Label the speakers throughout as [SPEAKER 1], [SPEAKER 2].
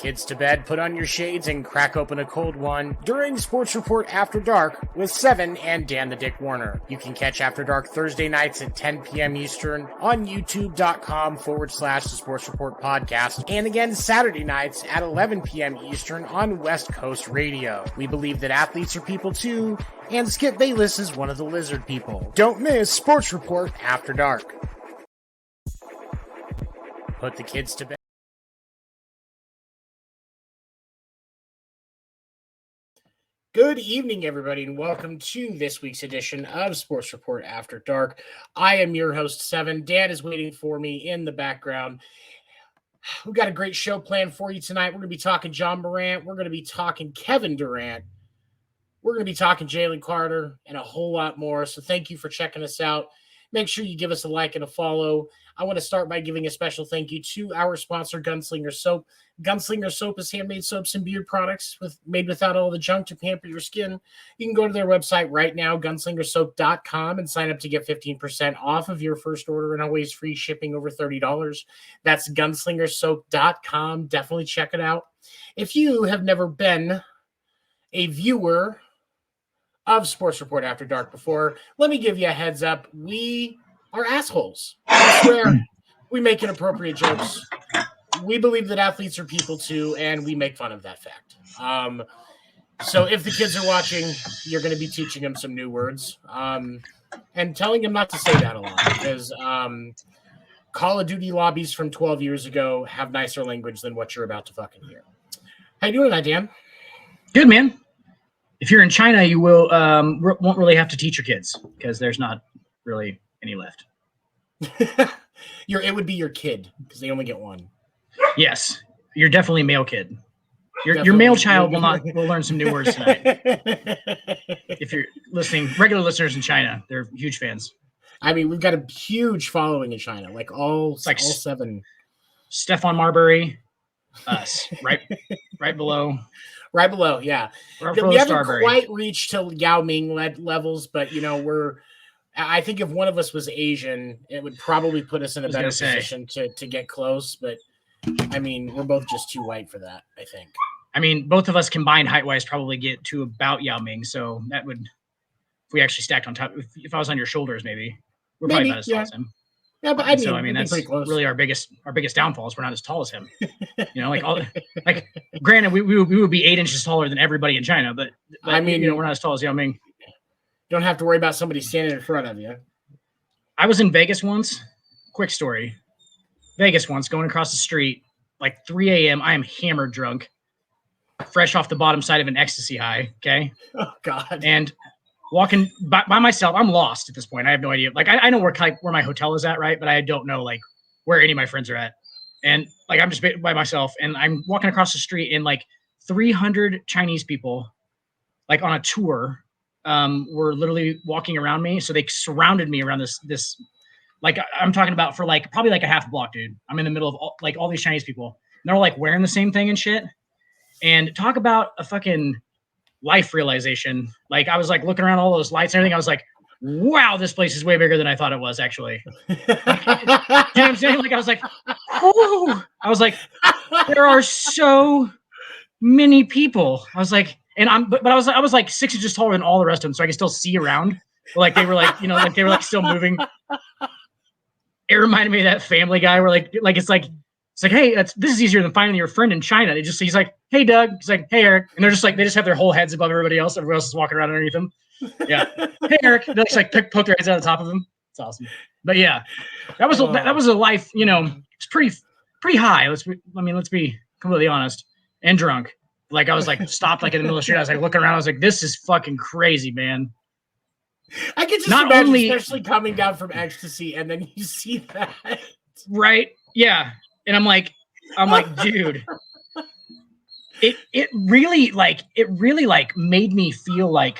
[SPEAKER 1] kids to bed, put on your shades, and crack open a cold one during Sports Report After Dark with Seven and Dan the Dick Warner. You can catch After Dark Thursday nights at 10 p.m. Eastern on youtube.com/the Sports Report podcast, and again Saturday nights at 11 p.m. Eastern on West Coast Radio. We believe that athletes are people too, and Skip Bayless is one of the lizard people. Don't miss Sports Report After Dark. Put the kids to bed. Good evening, everybody, and welcome to this week's edition of Sports Report After Dark. I am your host, Seven. Dan is waiting for me in the background. We've got a great show planned for you tonight. We're going to be talking Ja Morant. We're going to be talking Kevin Durant. We're going to be talking Jalen Carter and a whole lot more. So thank you for checking us out. Make sure you give us a like and a follow. I want to start by giving a special thank you to our sponsor, Gunslinger Soap. Gunslinger Soap is handmade soaps and beard products made without all the junk to pamper your skin. You can go to their website right now, gunslingersoap.com, and sign up to get 15% off of your first order and always free shipping over $30. That's gunslingersoap.com. Definitely check it out. If you have never been a viewer of Sports Report After Dark before, let me give you a heads up. We are assholes. I swear, we make inappropriate jokes. We believe that athletes are people too, and we make fun of that fact. So if the kids are watching, you're going to be teaching them some new words and telling them not to say that a lot, because Call of Duty lobbies from 12 years ago have nicer language than what you're about to fucking hear. How you doing tonight, Dan?
[SPEAKER 2] Good, man. If you're in China, you will won't really have to teach your kids because there's not really any left.
[SPEAKER 1] It would be your kid because they only get one.
[SPEAKER 2] Yes, you're definitely a male kid. Your male child will learn some new words tonight. If you're listening, regular listeners in China, they're huge fans.
[SPEAKER 1] I mean, we've got a huge following in China, like all seven.
[SPEAKER 2] Stefan Marbury, us, right below.
[SPEAKER 1] Right below, yeah. We haven't quite reached to Yao Ming levels, but I think if one of us was Asian, it would probably put us in a better position to get close. But I mean, we're both just too white for that, I think.
[SPEAKER 2] I mean, both of us combined height-wise probably get to about Yao Ming. So that would, if we actually stacked on top, if I was on your shoulders, maybe we're probably about as tall as him.
[SPEAKER 1] Yeah, but I mean that's
[SPEAKER 2] pretty close. Really our biggest downfall is we're not as tall as him. Granted, we would be 8 inches taller than everybody in China, but I mean, we're not as tall as Yao Ming.
[SPEAKER 1] You don't have to worry about somebody standing in front of you.
[SPEAKER 2] I was in Vegas once. Quick story. Vegas once, going across the street, like 3 a.m. I am hammered drunk, fresh off the bottom side of an ecstasy high. Okay.
[SPEAKER 1] Oh God.
[SPEAKER 2] And walking by myself, I'm lost at this point. I have no idea. Like I know where my hotel is at, right? But I don't know like where any of my friends are at. And like I'm just by myself, and I'm walking across the street, and like 300 Chinese people, like on a tour, were literally walking around me. So they surrounded me around this. Like I'm talking about for like probably like a half block, dude. I'm in the middle of all these Chinese people. And they're like wearing the same thing and shit. And talk about a fucking life realization. Like I was like looking around all those lights and everything. I was like, wow, this place is way bigger than I thought it was actually. You know what I'm saying? Like I was like, oh, I was like, there are so many people. I was like, and I was like 6 inches taller than all the rest of them, so I could still see around. Like they were like, like they were like still moving. It reminded me of that Family Guy where like it's like, hey, this is easier than finding your friend in China. He's like, hey, Doug. He's like, hey, Eric. And they're just like, they just have their whole heads above everybody else. Everybody else is walking around underneath them. Yeah. Hey, Eric. They just like poke their heads out of the top of them. It's awesome. But yeah, that was a life, it's pretty high. Let's be completely honest, and drunk. Like I was like stopped like in the middle of the street. I was like looking around. I was like, this is fucking crazy, man.
[SPEAKER 1] I can just imagine, especially coming down from ecstasy, and then you see that.
[SPEAKER 2] Right. Yeah. And I'm like, dude, it really made me feel like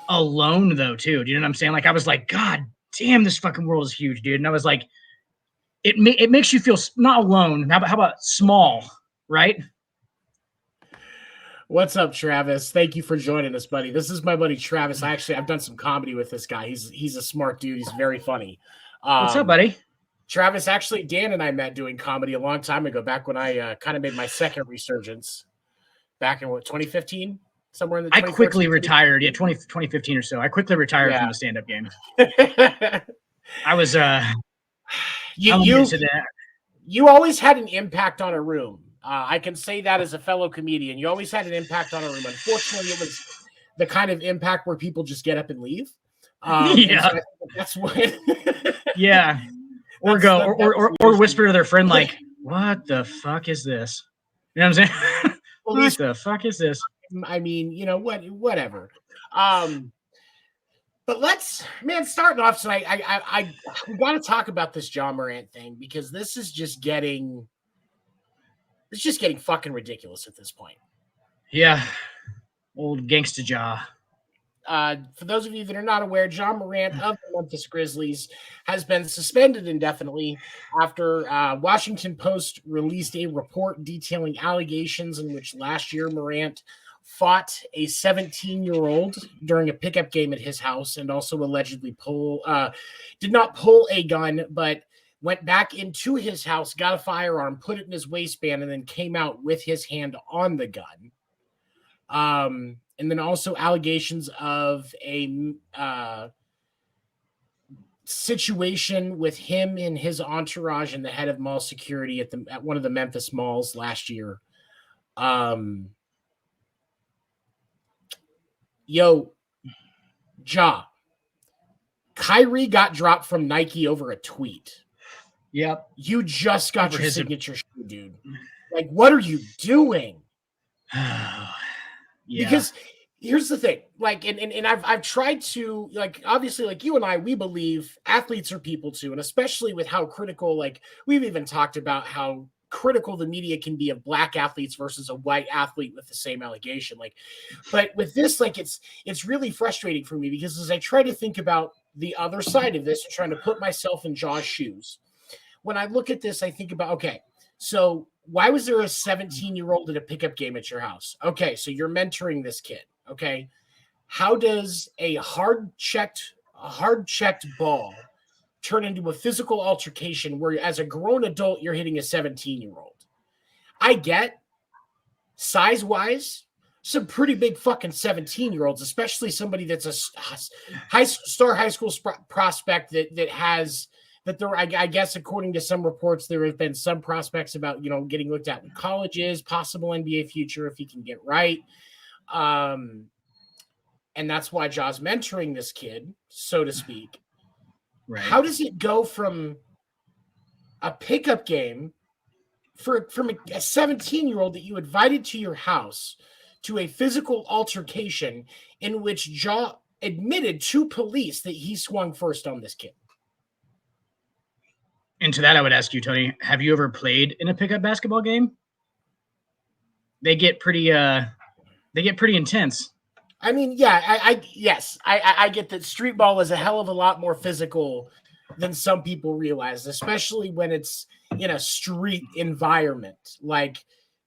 [SPEAKER 2] alone though, too. Do you know what I'm saying? Like, I was like, God damn, this fucking world is huge, dude. And I was like, it makes you feel not alone. How about small, right?
[SPEAKER 1] What's up, Travis? Thank you for joining us, buddy. This is my buddy Travis. I've done some comedy with this guy. He's a smart dude. He's very funny.
[SPEAKER 2] What's up, buddy?
[SPEAKER 1] Travis, actually, Dan and I met doing comedy a long time ago, back when I kind of made my second resurgence back in 2015, somewhere in the
[SPEAKER 2] I
[SPEAKER 1] 2014.
[SPEAKER 2] quickly retired. Yeah, 2015 or so. I quickly retired from the stand-up game. I was
[SPEAKER 1] you always had an impact on a room. I can say that as a fellow comedian. You always had an impact on a room. Unfortunately, it was the kind of impact where people just get up and leave. And so that's what.
[SPEAKER 2] Yeah. Or or whisper to their friend like, "What the fuck is this?" You know what I'm saying? What the fuck is this?
[SPEAKER 1] I mean, whatever. But starting off tonight, we got to talk about this Ja Morant thing, because this is just getting fucking ridiculous at this point.
[SPEAKER 2] Yeah, old gangsta Ja.
[SPEAKER 1] For those of you that are not aware, Ja Morant of the Memphis Grizzlies has been suspended indefinitely after Washington Post released a report detailing allegations in which last year Morant fought a 17-year-old during a pickup game at his house, and also allegedly did not pull a gun, but went back into his house, got a firearm, put it in his waistband, and then came out with his hand on the gun. And then also allegations of a situation with him and his entourage and the head of mall security at one of the Memphis malls last year. Ja, Kyrie got dropped from Nike over a tweet.
[SPEAKER 2] Yep.
[SPEAKER 1] You just got your signature shoe, dude. Like, what are you doing?
[SPEAKER 2] Yeah.
[SPEAKER 1] Because here's the thing, like, and I've tried to, like, obviously, like, you and I, we believe athletes are people too, and especially with how critical, like, we've even talked about how critical the media can be of black athletes versus a white athlete with the same allegation. Like, but with this, like, it's really frustrating for me, because as I try to think about the other side of this, trying to put myself in Ja's shoes, when I look at this, I think about, okay, so why was there a 17-year-old at a pickup game at your house? Okay, so you're mentoring this kid. Okay, how does a hard-checked ball turn into a physical altercation where, as a grown adult, you're hitting a 17-year-old? I get size-wise, some pretty big fucking 17-year-olds, especially somebody that's a high school prospect that has. That there, I guess, according to some reports, there have been some prospects about, getting looked at in colleges, possible NBA future if he can get right. And that's why Ja's mentoring this kid, so to speak.
[SPEAKER 2] Right.
[SPEAKER 1] How does it go from a pickup game from a 17-year-old that you invited to your house to a physical altercation in which Ja admitted to police that he swung first on this kid?
[SPEAKER 2] And to that, I would ask you, Tony, have you ever played in a pickup basketball game? They get pretty intense.
[SPEAKER 1] I mean, yeah, I get that street ball is a hell of a lot more physical than some people realize, especially when it's in a street environment. Like,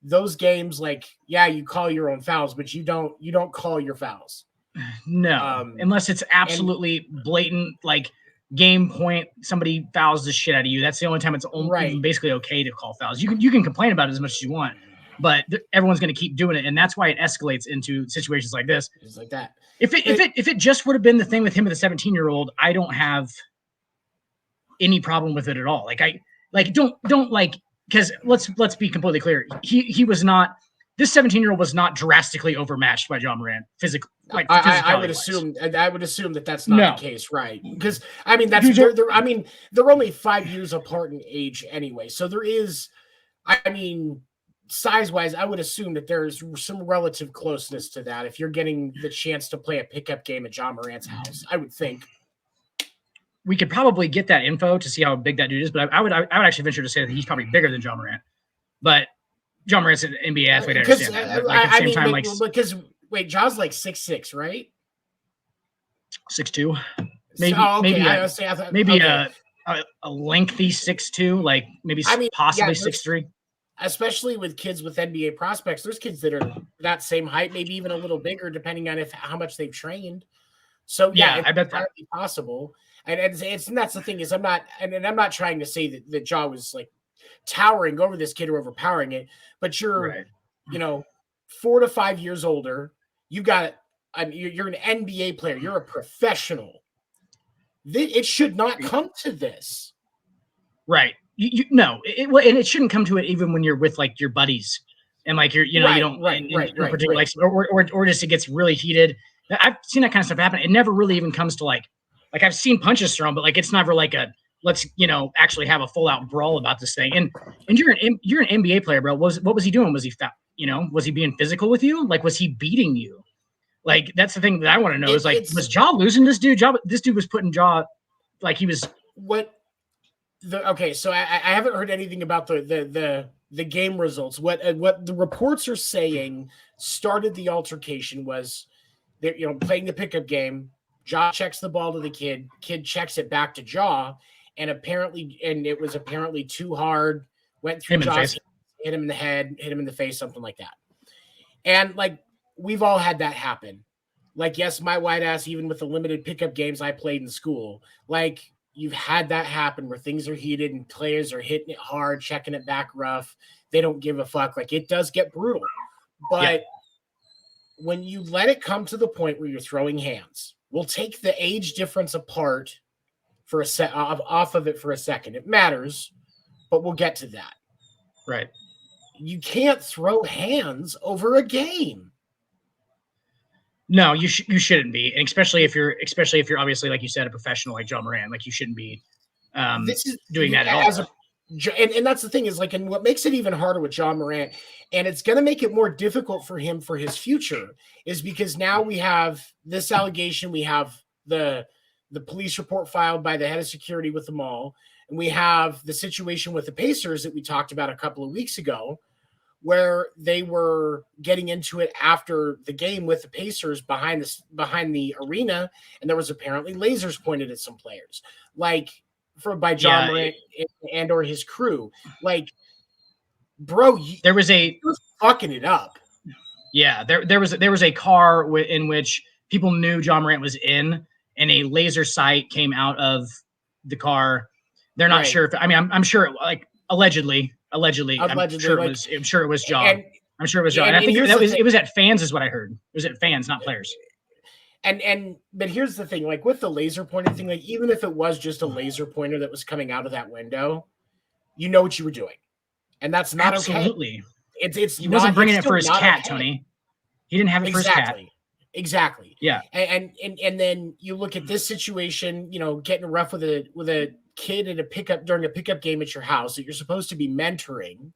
[SPEAKER 1] those games, like, yeah, you call your own fouls, but you don't call your fouls.
[SPEAKER 2] No, unless it's absolutely blatant, like, game point, somebody fouls the shit out of you. That's the only time it's even basically okay to call fouls. You can complain about it as much as you want, but everyone's going to keep doing it, and that's why it escalates into situations like this.
[SPEAKER 1] Just like that.
[SPEAKER 2] If it just would have been the thing with him with a 17-year-old, I don't have any problem with it at all. Don't because let's be completely clear. He was not. This 17-year-old was not drastically overmatched by Ja Morant physically. Like,
[SPEAKER 1] I would assume that that's not the case, right? Because I mean, they're only 5 years apart in age anyway, so there is, I mean, size-wise, I would assume that there's some relative closeness to that. If you're getting the chance to play a pickup game at Ja Morant's house, I would think
[SPEAKER 2] we could probably get that info to see how big that dude is. But I would actually venture to say that he's probably bigger than Ja Morant. But Ja Morant's an NBA athlete. I understand that. But, like, at the same time,
[SPEAKER 1] because wait, Ja's like 6'6", right?
[SPEAKER 2] 6'2".
[SPEAKER 1] Maybe
[SPEAKER 2] a lengthy 6'2", like maybe possibly 6'3".
[SPEAKER 1] Especially with kids with NBA prospects, there's kids that are that same height, maybe even a little bigger, depending on how much they've trained. So yeah, it's
[SPEAKER 2] I bet
[SPEAKER 1] entirely possible. And that's the thing is I'm not trying to say that Ja was like towering over this kid or overpowering it, but you're,
[SPEAKER 2] Right.
[SPEAKER 1] 4 to 5 years older. You got you're an NBA player. You're a professional. It should not come to this.
[SPEAKER 2] Right. No, and it shouldn't come to it even when you're with like your buddies and like you don't in particular like or just it gets really heated. I've seen that kind of stuff happen. It never really even comes to like I've seen punches thrown, but like it's never like a let's actually have a full out brawl about this thing. And you're an NBA player, bro. What was he doing? Was he was he being physical with you? Like was he beating you? Like that's the thing that I want to know is like was Ja losing this dude? This dude was putting Ja like he was
[SPEAKER 1] okay, so I haven't heard anything about the game results. What the reports are saying started the altercation was they're playing the pickup game. Ja checks the ball to the kid. Kid checks it back to Ja, and it was apparently too hard. Went through Ja's, hit him in the head, hit him in the face, something like that. And like we've all had that happen. Like yes, my white ass, even with the limited pickup games I played in school, like. You've had that happen where things are heated and players are hitting it hard, checking it back rough. They don't give a fuck. Like it does get brutal. But when you let it come to the point where you're throwing hands, we'll take the age difference apart for a off of it for a second. It matters, but we'll get to that.
[SPEAKER 2] Right.
[SPEAKER 1] You can't throw hands over a game.
[SPEAKER 2] No, you shouldn't be, and especially if you're obviously like you said a professional like Ja Morant, like you shouldn't be doing that at all.
[SPEAKER 1] And that's the thing is like, and what makes it even harder with Ja Morant, and it's going to make it more difficult for him for his future, is because now we have this allegation, we have the police report filed by the head of security with the mall, and we have the situation with the Pacers that we talked about a couple of weeks ago, where they were getting into it after the game with the Pacers behind the arena, and there was apparently lasers pointed at some players, like by Ja Morant and or his crew. Like, bro,
[SPEAKER 2] there was
[SPEAKER 1] fucking it up.
[SPEAKER 2] Yeah, there was a car in which people knew Ja Morant was in, and a laser sight came out of the car. They're not sure if I'm sure like allegedly. I'm sure it was Ja. I'm sure it was Ja. And I think it was at fans is what I heard. It was at fans, not players.
[SPEAKER 1] But here's the thing, like with the laser pointer thing, like even if it was just a laser pointer that was coming out of that window, you know what you were doing. And that's not
[SPEAKER 2] absolutely
[SPEAKER 1] okay. It's
[SPEAKER 2] he wasn't bringing it for his cat, okay. Tony. He didn't have it for his cat.
[SPEAKER 1] Exactly.
[SPEAKER 2] Yeah.
[SPEAKER 1] And then you look at this situation, getting rough with a kid at during a pickup game at your house that you're supposed to be mentoring.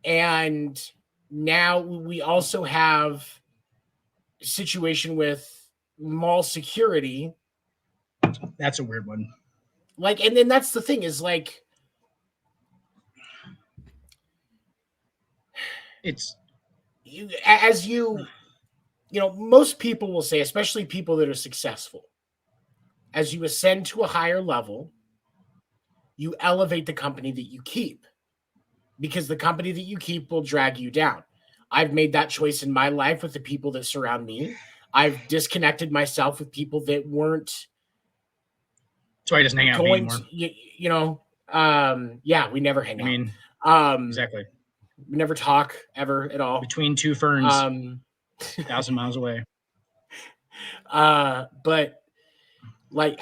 [SPEAKER 1] And now we also have a situation with mall security.
[SPEAKER 2] That's a weird one.
[SPEAKER 1] Like, and then that's the thing is like,
[SPEAKER 2] it's
[SPEAKER 1] most people will say, especially people that are successful, as you ascend to a higher level, you elevate the company that you keep, because the company that you keep will drag you down. I've made that choice in my life with the people that surround me. I've disconnected myself with people that weren't.
[SPEAKER 2] That's why he doesn't hang out anymore.
[SPEAKER 1] We never hang out.
[SPEAKER 2] Exactly.
[SPEAKER 1] We never talk ever at all.
[SPEAKER 2] Between two ferns, 1,000 miles away.
[SPEAKER 1] But like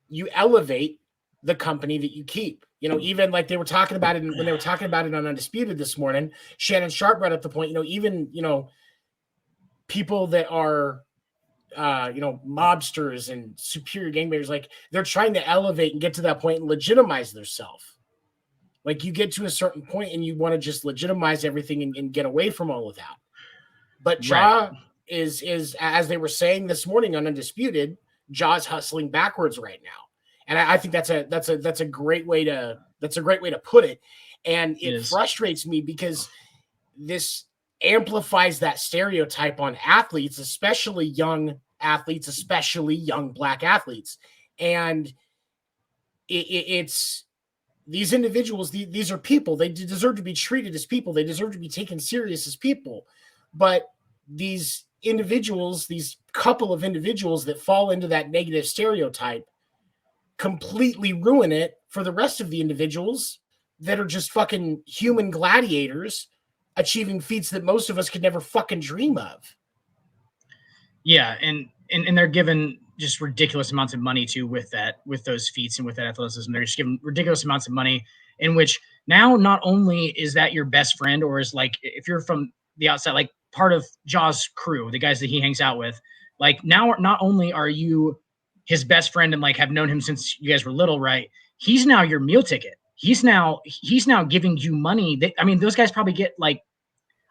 [SPEAKER 1] you elevate the company that you keep. Even like they were talking about it when they were talking about it on Undisputed this morning. Shannon Sharp brought up the point. Even people that are mobsters and superior gangbangers, like they're trying to elevate and get to that point and legitimize themselves. Like you get to a certain point and you want to just legitimize everything and get away from all of that. But Ja is as they were saying this morning on Undisputed, Ja's hustling backwards right now. And I think that's a great way to put it. And it frustrates me because this amplifies that stereotype on athletes, especially young black athletes. And it's these individuals, these are people. They deserve to be treated as people. They deserve to be taken serious as people. But these individuals, these couple of individuals that fall into that negative stereotype, completely ruin it for the rest of the individuals that are just fucking human gladiators achieving feats that most of us could never fucking dream of.
[SPEAKER 2] Yeah, and they're given just ridiculous amounts of money too with those feats and with that athleticism. They're just given ridiculous amounts of money, in which now not only is that your best friend, or is like, if you're from the outside, like part of Ja's crew, the guys that he hangs out with, like now not only are you his best friend and like have known him since you guys were little, right? He's now your meal ticket. He's now giving you money. I mean, those guys probably get like,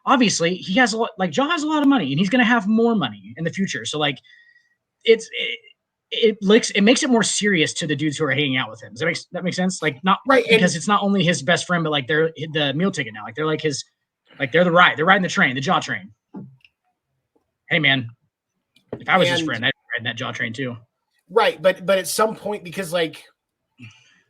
[SPEAKER 2] obviously he has a lot, like Ja has a lot of money and he's going to have more money in the future. So like it makes it more serious to the dudes who are hanging out with him. Does that make sense? Like, not
[SPEAKER 1] right,
[SPEAKER 2] because it's not only his best friend, but like they're the meal ticket now. Like they're like his, like they're riding the train, the Ja train. Hey man, if I was his friend, I'd ride that Ja train too.
[SPEAKER 1] Right, but at some point, because like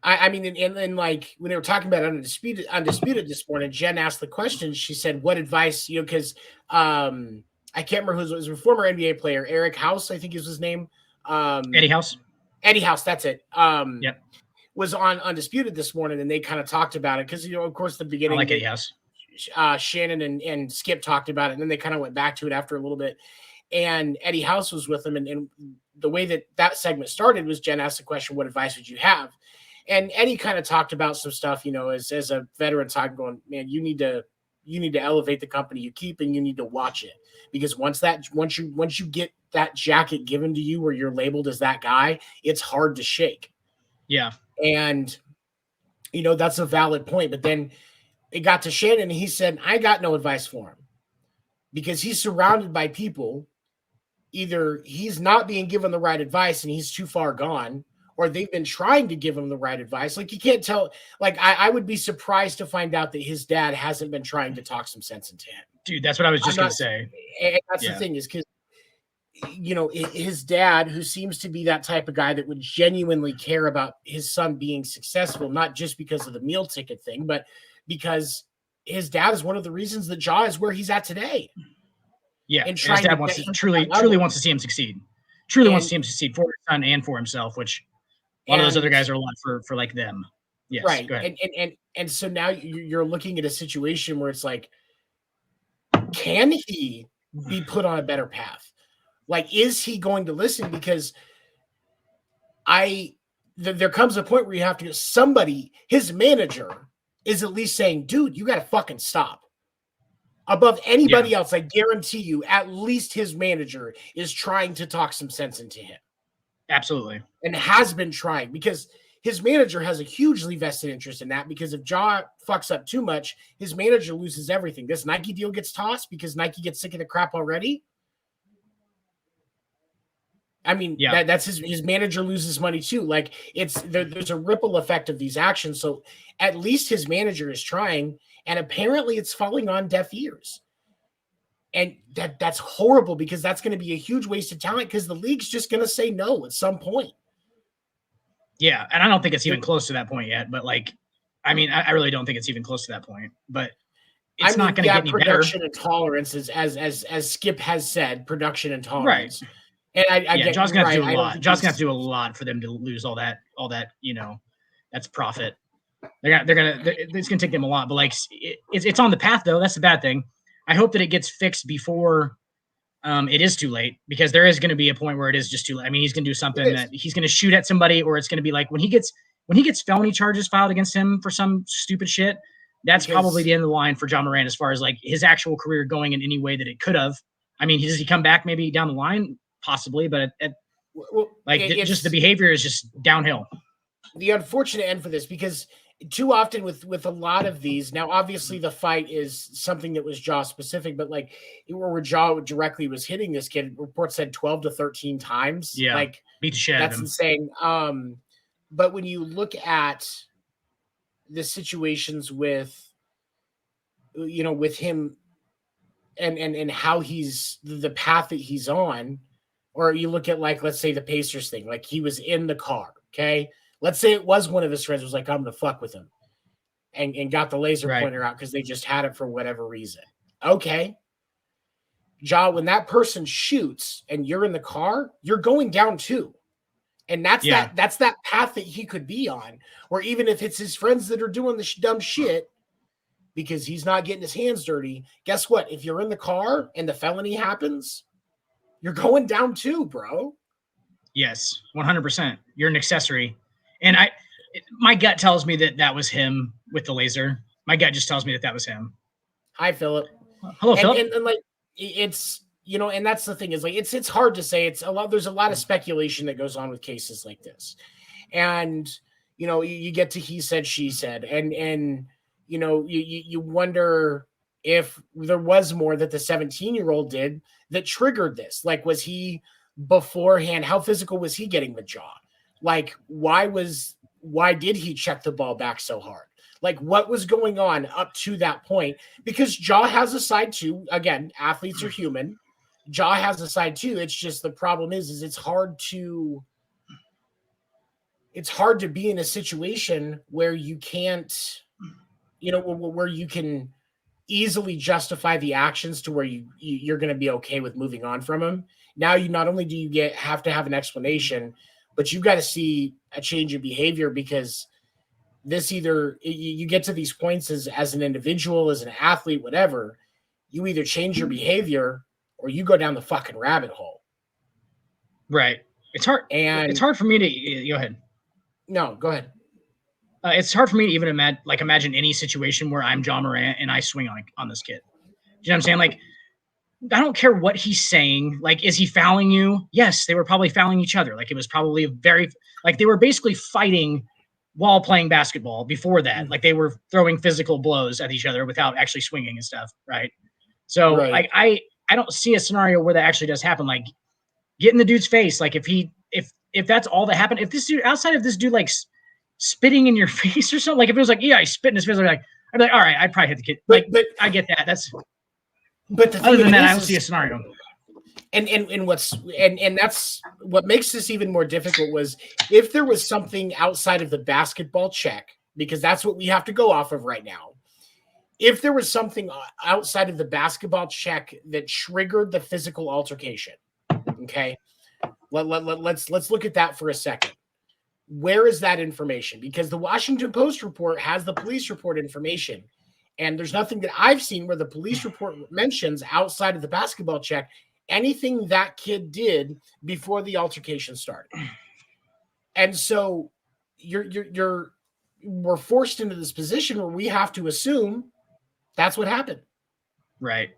[SPEAKER 1] I mean, and like when they were talking about undisputed this morning, Jen asked the question. She said, "What advice?" You know, because I can't remember who it was a former NBA player, Eric House, I think is his name.
[SPEAKER 2] Eddie House.
[SPEAKER 1] Eddie House, that's it.
[SPEAKER 2] Yep.
[SPEAKER 1] Was on Undisputed this morning, and they kind of talked about it because, you know, of course, the beginning,
[SPEAKER 2] I like Eddie House.
[SPEAKER 1] Shannon and Skip talked about it, and then they kind of went back to it after a little bit. And Eddie House was with them, and the way that segment started was Jen asked the question, "What advice would you have?" And Eddie kind of talked about some stuff, you know, as a veteran talking, going, "Man, you need to elevate the company you keep, and you need to watch it, because once you get that jacket given to you where you're labeled as that guy, it's hard to shake."
[SPEAKER 2] Yeah.
[SPEAKER 1] And, you know, that's a valid point. But then it got to Shannon, and he said, "I got no advice for him, because he's surrounded by people. Either he's not being given the right advice and he's too far gone, or they've been trying to give him the right advice." Like, you can't tell. Like, I would be surprised to find out that his dad hasn't been trying to talk some sense into him.
[SPEAKER 2] Dude, that's what I was just going to say.
[SPEAKER 1] And that's the thing, is because, you know, his dad, who seems to be that type of guy that would genuinely care about his son being successful, not just because of the meal ticket thing, but because his dad is one of the reasons that Ja is where he's at today.
[SPEAKER 2] Yeah, and his dad truly wants to see him succeed. Truly wants to see him succeed for his son and for himself, which a lot of those other guys are a lot for like them. Yes,
[SPEAKER 1] right.
[SPEAKER 2] Go ahead.
[SPEAKER 1] And so now you're looking at a situation where it's like, can he be put on a better path? Like, is he going to listen? Because there comes a point where you have to, somebody, his manager is at least saying, "Dude, you got to fucking stop." Above anybody else, I guarantee you, at least his manager is trying to talk some sense into him.
[SPEAKER 2] Absolutely.
[SPEAKER 1] And has been trying, because his manager has a hugely vested interest in that, because if Ja fucks up too much, his manager loses everything. This Nike deal gets tossed because Nike gets sick of the crap already. I mean, that's his manager loses money too. Like, there's a ripple effect of these actions. So at least his manager is trying, and apparently it's falling on deaf ears. And that's horrible, because that's going to be a huge waste of talent, because the league's just going to say no at some point.
[SPEAKER 2] Yeah, and I don't think it's even close to that point yet. But like, I mean, I really don't think it's even close to that point. But it's not going to get any better.
[SPEAKER 1] Production and tolerance is, as Skip has said, production and tolerance.
[SPEAKER 2] Right.
[SPEAKER 1] And I get
[SPEAKER 2] Ja's gonna have to do a lot. Ja's gonna have to do a lot for them to lose all that. You know, that's profit. It's gonna take them a lot. But like, it's on the path though. That's the bad thing. I hope that it gets fixed before it is too late, because there is going to be a point where it is just too late. I mean, he's going to do something that he's going to shoot at somebody, or it's going to be like when he gets felony charges filed against him for some stupid shit. That's probably the end of the line for Ja Morant, as far as like his actual career going in any way that it could have. I mean, does he come back maybe down the line? Possibly, but just the behavior is just downhill.
[SPEAKER 1] The unfortunate end for this, because too often with a lot of these, now obviously the fight is something that was Ja specific, but like where Ja directly was hitting this kid, reports said 12 to 13 times.
[SPEAKER 2] Yeah,
[SPEAKER 1] like
[SPEAKER 2] beat the shit out of him.
[SPEAKER 1] That's insane. But when you look at the situations with, you know, with him and how he's the path that he's on, or you look at, like, let's say the Pacers thing, like he was in the car. Okay. Let's say it was one of his friends was like, "I'm going to fuck with him," and got the laser pointer out because they just had it for whatever reason. Okay. Ja, when that person shoots and you're in the car, you're going down too. And that's that path that he could be on, or even if it's his friends that are doing the dumb shit because he's not getting his hands dirty. Guess what? If you're in the car and the felony happens, you're going down too, bro.
[SPEAKER 2] Yes, 100%. You're an accessory. And my gut tells me that was him with the laser. My gut just tells me that was him.
[SPEAKER 1] Hi, Philip.
[SPEAKER 2] Hello, Philip.
[SPEAKER 1] And like, it's, and that's the thing is like, it's hard to say. There's a lot of speculation that goes on with cases like this. And, you get to he said, she said, and you wonder if there was more that the 17-year-old did that triggered this. Like, was he beforehand? How physical was he getting with Ja? Like, why did he check the ball back so hard? Like, what was going on up to that point? Because Ja has a side too. Again, athletes are human. Ja has a side too. It's just the problem is it's hard to be in a situation where you can't, where you can easily justify the actions to where you're going to be okay with moving on from him. Now you not only do you have to have an explanation, but you've got to see a change in behavior, because this either you get to these points as an individual, as an athlete, whatever, you either change your behavior or you go down the fucking rabbit hole.
[SPEAKER 2] Right. It's hard. And it's hard for me to go ahead.
[SPEAKER 1] No, go ahead.
[SPEAKER 2] It's hard for me to even imagine any situation where I'm Ja Morant and I swing on this kid. You know what I'm saying? Like, I don't care what he's saying. Like, is he fouling you? Yes, they were probably fouling each other. Like, it was probably they were basically fighting while playing basketball before that. Mm-hmm. Like, they were throwing physical blows at each other without actually swinging and stuff, right? So, right. I don't see a scenario where that actually does happen. Like, get in the dude's face. Like, if that's all that happened, if this dude, outside of this dude, like, spitting in your face or something, like, if it was like, yeah, he spit in his face, I'd be like, all right, I'd probably hit the kid. But I get that. But other than that, I don't see a scenario.
[SPEAKER 1] And that's what makes this even more difficult was if there was something outside of the basketball check, because that's what we have to go off of right now. If there was something outside of the basketball check that triggered the physical altercation, okay, let's look at that for a second. Where is that information? Because the Washington Post report has the police report information. And there's nothing that I've seen where the police report mentions outside of the basketball check anything that kid did before the altercation started. And so we're forced into this position where we have to assume that's what happened.
[SPEAKER 2] Right.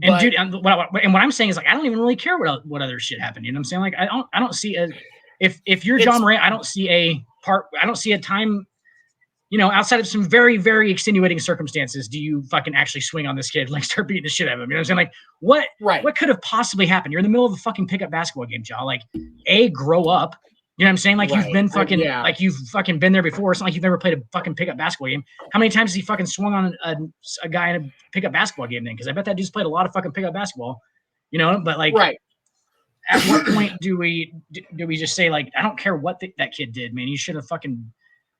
[SPEAKER 2] And dude, what I'm saying is, like, I don't even really care what other shit happened. You know what I'm saying? Like, I don't see if you're Ja Morant, I don't see a time, outside of some very, very extenuating circumstances, do you fucking actually swing on this kid, like, start beating the shit out of him? You know what I'm saying? Like, what could have possibly happened? You're in the middle of a fucking pickup basketball game, Ja. Like, grow up. You know what I'm saying? Like, you've been fucking, like, you've fucking been there before. It's not like you've never played a fucking pickup basketball game. How many times has he fucking swung on a guy in a pickup basketball game then? Because I bet that dude's played a lot of fucking pickup basketball, but like, at what point do we just say, like, I don't care what that kid did, man. You should have fucking,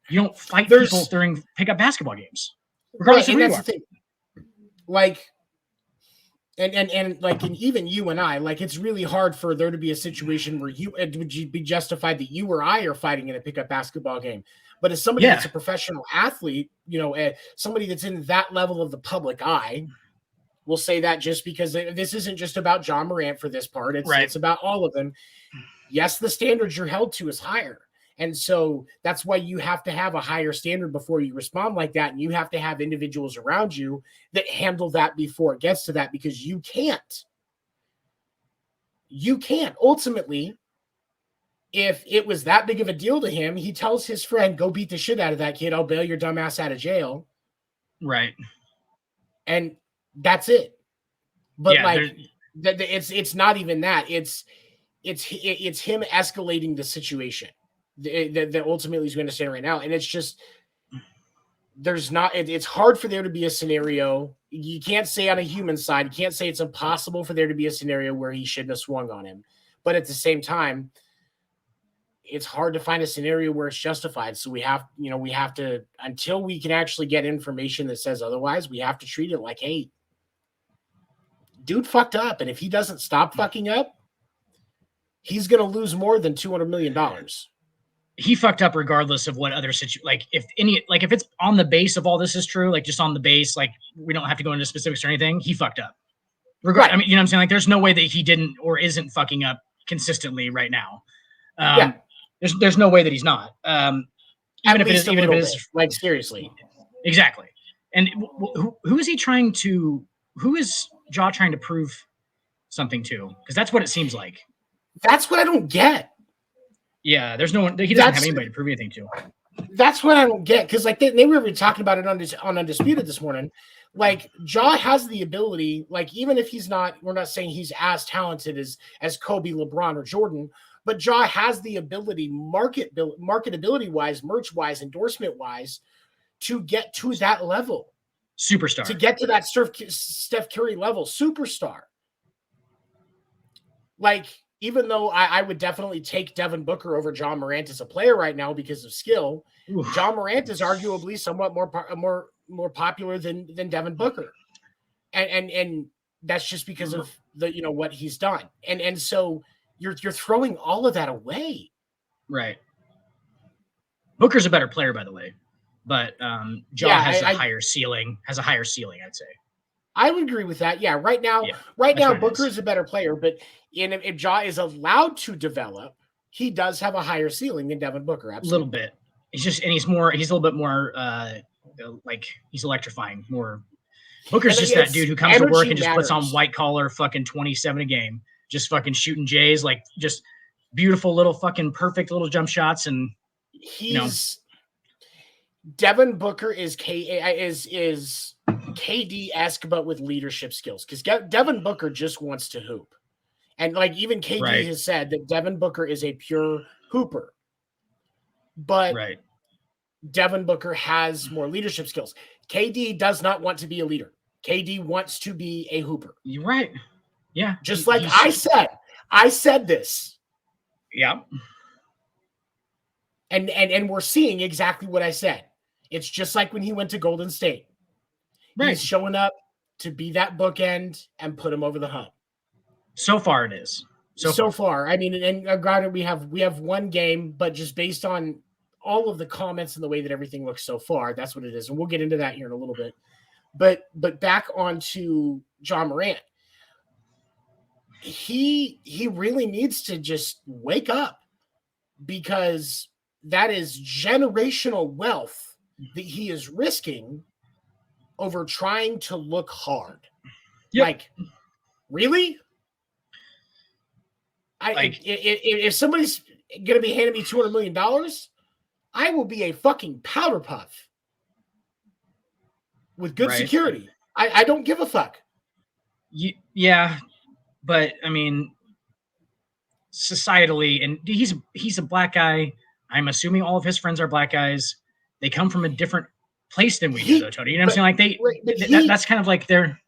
[SPEAKER 2] you don't fight people during pickup basketball games, regardless of who you are. The thing.
[SPEAKER 1] Like, and like, and even you and I, like, it's really hard for there to be a situation where it would be justified that you or I are fighting in a pickup basketball game. But as somebody that's a professional athlete, somebody that's in that level of the public eye, we'll say that just because this isn't just about Ja Morant for this part. It's about all of them. Yes, the standards you're held to is higher. And so that's why you have to have a higher standard before you respond like that. And you have to have individuals around you that handle that before it gets to that, because you can't. Ultimately, if it was that big of a deal to him, he tells his friend, go beat the shit out of that kid. I'll bail your dumb ass out of jail.
[SPEAKER 2] Right.
[SPEAKER 1] And that's it. But it's not even that. It's him escalating the situation that ultimately is going to stand right now. And it's just, it's hard for there to be a scenario. You can't say on a human side, you can't say it's impossible for there to be a scenario where he shouldn't have swung on him. But at the same time, it's hard to find a scenario where it's justified. So we have to, until we can actually get information that says otherwise, we have to treat it like, hey, dude fucked up. And if he doesn't stop fucking up, he's going to lose more than $200 million.
[SPEAKER 2] He fucked up regardless of what other like if it's on the base of all this is true, like just on the base, like we don't have to go into specifics or anything. He fucked up. Right. I mean, you know what I'm saying? Like there's no way that he didn't or isn't fucking up consistently right now. There's no way that he's not. Even if it is
[SPEAKER 1] like seriously.
[SPEAKER 2] Exactly. And who is he trying to? Who is Ja trying to prove something to? Because that's what it seems like.
[SPEAKER 1] That's what I don't get.
[SPEAKER 2] Yeah, there's no one. He doesn't have anybody to prove anything to.
[SPEAKER 1] That's what I don't get. Because like they were even talking about it on Undisputed this morning. Like Ja has the ability. Like even if he's not, we're not saying he's as talented as Kobe, LeBron, or Jordan. But Ja has the ability, marketability wise, merch wise, endorsement wise, to get to that level.
[SPEAKER 2] Superstar.
[SPEAKER 1] To get to that Steph Curry level, superstar. Like, even though I would definitely take Devin Booker over Ja Morant as a player right now because of skill, Ja Morant is arguably somewhat more popular than Devin Booker. And that's just because of the what he's done. And so you're throwing all of that away.
[SPEAKER 2] Right. Booker's a better player, by the way. But Ja has a higher ceiling, I'd say.
[SPEAKER 1] I would agree with that. Yeah, right now, Booker is a better player, but if Ja is allowed to develop, he does have a higher ceiling than Devin Booker. Absolutely.
[SPEAKER 2] A little bit. He's a little bit more like he's electrifying more. Booker's just that dude who comes to work and just puts on white collar fucking 27 a game, just fucking shooting Jays, like just beautiful little fucking perfect little jump shots. And
[SPEAKER 1] Devin Booker is KD-esque, but with leadership skills, because Devin Booker just wants to hoop. And like even KD has said that Devin Booker is a pure hooper. But Devin Booker has more leadership skills. KD does not want to be a leader. KD wants to be a hooper.
[SPEAKER 2] You're right. Yeah.
[SPEAKER 1] Just like I said this.
[SPEAKER 2] Yeah.
[SPEAKER 1] And we're seeing exactly what I said. It's just like when he went to Golden State. He's showing up to be that bookend and put him over the hump.
[SPEAKER 2] So far it is.
[SPEAKER 1] So far. I mean, and granted, we have one game, but just based on all of the comments and the way that everything looks so far, that's what it is. And we'll get into that here in a little bit. But back onto Ja Morant. He really needs to just wake up, because that is generational wealth that he is risking over trying to look hard. Yep. Like, really? If somebody's going to be handing me $200 million, I will be a fucking powder puff with good security. I don't give a fuck.
[SPEAKER 2] Yeah, but I mean, societally, and he's a black guy. I'm assuming all of his friends are black guys. They come from a different place than we do, though, Tony. You know what I'm saying? Like that's kind of like their.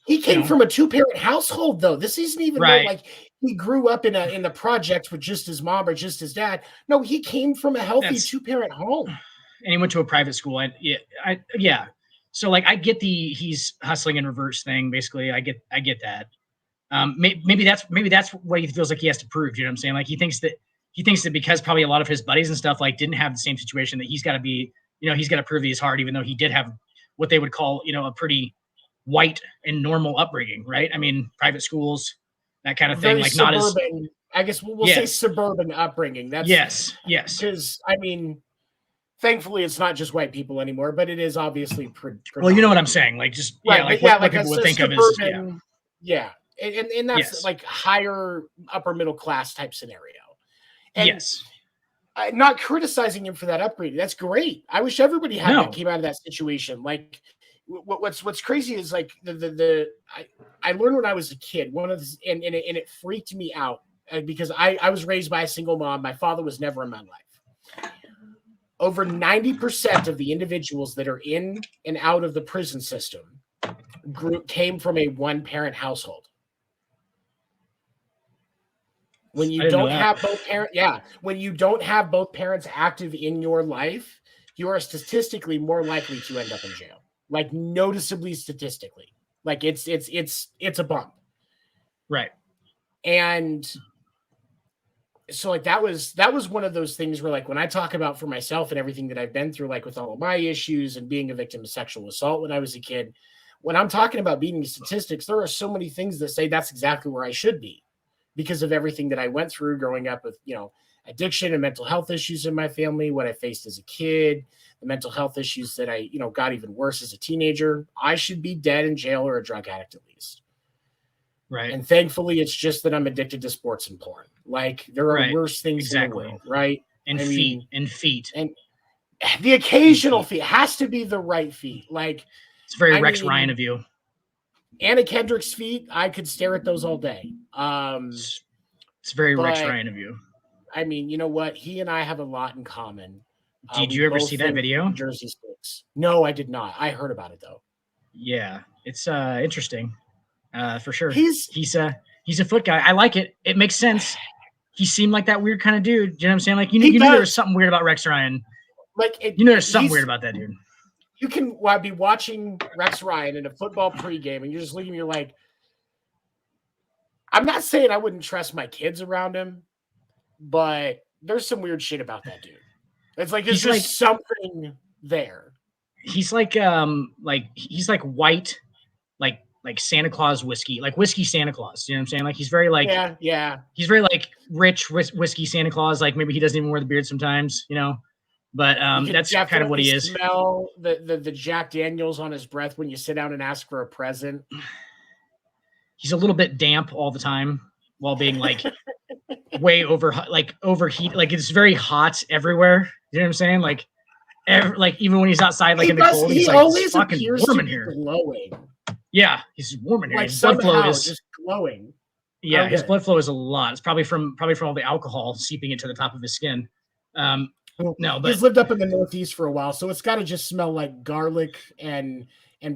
[SPEAKER 1] He came from a 2-parent household, though. This isn't even like he grew up in the projects with just his mom or just his dad. No, he came from a healthy 2-parent home.
[SPEAKER 2] And he went to a private school. Yeah. So like I get the he's hustling in reverse thing. Basically, I get that. Maybe that's what he feels like he has to prove. You know what I'm saying? Like he thinks that because probably a lot of his buddies and stuff like didn't have the same situation, that he's got to be, he's got to prove he's hard, even though he did have what they would call, a pretty white and normal upbringing, right? I mean, private schools, that kind of thing, like
[SPEAKER 1] suburban,
[SPEAKER 2] not as.
[SPEAKER 1] I guess we'll say suburban upbringing. That's
[SPEAKER 2] yes.
[SPEAKER 1] Because I mean, thankfully, it's not just white people anymore, but it is obviously.
[SPEAKER 2] Well, you know what I'm saying, like just what people would think of as
[SPEAKER 1] and that's like higher upper middle class type scenario. And I'm not criticizing him for that upbringing. That's great. I wish everybody came out of that situation. Like, what's crazy is like I learned when I was a kid. And it freaked me out because I was raised by a single mom. My father was never in my life. Over 90% of the individuals that are in and out of the prison system came from a 1-parent household. When you don't have both parents, when you don't have both parents active in your life, you are statistically more likely to end up in jail. Like noticeably statistically. Like it's a bump.
[SPEAKER 2] Right.
[SPEAKER 1] And so like that was one of those things where like when I talk about for myself and everything that I've been through, like with all of my issues and being a victim of sexual assault when I was a kid, when I'm talking about beating statistics, there are so many things that say that's exactly where I should be because of everything that I went through growing up with, addiction and mental health issues in my family, what I faced as a kid, the mental health issues that I, got even worse as a teenager. I should be dead in jail or a drug addict at least.
[SPEAKER 2] Right.
[SPEAKER 1] And thankfully, it's just that I'm addicted to sports and porn. Like there are worse things in the world, right?
[SPEAKER 2] And feet.
[SPEAKER 1] And the occasional feet has to be the right feet. Like
[SPEAKER 2] it's very Rex Ryan of you.
[SPEAKER 1] Anna Kendrick's feet, I could stare at those all day.
[SPEAKER 2] It's very Rex Ryan of you.
[SPEAKER 1] I mean, you know what? He and I have a lot in common.
[SPEAKER 2] Did you ever see that video?
[SPEAKER 1] Jersey Sticks. No, I did not. I heard about it though.
[SPEAKER 2] Yeah, it's interesting. For sure.
[SPEAKER 1] He's
[SPEAKER 2] a foot guy. I like it. It makes sense. He seemed like that weird kind of dude. You know what I'm saying? Like you knew there was something weird about Rex Ryan. There's something weird about that dude.
[SPEAKER 1] You can be watching Rex Ryan in a football pregame, and you're just looking. You're like, I'm not saying I wouldn't trust my kids around him, but there's some weird shit about that dude. It's like there's just something there.
[SPEAKER 2] He's like he's like white, like Santa Claus whiskey, like whiskey Santa Claus. You know what I'm saying? Like he's very like
[SPEAKER 1] yeah.
[SPEAKER 2] He's very like rich whiskey Santa Claus. Like maybe he doesn't even wear the beard sometimes, But that's kind of what he is.
[SPEAKER 1] Smell the Jack Daniels on his breath when you sit down and ask for a present.
[SPEAKER 2] He's a little bit damp all the time while being like way overheat. Like it's very hot everywhere. You know what I'm saying? Like even when he's outside, like in the cold, he's like it's fucking warm in here.
[SPEAKER 1] Glowing.
[SPEAKER 2] Yeah, he's warm in here.
[SPEAKER 1] Like
[SPEAKER 2] his blood flow is
[SPEAKER 1] just glowing.
[SPEAKER 2] Yeah, his blood flow is a lot. It's probably from all the alcohol seeping into the top of his skin. No, but
[SPEAKER 1] he's lived up in the Northeast for a while, so it's got to just smell like garlic and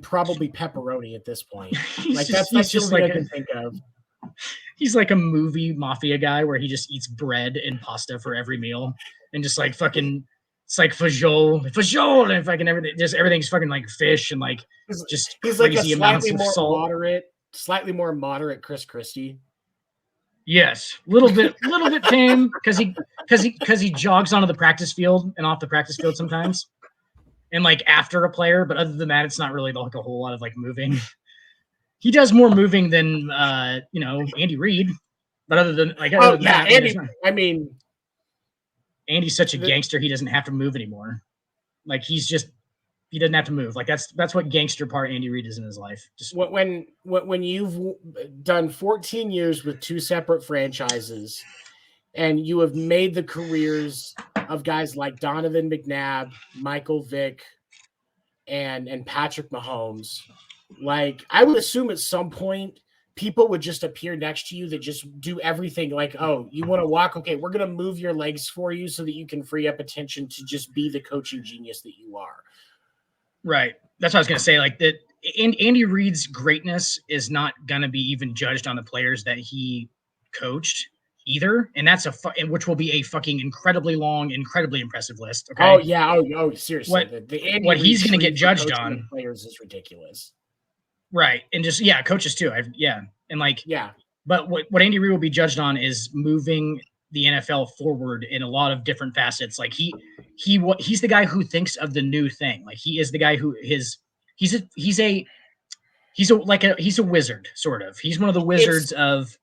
[SPEAKER 1] probably pepperoni at this point. Like that's just like I can think of.
[SPEAKER 2] He's like a movie mafia guy where he just eats bread and pasta for every meal, and just like fucking, it's like fajol, and fucking everything. Just everything's fucking like fish and like just
[SPEAKER 1] he's
[SPEAKER 2] crazy
[SPEAKER 1] like
[SPEAKER 2] amounts of salt.
[SPEAKER 1] Slightly more moderate Chris Christie.
[SPEAKER 2] Yes, little bit tame because he jogs onto the practice field and off the practice field sometimes, and like after a player. But other than that, it's not really like a whole lot of like moving. He does more moving than Andy Reid. But other than that,
[SPEAKER 1] Andy. I mean,
[SPEAKER 2] Andy's such a gangster. He doesn't have to move anymore. Like he doesn't have to move. Like that's what gangster part Andy Reid is in his life. Just
[SPEAKER 1] when you've done 14 years with two separate franchises, and you have made the careers of guys like Donovan McNabb, Michael Vick, and Patrick Mahomes, like I would assume at some point people would just appear next to you that just do everything. Like, oh, you want to walk? Okay, we're gonna move your legs for you so that you can free up attention to just be the coaching genius that you are.
[SPEAKER 2] Right. That's what I was going to say. Like that, Andy Reid's greatness is not going to be even judged on the players that he coached either. And that's which will be a fucking incredibly long, incredibly impressive list. Okay.
[SPEAKER 1] Oh yeah. Oh, seriously.
[SPEAKER 2] What he's going to get judged on
[SPEAKER 1] players is ridiculous.
[SPEAKER 2] Right. And just, coaches too. And like,
[SPEAKER 1] yeah.
[SPEAKER 2] But what Andy Reid will be judged on is moving the NFL forward in a lot of different facets. Like he's the guy who thinks of the new thing. Like he is the guy who he's a wizard sort of. He's one of the wizards of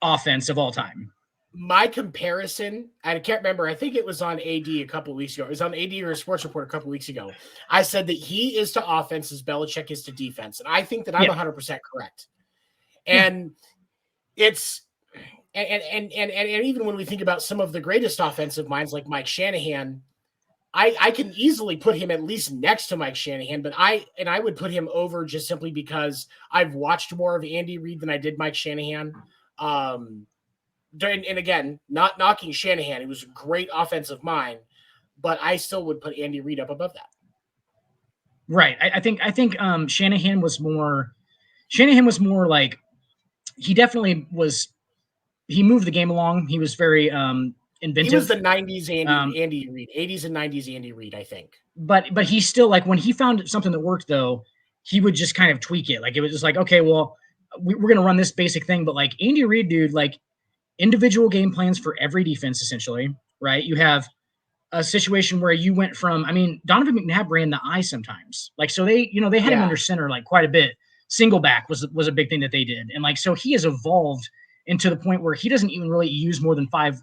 [SPEAKER 2] offense of all time.
[SPEAKER 1] My comparison, I can't remember. I think it was on AD a couple of weeks ago. It was on AD or a Sports Report a couple of weeks ago. I said that he is to offense as Belichick is to defense, and I think that I'm 100% correct. And it's. And even when we think about some of the greatest offensive minds like Mike Shanahan, I can easily put him at least next to Mike Shanahan, but I would put him over just simply because I've watched more of Andy Reid than I did Mike Shanahan. And again, not knocking Shanahan, he was a great offensive mind, but I still would put Andy Reid up above that.
[SPEAKER 2] Right. I think Shanahan was more like he definitely was. He moved the game along. He was very inventive.
[SPEAKER 1] He was the 90s Andy Reid, 80s and 90s Andy Reid, I think.
[SPEAKER 2] But he's still like when he found something that worked though, he would just kind of tweak it. Like it was just like, okay, well, we're going to run this basic thing, but like Andy Reid, dude, like individual game plans for every defense, essentially, right? You have a situation where you went from, I mean, Donovan McNabb ran the eye sometimes. Like, so they, they had him under center like quite a bit. Single back was a big thing that they did. And like, so he has evolved into the point where he doesn't even really use more than five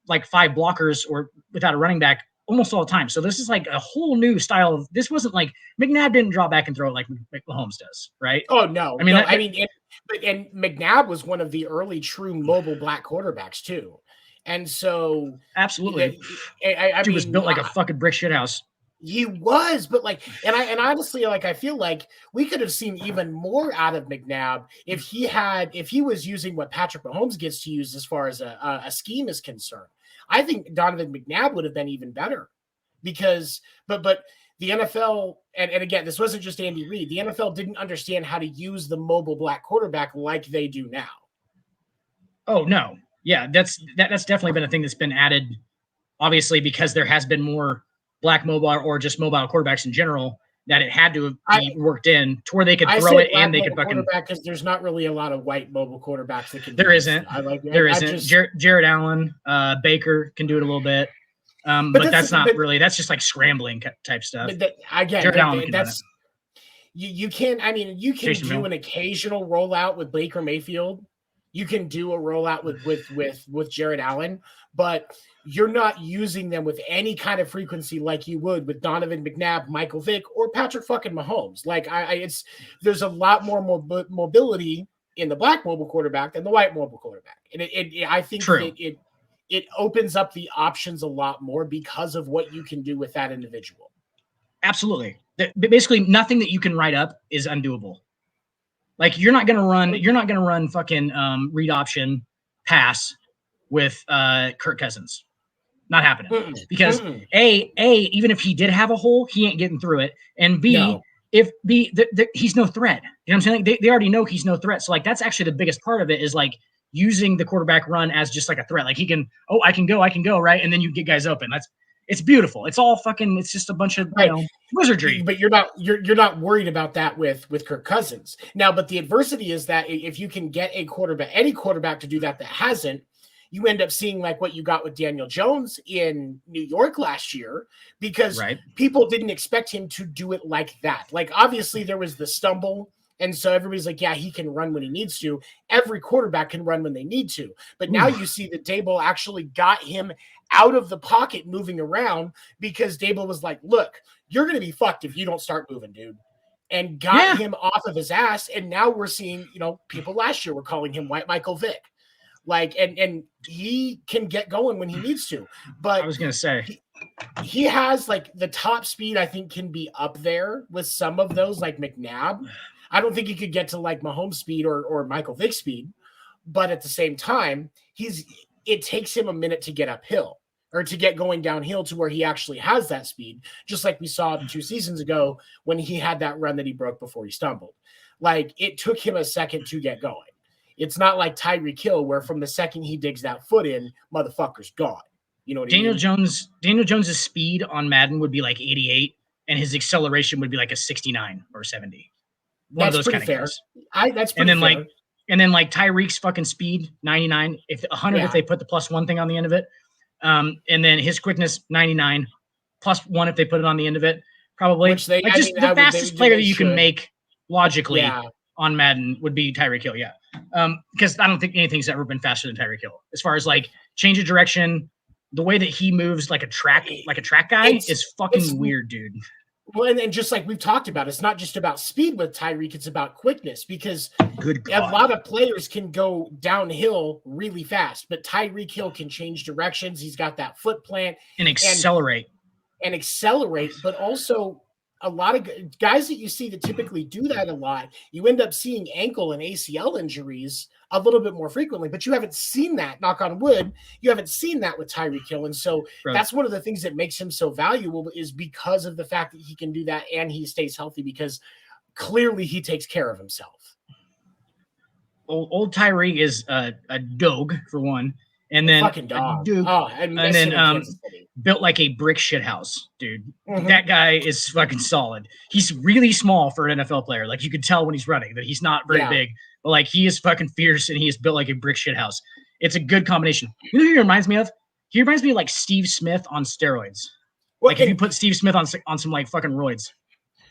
[SPEAKER 2] blockers or without a running back almost all the time. So this is like a whole new style of, this wasn't like McNabb didn't draw back and throw it like Mahomes does, right?
[SPEAKER 1] Oh no. And McNabb was one of the early true mobile black quarterbacks too. And so
[SPEAKER 2] absolutely,
[SPEAKER 1] I
[SPEAKER 2] dude was built like a fucking brick shit house.
[SPEAKER 1] He was, but like, and honestly, like, I feel like we could have seen even more out of McNabb if he was using what Patrick Mahomes gets to use as far as a scheme is concerned. I think Donovan McNabb would have been even better because, but the NFL, and again, this wasn't just Andy Reid. The NFL didn't understand how to use the mobile black quarterback like they do now.
[SPEAKER 2] Oh no, yeah, that's definitely been a thing that's been added, obviously, because there has been more black mobile or just mobile quarterbacks in general, that it had to be worked in to where they could throw it and they could fucking
[SPEAKER 1] because there's not really a lot of white mobile quarterbacks that can.
[SPEAKER 2] There isn't. Jared Allen, Baker can do it a little bit, but that's not really. That's just like scrambling type stuff.
[SPEAKER 1] Jared Allen that's you can't. I mean, you can do an occasional rollout with Baker Mayfield. You can do a rollout with Jared Allen, but you're not using them with any kind of frequency like you would with Donovan McNabb, Michael Vick, or Patrick fucking Mahomes. Like there's a lot more mobility in the black mobile quarterback than the white mobile quarterback, and I think it opens up the options a lot more because of what you can do with that individual.
[SPEAKER 2] Absolutely, basically nothing that you can write up is undoable. Like you're not gonna run fucking read option pass with Kirk Cousins. Not happening. Because A, even if he did have a hole, he ain't getting through it. And B, he's no threat. You know what I'm saying? They already know he's no threat. So like that's actually the biggest part of it is like using the quarterback run as just like a threat. Like he can, I can go, right? And then you get guys open. It's beautiful. It's all fucking, it's just a bunch of wizardry.
[SPEAKER 1] But you're not worried about that with Kirk Cousins. Now, but the adversity is that if you can get any quarterback to do that hasn't, you end up seeing like what you got with Daniel Jones in New York last year, because people didn't expect him to do it like that. Like obviously there was the stumble. And so everybody's like, yeah, he can run when he needs to. Every quarterback can run when they need to. But now you see that Dable actually got him out of the pocket moving around because Dable was like, look, you're going to be fucked if you don't start moving, dude. And got him off of his ass. And now we're seeing, people last year were calling him White Michael Vick. Like, and he can get going when he needs to. But
[SPEAKER 2] I was going to say,
[SPEAKER 1] he has like the top speed, I think, can be up there with some of those, like McNabb. I don't think he could get to like Mahomes speed or Michael Vick speed, but at the same time, it takes him a minute to get uphill or to get going downhill to where he actually has that speed, just like we saw 2 seasons ago when he had that run that he broke before he stumbled. Like it took him a second to get going. It's not like Tyreek Hill, where from the second he digs that foot in, motherfucker's gone. You know what I mean?
[SPEAKER 2] Daniel Jones's speed on Madden would be like 88, and his acceleration would be like a 69 or 70. One of those kind of guys.
[SPEAKER 1] That's pretty fair.
[SPEAKER 2] And then Tyreek's fucking speed 99, if 100 if they put the +1 thing on the end of it, and then his quickness 99 +1 if they put it on the end of it, probably. The fastest player that you can make logically on Madden would be Tyreek Hill. Yeah, because I don't think anything's ever been faster than Tyreek Hill as far as like change of direction. The way that he moves like a track guy is fucking weird, dude.
[SPEAKER 1] Well, and just like we've talked about, it's not just about speed with Tyreek, it's about quickness, because a lot of players can go downhill really fast, but Tyreek Hill can change directions. He's got that foot plant
[SPEAKER 2] and accelerate,
[SPEAKER 1] but also a lot of guys that you see that typically do that a lot, you end up seeing ankle and ACL injuries a little bit more frequently, but you haven't seen that, knock on wood, you haven't seen that with Tyreek Hill. And so that's one of the things that makes him so valuable, is because of the fact that he can do that and he stays healthy, because clearly he takes care of himself.
[SPEAKER 2] Old Tyreek is a dog for one. And then
[SPEAKER 1] fucking dog.
[SPEAKER 2] Built like a brick shit house, dude. Mm-hmm. That guy is fucking solid. He's really small for an NFL player. Like you could tell when he's running that he's not very big, but like he is fucking fierce and he is built like a brick shit house. It's a good combination. You know who he reminds me of? He reminds me of like Steve Smith on steroids.
[SPEAKER 1] Well,
[SPEAKER 2] Like if you put Steve Smith on some like fucking roids.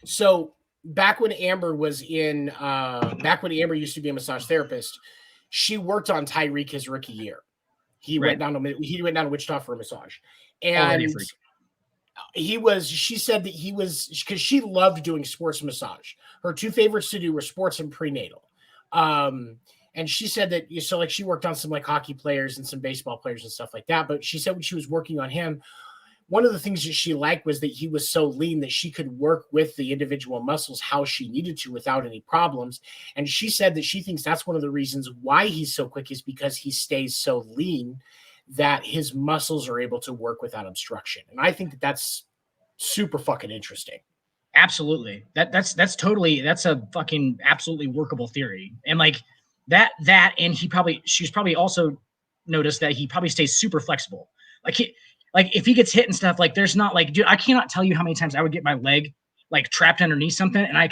[SPEAKER 1] So back when Amber used to be a massage therapist, she worked on Tyreek his rookie year. He went down to Wichita for a massage, and she said that he was, because she loved doing sports massage. Her two favorites to do were sports and prenatal. And she said that, so like she worked on some like hockey players and some baseball players and stuff like that. But she said when she was working on him, one of the things that she liked was that he was so lean that she could work with the individual muscles how she needed to without any problems. And she said that she thinks that's one of the reasons why he's so quick is because he stays so lean that his muscles are able to work without obstruction. And I think that that's super fucking interesting.
[SPEAKER 2] Absolutely. That's a fucking absolutely workable theory. And like that, and she's probably also noticed that he probably stays super flexible. Like if he gets hit and stuff, like there's not like, dude, I cannot tell you how many times I would get my leg like trapped underneath something, and I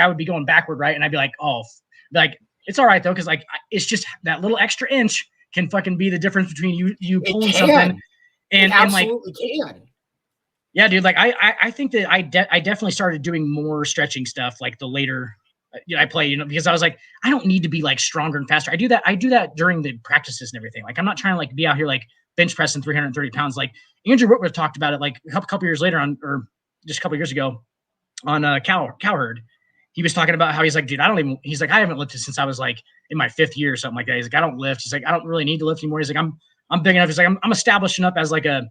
[SPEAKER 2] would be going backward, right, and I'd be like, oh, like it's all right though, because like it's just that little extra inch can fucking be the difference between you pulling something and
[SPEAKER 1] absolutely can.
[SPEAKER 2] Yeah, dude. Like I think that I definitely started doing more stretching stuff like the later I play, because I was like, I don't need to be like stronger and faster. I do that during the practices and everything. Like I'm not trying to like be out here like bench pressing 330 pounds. Like Andrew Whitworth talked about it like a couple years later or just a couple years ago on Cowherd. He was talking about how he's like, dude, he's like, I haven't lifted since I was like in my 5th year or something like that. He's like, I don't lift. He's like, I don't really need to lift anymore. He's like, I'm big enough. He's like, I'm establishing up as like a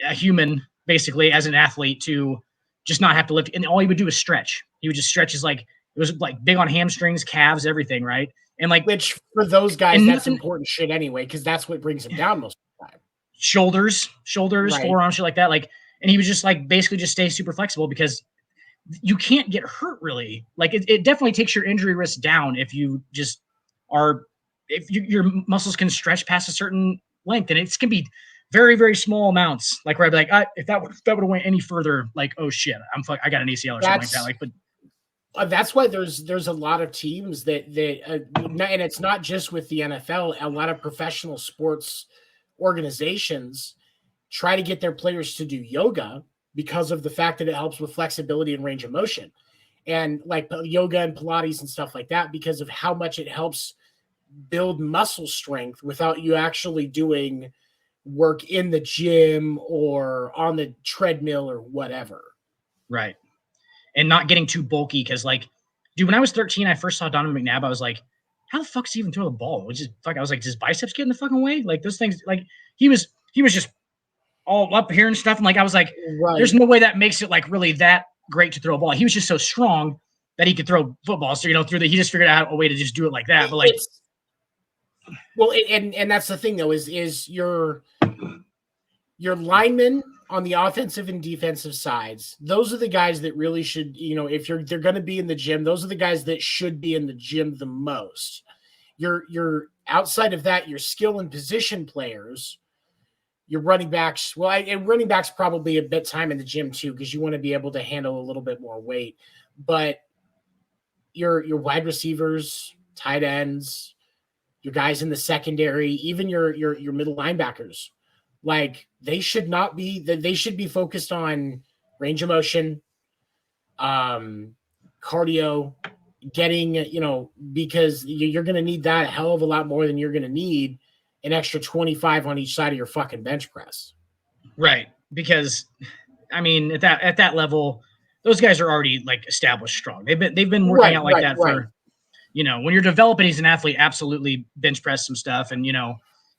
[SPEAKER 2] human, basically, as an athlete, to just not have to lift. And all he would do is stretch. He would just stretch his like, it was like big on hamstrings, calves, everything, right? And like,
[SPEAKER 1] which for those guys, that's important shit anyway, because that's what brings him down most of the time.
[SPEAKER 2] Shoulders,
[SPEAKER 1] right.
[SPEAKER 2] forearms, shit like that. Like, and he would just like basically just stay super flexible because you can't get hurt really. Like it definitely takes your injury risk down if you just are, your muscles can stretch past a certain length, and it can be very, very small amounts. Like where I'd be like, if that would have went any further, like, oh shit, I got an ACL or something like that. Like, but
[SPEAKER 1] that's why there's a lot of teams that and it's not just with the NFL. A lot of professional sports organizations try to get their players to do yoga because of the fact that it helps with flexibility and range of motion, and like yoga and Pilates and stuff like that, because of how much it helps build muscle strength without you actually doing work in the gym or on the treadmill or whatever.
[SPEAKER 2] Right. And not getting too bulky. Cause like, dude, when I was 13, I first saw Donovan McNabb. I was like, how the fuck does he even throw the ball? I was like, does his biceps get in the fucking way? Like those things, like he was just all up here and stuff. And like, I was like, there's no way that makes it like really that great to throw a ball. He was just so strong that he could throw football. So, he just figured out a way to just do it like that. But like,
[SPEAKER 1] well, and that's the thing though, is your linemen on the offensive and defensive sides, those are the guys that really should, if they're going to be in the gym, those are the guys that should be in the gym the most. Your outside of that, your skill and position players, your running backs. Well, and running backs probably a bit time in the gym too, because you want to be able to handle a little bit more weight. But your wide receivers, tight ends, your guys in the secondary, even your middle linebackers, like they should be focused on range of motion, cardio, getting, because you're going to need that a hell of a lot more than you're going to need an extra 25 on each side of your fucking bench press.
[SPEAKER 2] Right. Because I mean, at that level, those guys are already like established strong. They've been working out like that for, when you're developing as an athlete, absolutely bench press some stuff and,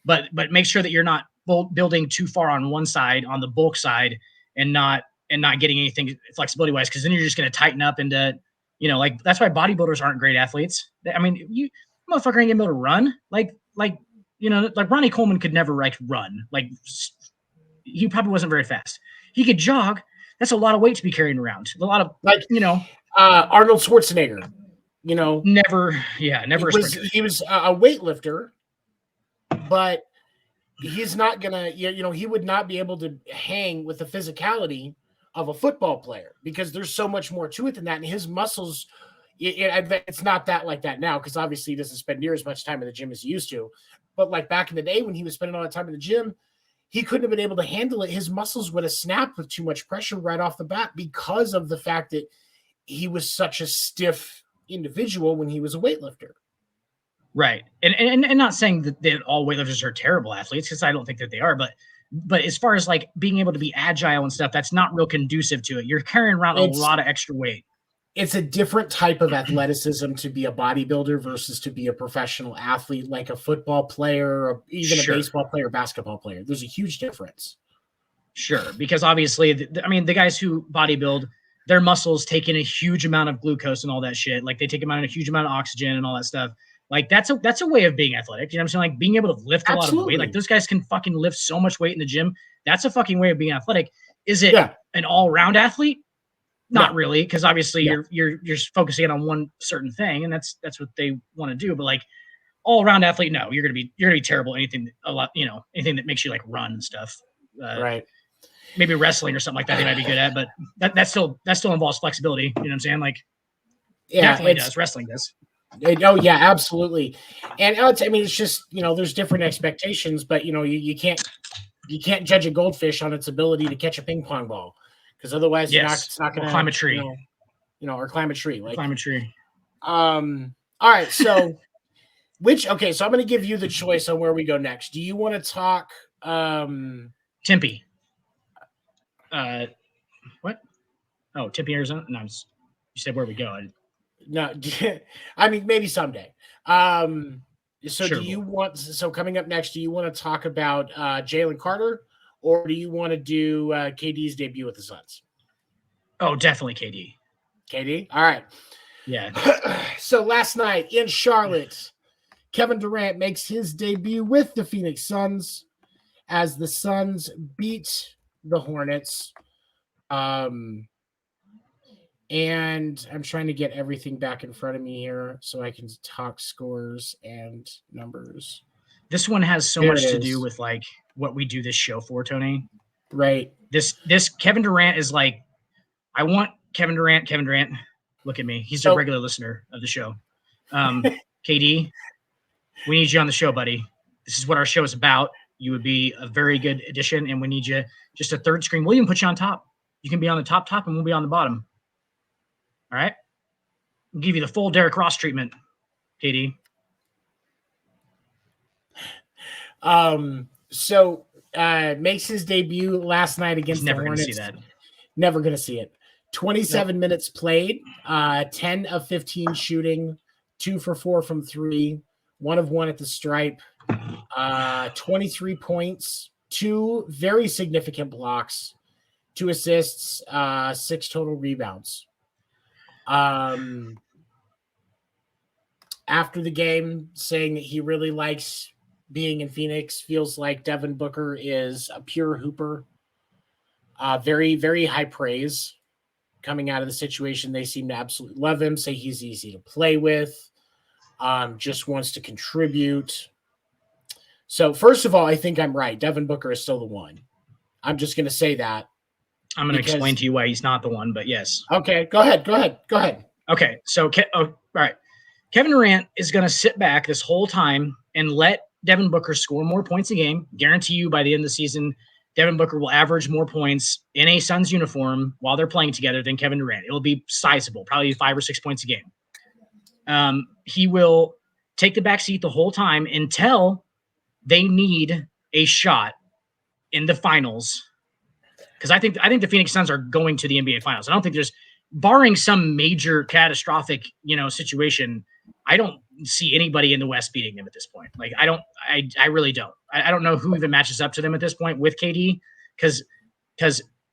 [SPEAKER 2] but make sure that you're not building too far on one side, on the bulk side, and not getting anything flexibility wise. Cause then you're just going to tighten up into, like that's why bodybuilders aren't great athletes. I mean, you motherfucker ain't gonna be able to run. Like Ronnie Coleman could never run. Like he probably wasn't very fast. He could jog. That's a lot of weight to be carrying around. A lot of
[SPEAKER 1] Arnold Schwarzenegger.
[SPEAKER 2] Never.
[SPEAKER 1] He was a weightlifter, but he's not gonna. He would not be able to hang with the physicality of a football player because there's so much more to it than that, and his muscles It's not that like that now because obviously he doesn't spend near as much time in the gym as he used to. But like back in the day when he was spending all that time in the gym, he couldn't have been able to handle it. His muscles would have snapped with too much pressure right off the bat because of the fact that he was such a stiff individual when he was a weightlifter.
[SPEAKER 2] Right. And not saying that all weightlifters are terrible athletes, because I don't think that they are, but as far as like being able to be agile and stuff, that's not real conducive to it. You're carrying around a lot of extra weight.
[SPEAKER 1] It's a different type of athleticism to be a bodybuilder versus to be a professional athlete, like a football player or even a baseball player, basketball player. There's a huge difference.
[SPEAKER 2] Sure. Because obviously, the guys who bodybuild, their muscles take in a huge amount of glucose and all that shit. Like they take in a huge amount of oxygen and all that stuff. Like that's a way of being athletic. You know what I'm saying? Like being able to lift a lot of weight. Like those guys can fucking lift so much weight in the gym. That's a fucking way of being athletic. Is it an all-round athlete? Not really, because obviously you're focusing on one certain thing, and that's what they want to do. But like all-around athlete, no, you're gonna be terrible. Anything that makes you like run and stuff.
[SPEAKER 1] Right.
[SPEAKER 2] Maybe wrestling or something like that they might be good at, but that still involves flexibility. You know what I'm saying? Like definitely does. Wrestling does.
[SPEAKER 1] Oh yeah, absolutely. And it's just, there's different expectations, but you can't judge a goldfish on its ability to catch a ping pong ball, because otherwise it's not going to
[SPEAKER 2] climb a tree.
[SPEAKER 1] Or climb a tree. Like
[SPEAKER 2] climb a tree.
[SPEAKER 1] All right, so so I'm going to give you the choice on where we go next. Do you want to talk
[SPEAKER 2] Tempe? What? Oh, Tempe, Arizona. No, you said where we go.
[SPEAKER 1] No, I mean maybe someday. So
[SPEAKER 2] sure,
[SPEAKER 1] do you want? So coming up next, do you want to talk about Jalen Carter, or do you want to do KD's debut with the Suns?
[SPEAKER 2] Oh, definitely KD.
[SPEAKER 1] KD. All right.
[SPEAKER 2] Yeah.
[SPEAKER 1] So last night in Charlotte, Kevin Durant makes his debut with the Phoenix Suns as the Suns beat the Hornets. And I'm trying to get everything back in front of me here so I can talk scores and numbers.
[SPEAKER 2] This one has so much to do with like what we do this show for, Tony.
[SPEAKER 1] Right.
[SPEAKER 2] This Kevin Durant is like, I want Kevin Durant. Look at me. He's a regular listener of the show. KD, we need you on the show, buddy. This is what our show is about. You would be a very good addition, and we need you just a third screen. We'll even put you on top. You can be on the top, and we'll be on the bottom. All right? We'll give you the full Derrick Ross treatment, KD.
[SPEAKER 1] So makes his debut last night against the Hornets.
[SPEAKER 2] Never going to see that.
[SPEAKER 1] Never going to see it. 27 minutes played, 10 of 15 shooting, 2 for 4 from 3, 1 of 1 at the stripe, 23 points, 2 very significant blocks, 2 assists, 6 total rebounds. After the game, saying that he really likes being in Phoenix, feels like Devin Booker is a pure hooper. Very, very high praise coming out of the situation. They seem to absolutely love him, say he's easy to play with, just wants to contribute. So first of all, I think I'm right. Devin Booker is still the one. I'm just going to say that.
[SPEAKER 2] I'm going to explain to you why he's not the one, but yes.
[SPEAKER 1] Okay, go ahead.
[SPEAKER 2] Okay, so all right. Kevin Durant is going to sit back this whole time and let Devin Booker score more points a game. Guarantee you by the end of the season, Devin Booker will average more points in a Suns uniform while they're playing together than Kevin Durant. It'll be sizable, probably 5 or 6 points a game. He will take the back seat the whole time until they need a shot in the finals. Because I think the Phoenix Suns are going to the NBA Finals. I don't think there's, barring some major catastrophic, situation, I don't see anybody in the West beating them at this point. Like I really don't. I don't know who even matches up to them at this point with KD, because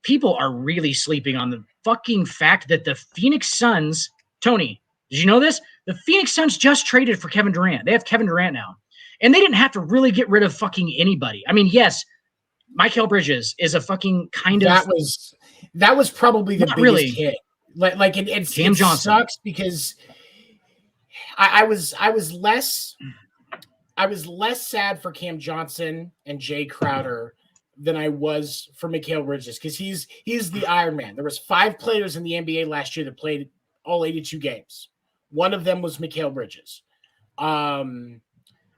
[SPEAKER 2] people are really sleeping on the fucking fact that the Phoenix Suns, Tony, did you know this? The Phoenix Suns just traded for Kevin Durant. They have Kevin Durant now. And they didn't have to really get rid of fucking anybody. I mean, yes, Mikal Bridges is a fucking kind of
[SPEAKER 1] that was probably the biggest hit. Like it sucks because I was less sad for Cam Johnson and Jay Crowder than I was for Mikal Bridges, because he's the Iron Man. There was 5 players in the NBA last year that played all 82 games. One of them was Mikal Bridges.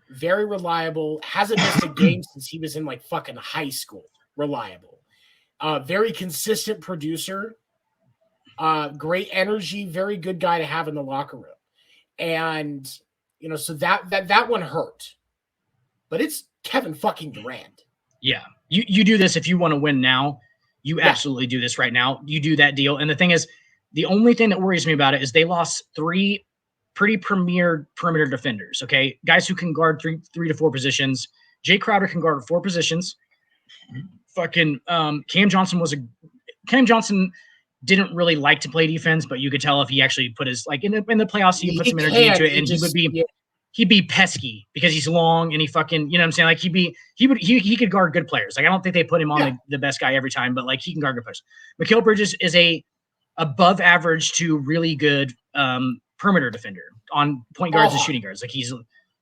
[SPEAKER 1] Very reliable. Hasn't missed a game since he was in like fucking high school. Reliable. Very consistent producer. Great energy. Very good guy to have in the locker room. And so that one hurt. But it's Kevin fucking Durant.
[SPEAKER 2] Yeah. You do this if you want to win now. You absolutely do this right now. You do that deal. And the thing is, the only thing that worries me about it is they lost 3 pretty premier perimeter defenders, okay? Guys who can guard three to 4 positions. Jay Crowder can guard 4 positions. Fucking Cam Johnson didn't really like to play defense, but you could tell if he actually put his in the playoffs, he put some energy into it, and he'd be pesky because he's long and he fucking, you know what I'm saying? Like he could guard good players. Like I don't think they put him on the best guy every time, but like he can guard good players. Mikal Bridges is a above average to really good perimeter defender on point guards and shooting guards. Like he's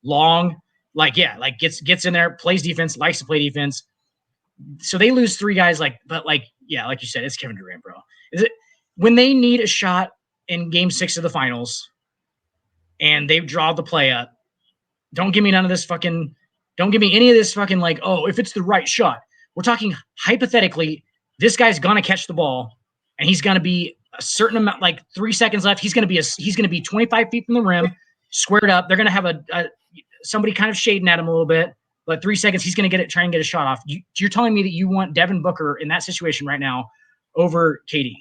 [SPEAKER 2] long, gets in there, plays defense, likes to play defense. So they lose 3 guys, like you said, it's Kevin Durant, bro. Is it when they need a shot in game 6 of the finals and they draw the play up? Don't give me any of this fucking like, oh, if it's the right shot. We're talking hypothetically, this guy's gonna catch the ball and he's gonna be a certain amount, like 3 seconds left. He's gonna be 25 feet from the rim, squared up. They're gonna have somebody kind of shading at him a little bit, but 3 seconds, he's gonna try and get a shot off. You're telling me that you want Devin Booker in that situation right now over KD?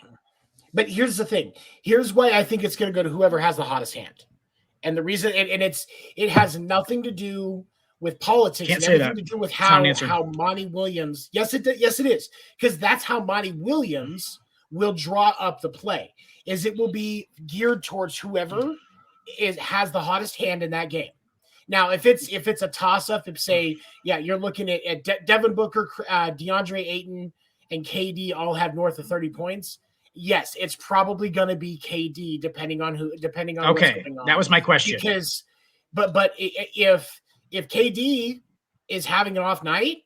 [SPEAKER 1] But here's the thing. Here's why I think it's gonna go to whoever has the hottest hand. And the reason, it has nothing to do with politics, and everything to do with how Monty Williams. Yes, it is, because that's how Monty Williams will draw up the play. Is it will be geared towards whoever has the hottest hand in that game. Now, if it's a toss up, if say you're looking at Devin Booker, DeAndre Ayton, and KD all have north of 30 points. Yes, it's probably going to be KD, depending on what's going on.
[SPEAKER 2] That was my question.
[SPEAKER 1] Because, but if KD is having an off night,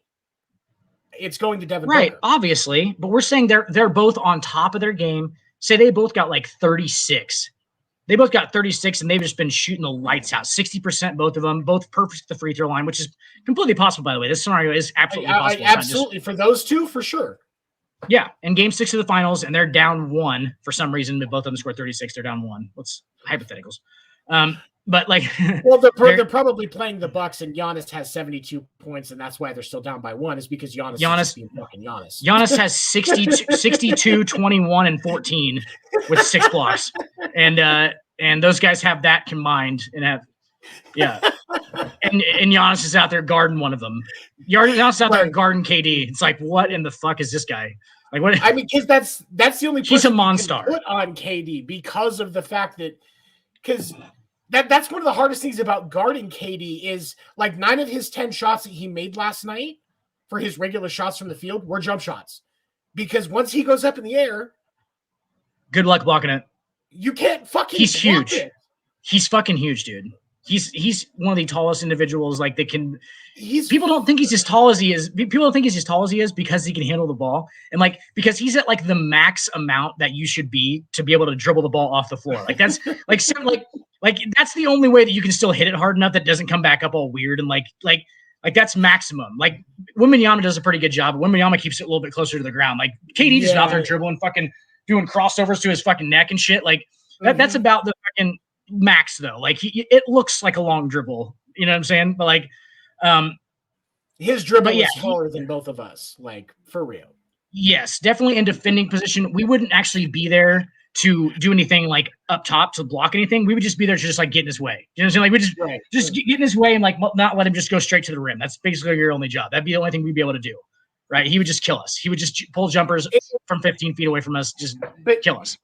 [SPEAKER 1] it's going to Devin Booker.
[SPEAKER 2] Obviously. But we're saying they're both on top of their game. Say they both got like 36. They both got 36, and they've just been shooting the lights out. 60%, both of them, both perfect at the free throw line, which is completely possible, by the way. This scenario is absolutely possible.
[SPEAKER 1] Absolutely. For those two, for sure.
[SPEAKER 2] Yeah, in game 6 of the finals, and they're down 1 for some reason. Both of them scored 36. They're down 1. Let's hypotheticals. But like,
[SPEAKER 1] well, they're probably playing the Bucks, and Giannis has 72 points, and that's why they're still down by 1. Is because Giannis is being fucking Giannis.
[SPEAKER 2] Giannis has 62, 21, and 14 with 6 blocks, and those guys have that combined and have. Yeah, and Giannis is out there guarding one of them. Giannis is out there guarding KD. It's like, what in the fuck is this guy? Like, what?
[SPEAKER 1] I mean, because that's the only
[SPEAKER 2] he's a monster
[SPEAKER 1] put on KD because of the fact that that's one of the hardest things about guarding KD is like 9 of his 10 shots that he made last night for his regular shots from the field were jump shots, because once he goes up in the air,
[SPEAKER 2] good luck blocking it.
[SPEAKER 1] You can't fucking.
[SPEAKER 2] He's huge.
[SPEAKER 1] It.
[SPEAKER 2] He's fucking huge, dude. He's one of the tallest individuals. Like they can. People don't think he's as tall as he is. People don't think he's as tall as he is because he can handle the ball, and like because he's at like the max amount that you should be to be able to dribble the ball off the floor. Like that's like that's the only way that you can still hit it hard enough that doesn't come back up all weird and like that's maximum. Like Wembanyama does a pretty good job. Wembanyama keeps it a little bit closer to the ground. Like KD just out there dribbling, fucking doing crossovers to his fucking neck and shit. Like that's about the fucking max though. Like it looks like a long dribble. You know what I'm saying? But like,
[SPEAKER 1] his dribble is taller than both of us. Like for real.
[SPEAKER 2] Yes, definitely in defending position. We wouldn't actually be there to do anything like up top to block anything. We would just be there to just like get in his way. You know what I'm saying? Like we just get in his way and like not let him just go straight to the rim. That's basically your only job. That'd be the only thing we'd be able to do. Right? He would just kill us. He would just pull jumpers from 15 feet away from us, just kill us.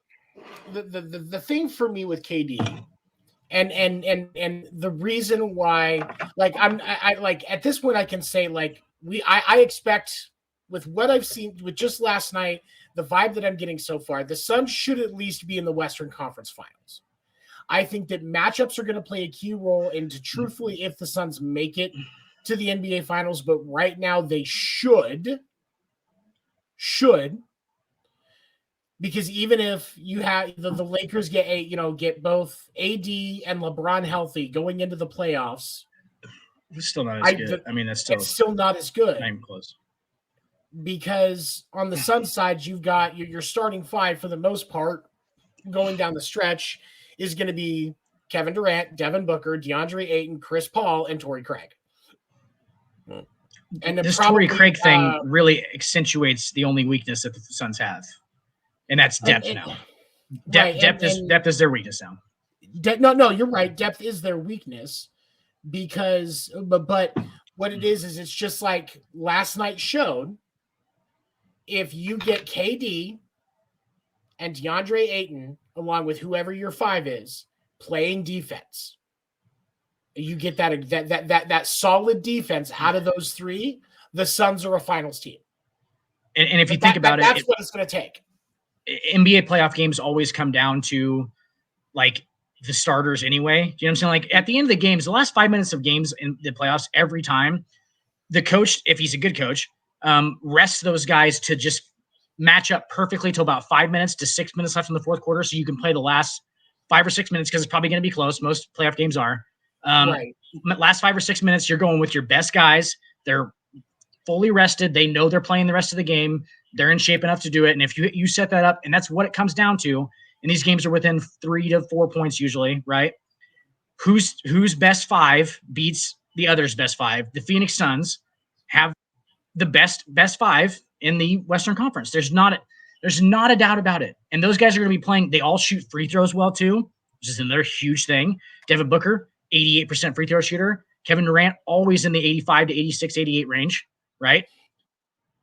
[SPEAKER 1] The thing for me with KD and the reason why, like I like at this point I can say like I expect with what I've seen with just last night, the vibe that I'm getting so far, the Suns should at least be in the Western Conference Finals. I think that matchups are going to play a key role into truthfully if the Suns make it to the NBA Finals, but right now they should. Because even if you have the Lakers get both AD and LeBron healthy going into the playoffs,
[SPEAKER 2] it's still not as good.
[SPEAKER 1] It's still not as good.
[SPEAKER 2] Not even close.
[SPEAKER 1] Because on the Suns side, you've got your starting five for the most part going down the stretch is going to be Kevin Durant, Devin Booker, DeAndre Ayton, Chris Paul, and Torrey Craig.
[SPEAKER 2] And this Torrey Craig thing really accentuates the only weakness that the Suns have, and that's depth now. Depth is their weakness now.
[SPEAKER 1] No, you're right. Depth is their weakness because, but what it is it's just like last night showed. If you get KD and DeAndre Ayton, along with whoever your five is, playing defense, you get that solid defense out of those three, the Suns are a finals team.
[SPEAKER 2] And if you think about
[SPEAKER 1] that's what it's going to take.
[SPEAKER 2] NBA playoff games always come down to like the starters anyway. Do you know what I'm saying? Like at the end of the games, the last 5 minutes of games in the playoffs, every time the coach, if he's a good coach, rests those guys to just match up perfectly till about 5 minutes to 6 minutes left in the fourth quarter. So you can play the last 5 or 6 minutes because it's probably going to be close. Most playoff games are.
[SPEAKER 1] Right.
[SPEAKER 2] Last 5 or 6 minutes, you're going with your best guys. They're fully rested. They know they're playing the rest of the game. They're in shape enough to do it. And if you set that up, and that's what it comes down to, and these games are within 3 to 4 points usually, right? Whose best five beats the other's best five? The Phoenix Suns have the best five in the Western Conference. There's not a doubt about it. And those guys are going to be playing. They all shoot free throws well too, which is another huge thing. Devin Booker, 88% free throw shooter. Kevin Durant, always in the 85 to 86, 88 range, right?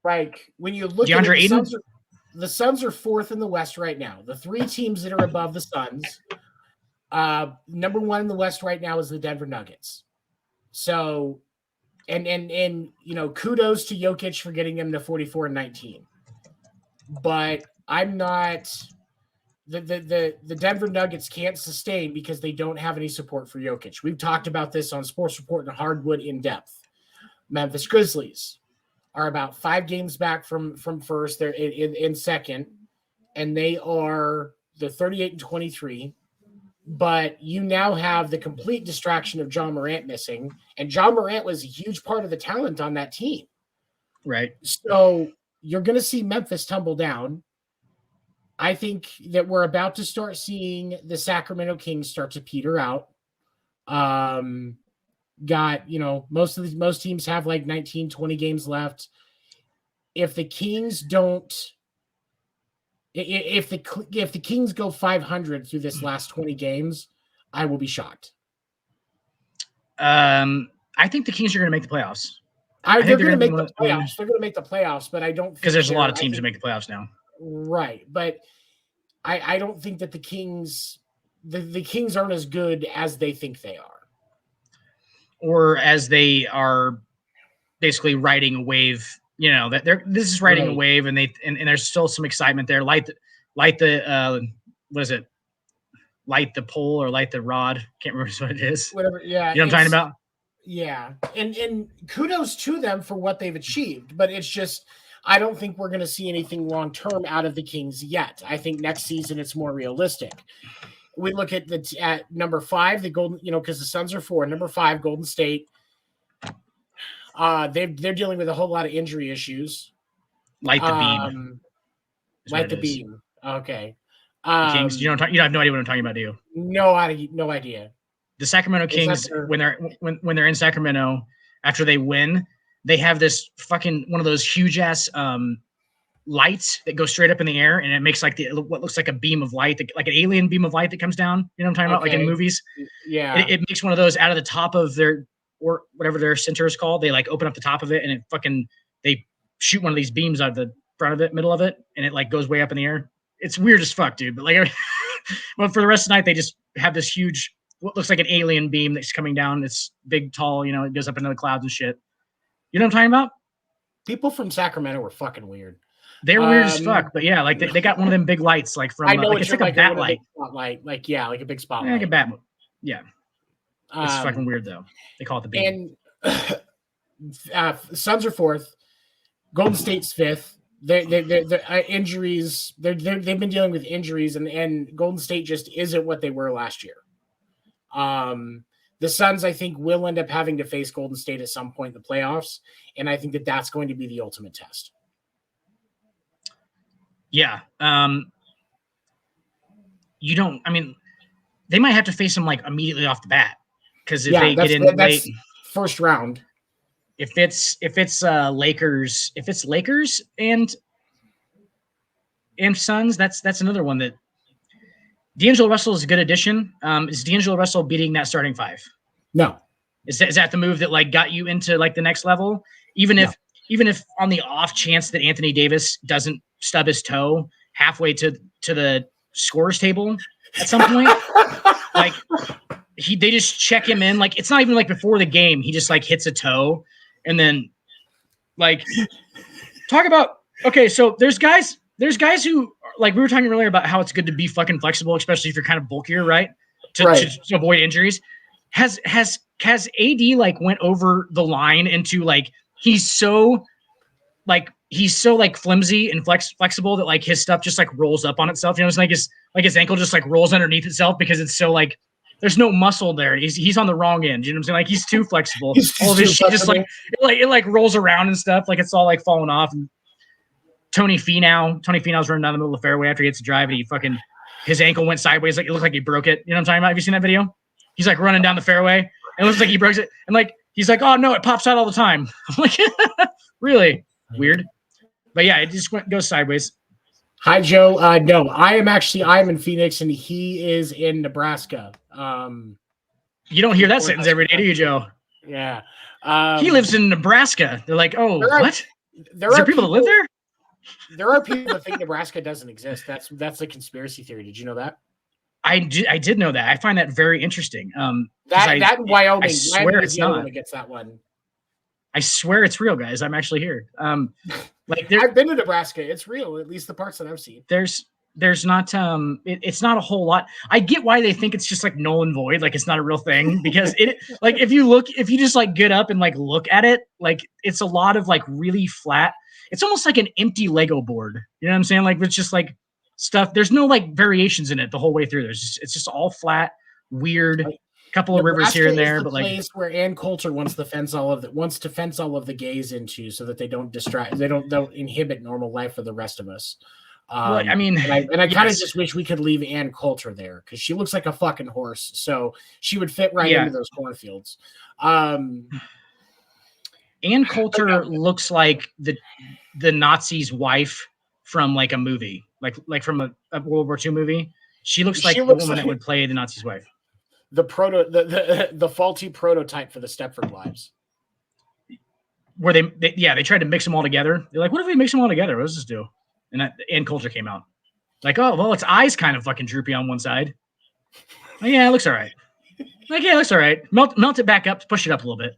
[SPEAKER 1] Right. When you look
[SPEAKER 2] at it,
[SPEAKER 1] the Suns are fourth in the West right now. The three teams that are above the Suns, number one in the West right now is the Denver Nuggets. So, and kudos to Jokic for getting them to 44-19. But I'm not the Denver Nuggets can't sustain because they don't have any support for Jokic. We've talked about this on Sports Report and Hardwood in depth. Memphis Grizzlies are about 5 games back from first. They're in second, and they are the 38-23. But you now have the complete distraction of Ja Morant missing, and Ja Morant was a huge part of the talent on that team.
[SPEAKER 2] Right.
[SPEAKER 1] So you're going to see Memphis tumble down. I think that we're about to start seeing the Sacramento Kings start to peter out. Most teams have like 19, 20 games left. If the Kings go 500 through this last 20 games, I will be shocked.
[SPEAKER 2] I think the Kings are going to make the playoffs.
[SPEAKER 1] They're going to make the playoffs. They're going to make the playoffs, but I don't think
[SPEAKER 2] because there's a lot of teams that make the playoffs now.
[SPEAKER 1] Right, but I don't think that the Kings aren't as good as they think they are.
[SPEAKER 2] Or as they are basically riding a wave, that this is riding a wave, and there's still some excitement there. Light the pole or light the rod. Can't remember what it is.
[SPEAKER 1] Whatever. Yeah.
[SPEAKER 2] You know what I'm talking about?
[SPEAKER 1] Yeah. And kudos to them for what they've achieved, but it's just, I don't think we're going to see anything long-term out of the Kings yet. I think next season it's more realistic. We look at at number 5, the Golden, because the Suns are 4. Number 5, Golden State. They're dealing with a whole lot of injury issues.
[SPEAKER 2] Light the beam.
[SPEAKER 1] Light the beam. Okay.
[SPEAKER 2] Kings. You have no idea what I'm talking about, do you?
[SPEAKER 1] No idea.
[SPEAKER 2] The Sacramento Kings, when they're in Sacramento, after they win, they have this fucking one of those huge ass lights that go straight up in the air, and it makes like what looks like a beam of light, like an alien beam of light that comes down. You know what I'm talking about? Like in movies.
[SPEAKER 1] Yeah.
[SPEAKER 2] It makes one of those out of the top of their, or whatever their center is called. They like open up the top of it, and they shoot one of these beams out of the front of it, middle of it, and it like goes way up in the air. It's weird as fuck, dude. But like, well, for the rest of the night, they just have this huge, what looks like an alien beam that's coming down. It's big, tall. It goes up into the clouds and shit. You know what I'm talking about?
[SPEAKER 1] People from Sacramento were fucking weird.
[SPEAKER 2] They're weird as fuck, but yeah, like they got one of them big lights, like from it's like a bat light.
[SPEAKER 1] Like a big spotlight.
[SPEAKER 2] Like a bat. Yeah. It's fucking weird though. They call it the beam.
[SPEAKER 1] And Suns are 4th. Golden State's 5th. injuries. They've been dealing with injuries, and Golden State just isn't what they were last year. The Suns, I think, will end up having to face Golden State at some point in the playoffs, and I think that that's going to be the ultimate test.
[SPEAKER 2] Yeah. You don't. I mean, they might have to face them like immediately off the bat because if they get in late,
[SPEAKER 1] first round.
[SPEAKER 2] If it's Lakers and Suns, that's another one that D'Angelo Russell is a good addition. Is D'Angelo Russell beating that starting five?
[SPEAKER 1] No.
[SPEAKER 2] Is that the move that like got you into like the next level? Even if on the off chance that Anthony Davis doesn't stub his toe halfway to the scorers table at some point, like they just check him in. Like it's not even like before the game, he just like hits a toe, and then like talk about okay. So there's guys who like we were talking earlier about how it's good to be fucking flexible, especially if you're kind of bulkier, right? To avoid injuries. Has AD like went over the line into like he's so flimsy and flexible that like his stuff just like rolls up on itself. You know, it's like his ankle just like rolls underneath itself because it's so like there's no muscle there. He's on the wrong end. You know what I'm saying? Like he's too flexible. All of his shit just like it rolls around and stuff. Like it's all like falling off. And Tony Finau's running down the middle of the fairway after he hits a drive and his ankle went sideways. Like it looked like he broke it. You know what I'm talking about? Have you seen that video? He's like running down the fairway and it looks like he broke it. And like he's like, oh no, it pops out all the time. I'm like, really weird. But yeah, it just goes sideways.
[SPEAKER 1] Hi, Joe. No, I'm in Phoenix and he is in Nebraska.
[SPEAKER 2] You don't hear that sentence every day, do you, Joe?
[SPEAKER 1] Yeah.
[SPEAKER 2] He lives in Nebraska. They're like, oh, what? Is there people that live there?
[SPEAKER 1] There are people that think Nebraska doesn't exist. That's a conspiracy theory. Did you know that?
[SPEAKER 2] I did know that. I find that very interesting.
[SPEAKER 1] That in Wyoming.
[SPEAKER 2] I swear it's not.
[SPEAKER 1] Gets that one.
[SPEAKER 2] I swear it's real, guys. I'm actually here. Like
[SPEAKER 1] I've been to Nebraska. It's real, at least the parts that I've seen.
[SPEAKER 2] There's not it's not a whole lot. I get why they think it's just like null and void, like it's not a real thing because it like if you just like get up and like look at it, like it's a lot of like really flat. It's almost like an empty Lego board. You know what I'm saying? Like it's just like stuff. There's no like variations in it the whole way through. It's just all flat, weird. Couple of rivers here and there, but like
[SPEAKER 1] place where Ann Coulter wants to fence all of the gays into so that they don't inhibit normal life for the rest of us.
[SPEAKER 2] Well, I mean,
[SPEAKER 1] and I kind of just wish we could leave Ann Coulter there because she looks like a fucking horse, so she would fit right into those cornfields.
[SPEAKER 2] Ann Coulter looks like the Nazi's wife from like a movie, like from a World War II movie. She looks like the woman that would play the Nazi's wife.
[SPEAKER 1] The faulty prototype for the Stepford Wives.
[SPEAKER 2] Where they tried to mix them all together. They're like, what if we mix them all together? What does this do? And Ann Coulter came out. Like, oh, well, its eyes kind of fucking droopy on one side. Oh, yeah, it looks all right. Like, yeah, it looks all right. Melt it back up, push it up a little bit.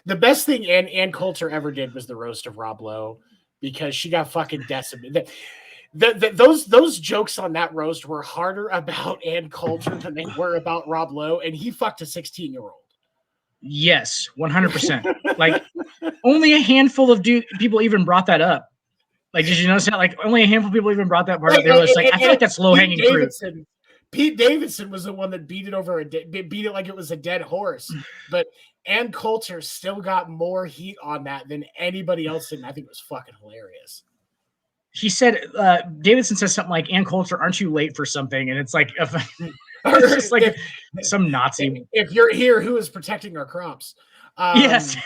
[SPEAKER 1] The best thing Ann Coulter ever did was the roast of Rob Lowe because she got fucking decimated. Those jokes on that roast were harder about Ann Coulter than they were about Rob Lowe, and he fucked a 16-year-old.
[SPEAKER 2] Yes, 100%. Like, only a handful of people even brought that up. Like, did you notice that? Like, only a handful of people even brought that part up. They were like, I feel like that's low-hanging fruit.
[SPEAKER 1] Pete Davidson was the one that beat it like it was a dead horse. But Ann Coulter still got more heat on that than anybody else did. And I think it was fucking hilarious.
[SPEAKER 2] He said, Davidson says something like, Ann Coulter, aren't you late for something? And it's like, it's just like some Nazi.
[SPEAKER 1] If you're here, who is protecting our crops?
[SPEAKER 2] Yes.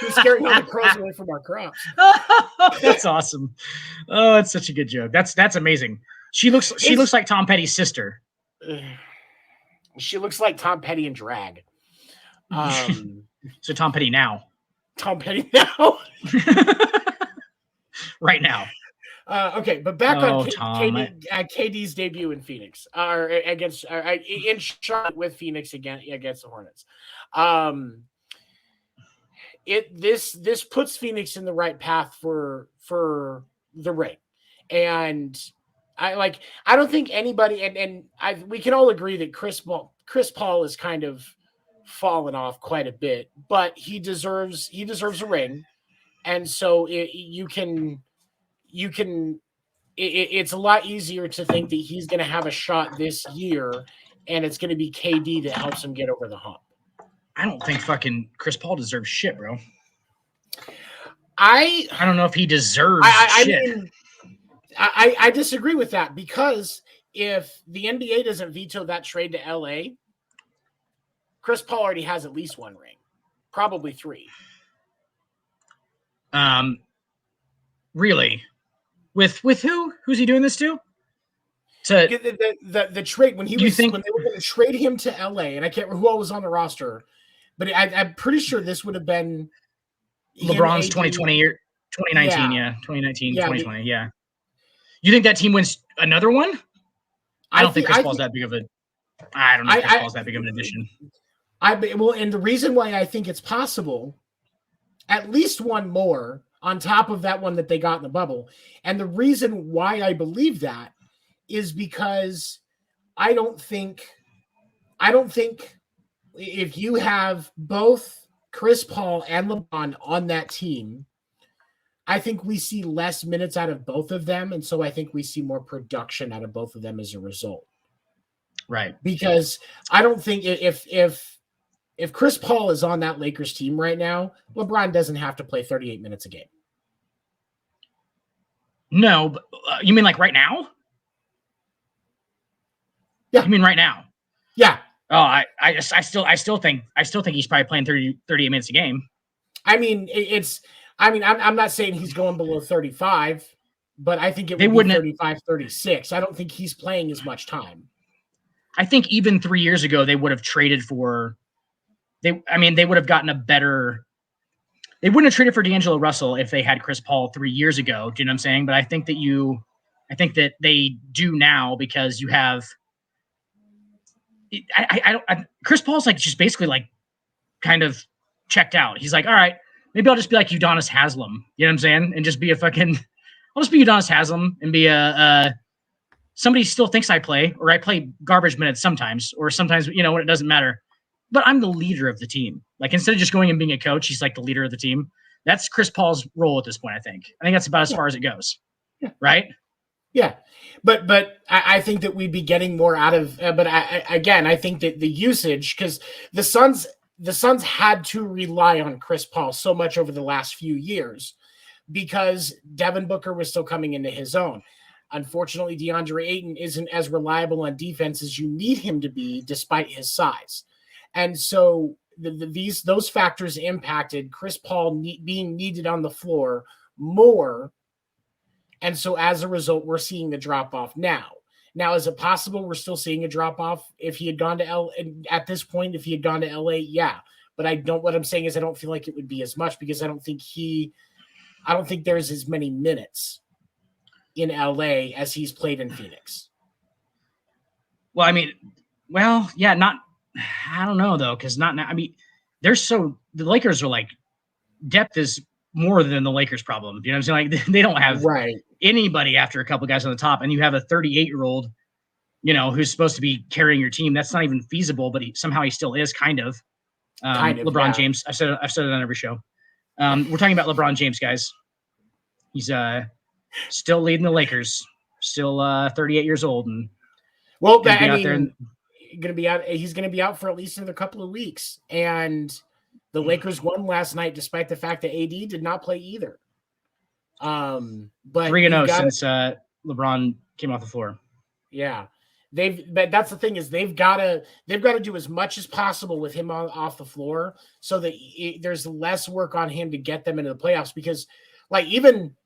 [SPEAKER 1] Who's scaring all the crows away from our crops?
[SPEAKER 2] That's awesome. Oh, it's such a good joke. That's amazing. She looks like Tom Petty's sister.
[SPEAKER 1] She looks like Tom Petty in drag.
[SPEAKER 2] So Tom Petty now.
[SPEAKER 1] Tom Petty now.
[SPEAKER 2] Right now.
[SPEAKER 1] Okay, but back on KD's debut in Phoenix, in Charlotte with Phoenix against the Hornets. This puts Phoenix in the right path for the ring, and I don't think anybody and we can all agree that Chris Paul is kind of fallen off quite a bit, but he deserves a ring. And so it's a lot easier to think that he's going to have a shot this year, and it's going to be KD that helps him get over the hump.
[SPEAKER 2] I don't think fucking Chris Paul deserves shit, bro.
[SPEAKER 1] I
[SPEAKER 2] don't know if he deserves shit.
[SPEAKER 1] mean, I disagree with that, because if the NBA doesn't veto that trade to LA, Chris Paul already has at least one ring, probably 3.
[SPEAKER 2] Really? With who? Who's he doing this to?
[SPEAKER 1] The trade when when they were going to trade him to LA, and I can't remember who all was on the roster, but I'm pretty sure this would have been
[SPEAKER 2] LeBron's 2020 year, 2019, yeah, 2019, 2020, yeah. You think that team wins another one? I don't think Chris Paul's that big of a. I don't know if Chris Paul's that big of an addition.
[SPEAKER 1] And the reason why I think it's possible, at least one more on top of that one that they got in the bubble, and the reason why I believe that is because I don't think if you have both Chris Paul and LeBron on that team, I think we see less minutes out of both of them, and so I think we see more production out of both of them as a result.
[SPEAKER 2] Right.
[SPEAKER 1] Because I don't think if Chris Paul is on that Lakers team right now, LeBron doesn't have to play 38 minutes a game.
[SPEAKER 2] No, but, you mean like right now?
[SPEAKER 1] Yeah.
[SPEAKER 2] You mean right now?
[SPEAKER 1] Yeah.
[SPEAKER 2] Oh, I still think he's probably playing 38 minutes a game.
[SPEAKER 1] I mean, I'm not saying he's going below 35, but I think it would be 35, 36. I don't think he's playing as much time.
[SPEAKER 2] I think even 3 years ago they would have traded for they would have gotten a better. They wouldn't have traded for D'Angelo Russell if they had Chris Paul 3 years ago. Do you know what I'm saying? But I think that they do now, because you have. Chris Paul's like just basically like kind of checked out. He's like, all right, maybe I'll just be like Udonis Haslem. You know what I'm saying? And just be I'll just be Udonis Haslem and be somebody still thinks I play, or I play garbage minutes sometimes, or sometimes, when it doesn't matter. But I'm the leader of the team. Like, instead of just going and being a coach, he's like the leader of the team. That's Chris Paul's role at this point, I think. I think that's about as far as it goes.
[SPEAKER 1] Yeah.
[SPEAKER 2] Right?
[SPEAKER 1] Yeah. But I think that we'd be getting more out of I think that the usage, because the Suns had to rely on Chris Paul so much over the last few years, because Devin Booker was still coming into his own. Unfortunately, DeAndre Ayton isn't as reliable on defense as you need him to be, despite his size. And so those factors impacted Chris Paul being needed on the floor more. And so as a result, we're seeing the drop off now. Now, is it possible we're still seeing a drop off if he had gone to at this point, if he had gone to LA? Yeah. But what I'm saying is I don't feel like it would be as much, because I don't think there's as many minutes in LA as he's played in Phoenix.
[SPEAKER 2] Well, I don't know though, because not now. I mean, the Lakers are like, depth is more than the Lakers' problem. You know what I'm saying? Like, they don't have anybody after a couple of guys on the top, and you have a 38-year-old, who's supposed to be carrying your team. That's not even feasible, but somehow he still is kind of. LeBron James. I've said it on every show. We're talking about LeBron James, guys. He's still leading the Lakers, still 38 years old, and
[SPEAKER 1] he's going to be out for at least another couple of weeks. And the Lakers won last night, despite the fact that AD did not play either. But
[SPEAKER 2] 3-0 since LeBron came off the floor.
[SPEAKER 1] Yeah, but that's the thing, is they've got to do as much as possible with him off the floor, so that there's less work on him to get them into the playoffs. Because, like, even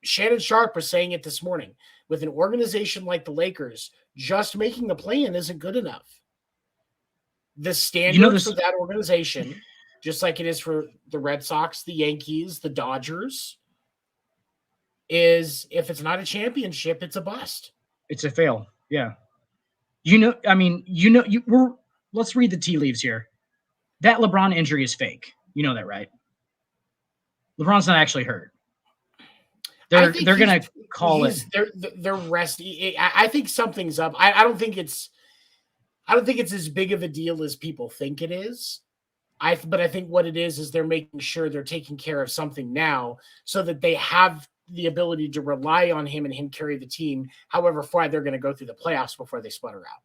[SPEAKER 1] Shannon Sharp was saying it this morning, with an organization like the Lakers, just making the play-in isn't good enough. The standard for that organization, just like it is for the Red Sox, the Yankees, the Dodgers, is if it's not a championship, it's a bust.
[SPEAKER 2] It's a fail. Yeah. Let's read the tea leaves here. That LeBron injury is fake. You know that, right? LeBron's not actually hurt. They're going to call it.
[SPEAKER 1] They're resting. I think something's up. I don't think it's as big of a deal as people think it is. But I think what it is they're making sure they're taking care of something now so that they have the ability to rely on him and him carry the team however far they're going to go through the playoffs before they sputter out.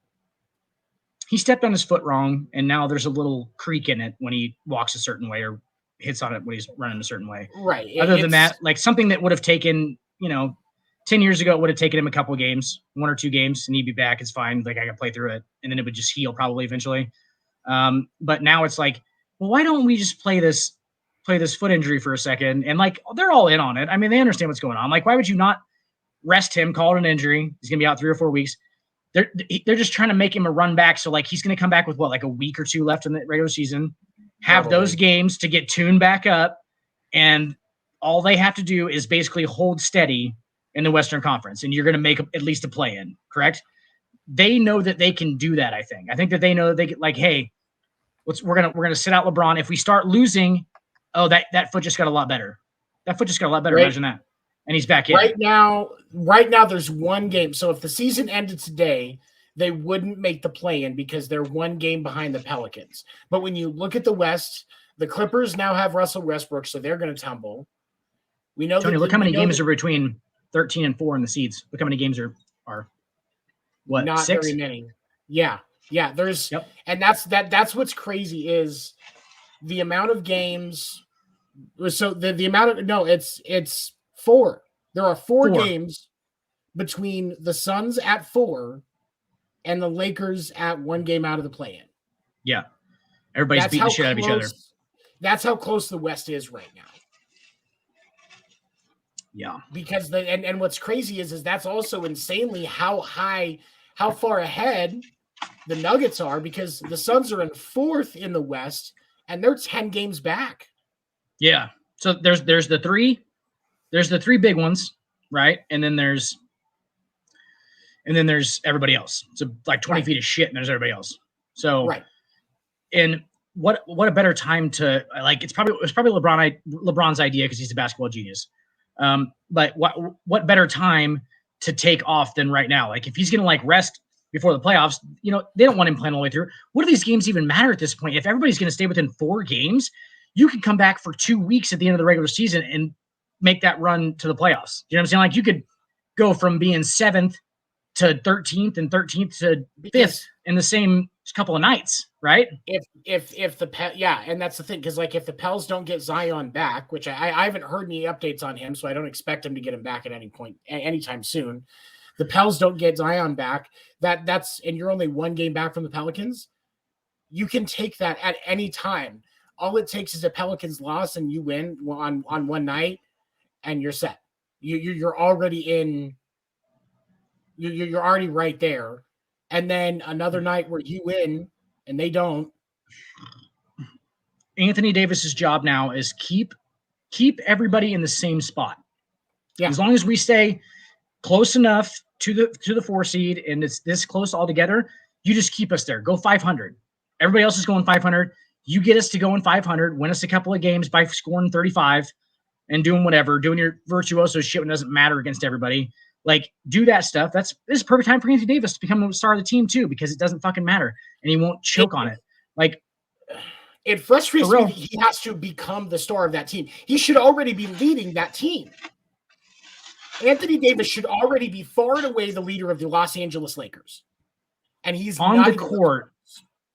[SPEAKER 2] He stepped on his foot wrong, and now there's a little creak in it when he walks a certain way or hits on it when he's running a certain way.
[SPEAKER 1] Right.
[SPEAKER 2] Other than that, like something that would have taken, 10 years ago, it would have taken him a couple of games, 1 or 2 games, and he'd be back. It's fine. Like I can play through it. And then it would just heal probably eventually. But now it's like, well, why don't we just play this foot injury for a second? And like, they're all in on it. I mean, they understand what's going on. Like, why would you not rest him, call it an injury? He's going to be out 3 or 4 weeks. They're just trying to make him a run back. So like, he's going to come back with like a week or 2 left in the regular season, have those games to get tuned back up. And all they have to do is basically hold steady in the Western Conference, and you're going to make at least a play-in, correct? They know that they can do that. I think that they know that they get like, hey, we're gonna sit out LeBron. If we start losing, that foot just got a lot better. That foot just got a lot better. Right. Imagine that. And he's back in.
[SPEAKER 1] Right now, there's 1 game. So if the season ended today, they wouldn't make the play-in because they're 1 game behind the Pelicans. But when you look at the West, the Clippers now have Russell Westbrook, so they're going to tumble. We know.
[SPEAKER 2] Tony, look how many games are between 13 and 4 in the seeds. Look how many games are what?
[SPEAKER 1] Not
[SPEAKER 2] 6?
[SPEAKER 1] very many. Yeah. There's and that's what's crazy is the amount of games. So the amount of it's 4. There are 4 games between the Suns at 4 and the Lakers at 1 game out of the play-in.
[SPEAKER 2] Yeah, everybody's beating the shit out of each other.
[SPEAKER 1] That's how close the West is right now.
[SPEAKER 2] Yeah,
[SPEAKER 1] because and what's crazy is that's also insanely how far ahead the Nuggets are, because the Suns are in 4th in the West and they're 10 games back.
[SPEAKER 2] Yeah, so there's the 3 big ones, right? And then there's everybody else. So like 20 feet of shit, and there's everybody else. So
[SPEAKER 1] right.
[SPEAKER 2] And what a better time to like? It's probably LeBron's idea because he's a basketball genius. But what better time to take off than right now? Like if he's going to like rest before the playoffs, they don't want him playing all the way through. What do these games even matter at this point? If everybody's going to stay within 4 games, you can come back for 2 weeks at the end of the regular season and make that run to the playoffs. You know what I'm saying? Like you could go from being 7th to 13th and 13th to 5th in the same couple of nights, right?
[SPEAKER 1] And that's the thing, because like if the Pels don't get Zion back, which I haven't heard any updates on him, so I don't expect him to get him back at any point anytime soon. The Pels don't get Zion back, and you're only 1 game back from the Pelicans. You can take that at any time. All it takes is a Pelicans loss and you win on 1 night, and you're set. You're already in. You're already right there. And then another night where you win and they don't.
[SPEAKER 2] Anthony Davis's job now is keep everybody in the same spot. Yeah. As long as we stay close enough to the 4 seed and it's this close all together, you just keep us there. Go 500. Everybody else is going 500. You get us to going 500, win us a couple of games by scoring 35 and doing whatever, doing your virtuoso shit when it doesn't matter against everybody. Like, do that stuff. This is a perfect time for Anthony Davis to become the star of the team, too, because it doesn't fucking matter, and he won't choke on it. Like,
[SPEAKER 1] it frustrates me that he has to become the star of that team. He should already be leading that team. Anthony Davis should already be far and away the leader of the Los Angeles Lakers. And he's
[SPEAKER 2] on the court.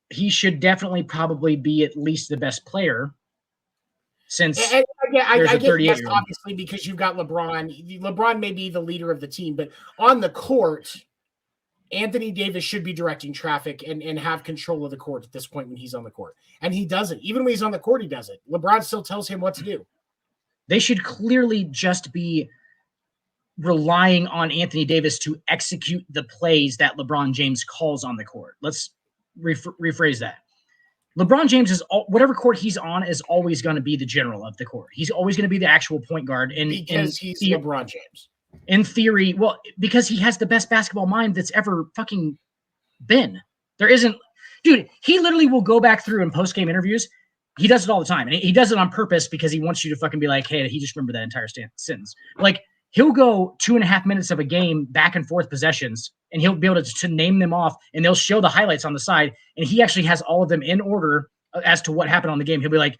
[SPEAKER 2] He should definitely probably be at least the best player. Since
[SPEAKER 1] I get yes, obviously, because you've got LeBron. LeBron may be the leader of the team, but on the court, Anthony Davis should be directing traffic and have control of the court at this point when he's on the court. And he doesn't. Even when he's on the court, he doesn't. LeBron still tells him what to do. They should clearly just be relying on Anthony Davis to execute the plays that LeBron James calls on the court. Let's rephrase that. LeBron James is whatever court he's on is always going to be the general of the court. He's always going to be the actual point guard. And because he's LeBron James. In theory, well, because he has the best basketball mind that's ever fucking been. There isn't, dude, he literally will go back through in post-game interviews. He does it all the time. And he does it on purpose because he wants you to fucking be like, hey, he just remembered that entire sentence. Like, he'll go 2.5 minutes of a game back and forth possessions, and he'll be able to name them off, and they'll show the highlights on the side, and he actually has all of them in order
[SPEAKER 2] as to what happened on the game. He'll be like,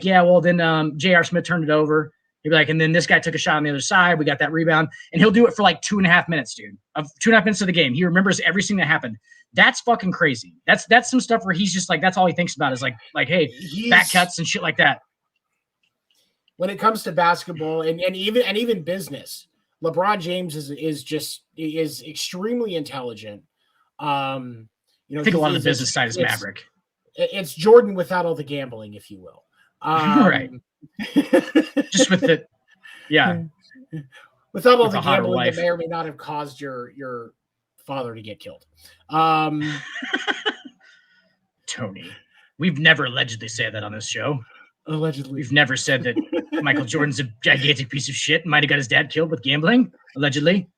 [SPEAKER 2] yeah, well then J.R. Smith turned it over. He'll be like, and then this guy took a shot on the other side. We got that rebound, and he'll do it for like 2.5 minutes, dude. Of 2.5 minutes of the game, he remembers everything that happened. That's fucking crazy. That's some stuff where he's just like, that's all he thinks about is like hey, back cuts and shit like that.
[SPEAKER 1] When it comes to basketball and even business, LeBron James is extremely intelligent.
[SPEAKER 2] I think a lot of the business side is Maverick.
[SPEAKER 1] It's Jordan without all the gambling, if you will.
[SPEAKER 2] Right. Just with the, yeah.
[SPEAKER 1] Without all the gambling that may or may not have caused your father to get killed.
[SPEAKER 2] Tony, we've never allegedly said that on this show.
[SPEAKER 1] Allegedly.
[SPEAKER 2] We've never said that Michael Jordan's a gigantic piece of shit and might have got his dad killed with gambling. Allegedly.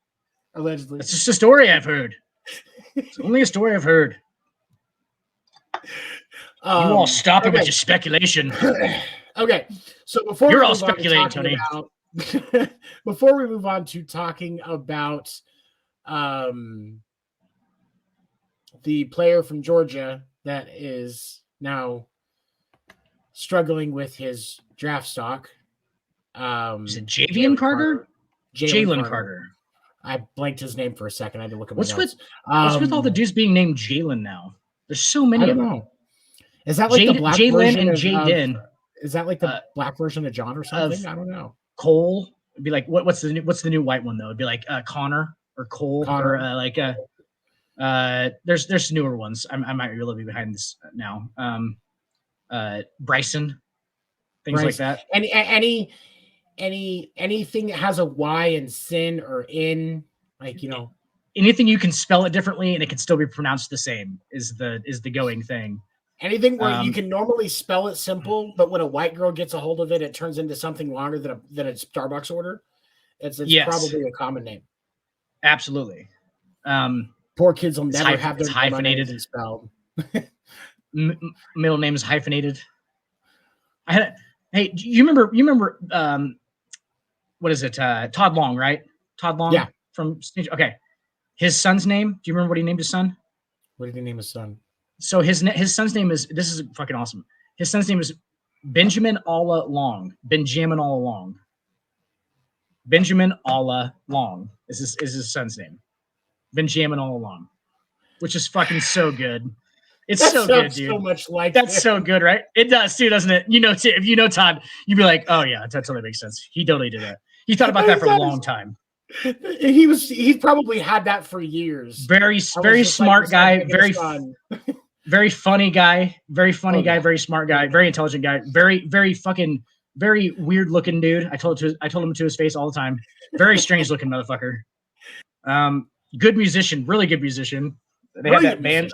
[SPEAKER 2] That's just a story I've heard. It's only a story I've heard. You all stop it with your speculation.
[SPEAKER 1] Okay. So before
[SPEAKER 2] you're all speculating, Tony.
[SPEAKER 1] Before we move on to talking about the player from Georgia that is now struggling with his draft stock.
[SPEAKER 2] Is it Jalen Carter? Jalen Carter.
[SPEAKER 1] I blanked his name for a second. I had to look at
[SPEAKER 2] what's with all the dudes being named Jalen now? There's so many.
[SPEAKER 1] I don't know. Is that like the black
[SPEAKER 2] Jalen
[SPEAKER 1] version
[SPEAKER 2] and Jaden?
[SPEAKER 1] Is that like the black version of John or something? I don't know.
[SPEAKER 2] Cole. It'd be like what's the new white one though? It'd be like Connor or Cole or there's newer ones. I might really be behind this now. Bryson, things like that.
[SPEAKER 1] Anything that has a Y in sin or in, like, you know,
[SPEAKER 2] anything you can spell it differently and it can still be pronounced the same is the going thing.
[SPEAKER 1] Anything where you can normally spell it simple, but when a white girl gets a hold of it, it turns into something longer than a Starbucks order. It's probably a common name.
[SPEAKER 2] Absolutely.
[SPEAKER 1] Poor kids will never have their
[SPEAKER 2] hyphenated
[SPEAKER 1] spelled.
[SPEAKER 2] Middle name is hyphenated. Hey, you remember what is it? Todd Long, right? Todd Long.
[SPEAKER 1] Yeah.
[SPEAKER 2] Okay. His son's name. Do you remember what he named his son?
[SPEAKER 1] What did he name his son?
[SPEAKER 2] So his son's name is. This is fucking awesome. His son's name is Benjamin Alla Long. Benjamin Alla Long. Benjamin Alla Long is his son's name. Benjamin Alla Long, which is fucking so good. It's
[SPEAKER 1] that
[SPEAKER 2] so good, dude.
[SPEAKER 1] So much like
[SPEAKER 2] that's so good, right? It does too, doesn't it? You know, if you know Todd, you'd be like, "Oh yeah, that totally makes sense." He totally did that. He thought about that for a long time.
[SPEAKER 1] He probably had that for years.
[SPEAKER 2] Very smart guy. Very funny guy. Very funny guy. Very smart guy. Very intelligent guy. Very weird looking dude. I told him to his face all the time. Very strange looking motherfucker. Good musician. Really good musician. They have that band.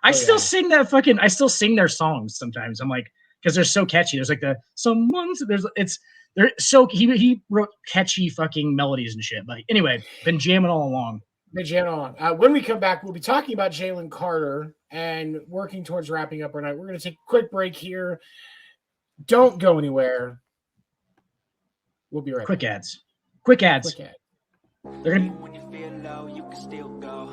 [SPEAKER 2] I still sing their songs sometimes. I'm like, because they're so catchy. There's like he wrote catchy fucking melodies and shit. But anyway, been jamming all along.
[SPEAKER 1] When we come back, we'll be talking about Jalen Carter and working towards wrapping up our night. We're going to take a quick break here. Don't go anywhere. We'll be right back.
[SPEAKER 2] Quick ads. They're going to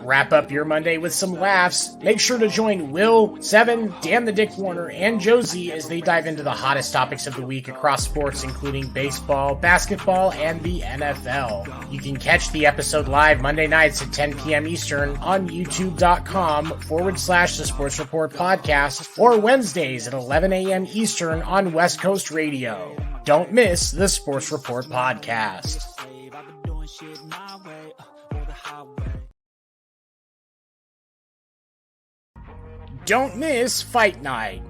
[SPEAKER 1] wrap up your Monday with some laughs. Make sure to join Will, Seven, Dan the Dick Warner, and Josie as they dive into the hottest topics of the week across sports, including baseball, basketball, and the NFL. You can catch the episode live Monday nights at 10 p.m. Eastern on youtube.com/The Sports Report Podcast, or Wednesdays at 11 a.m. Eastern on West Coast Radio. Don't miss the Sports Report Podcast. Don't miss Fight Night.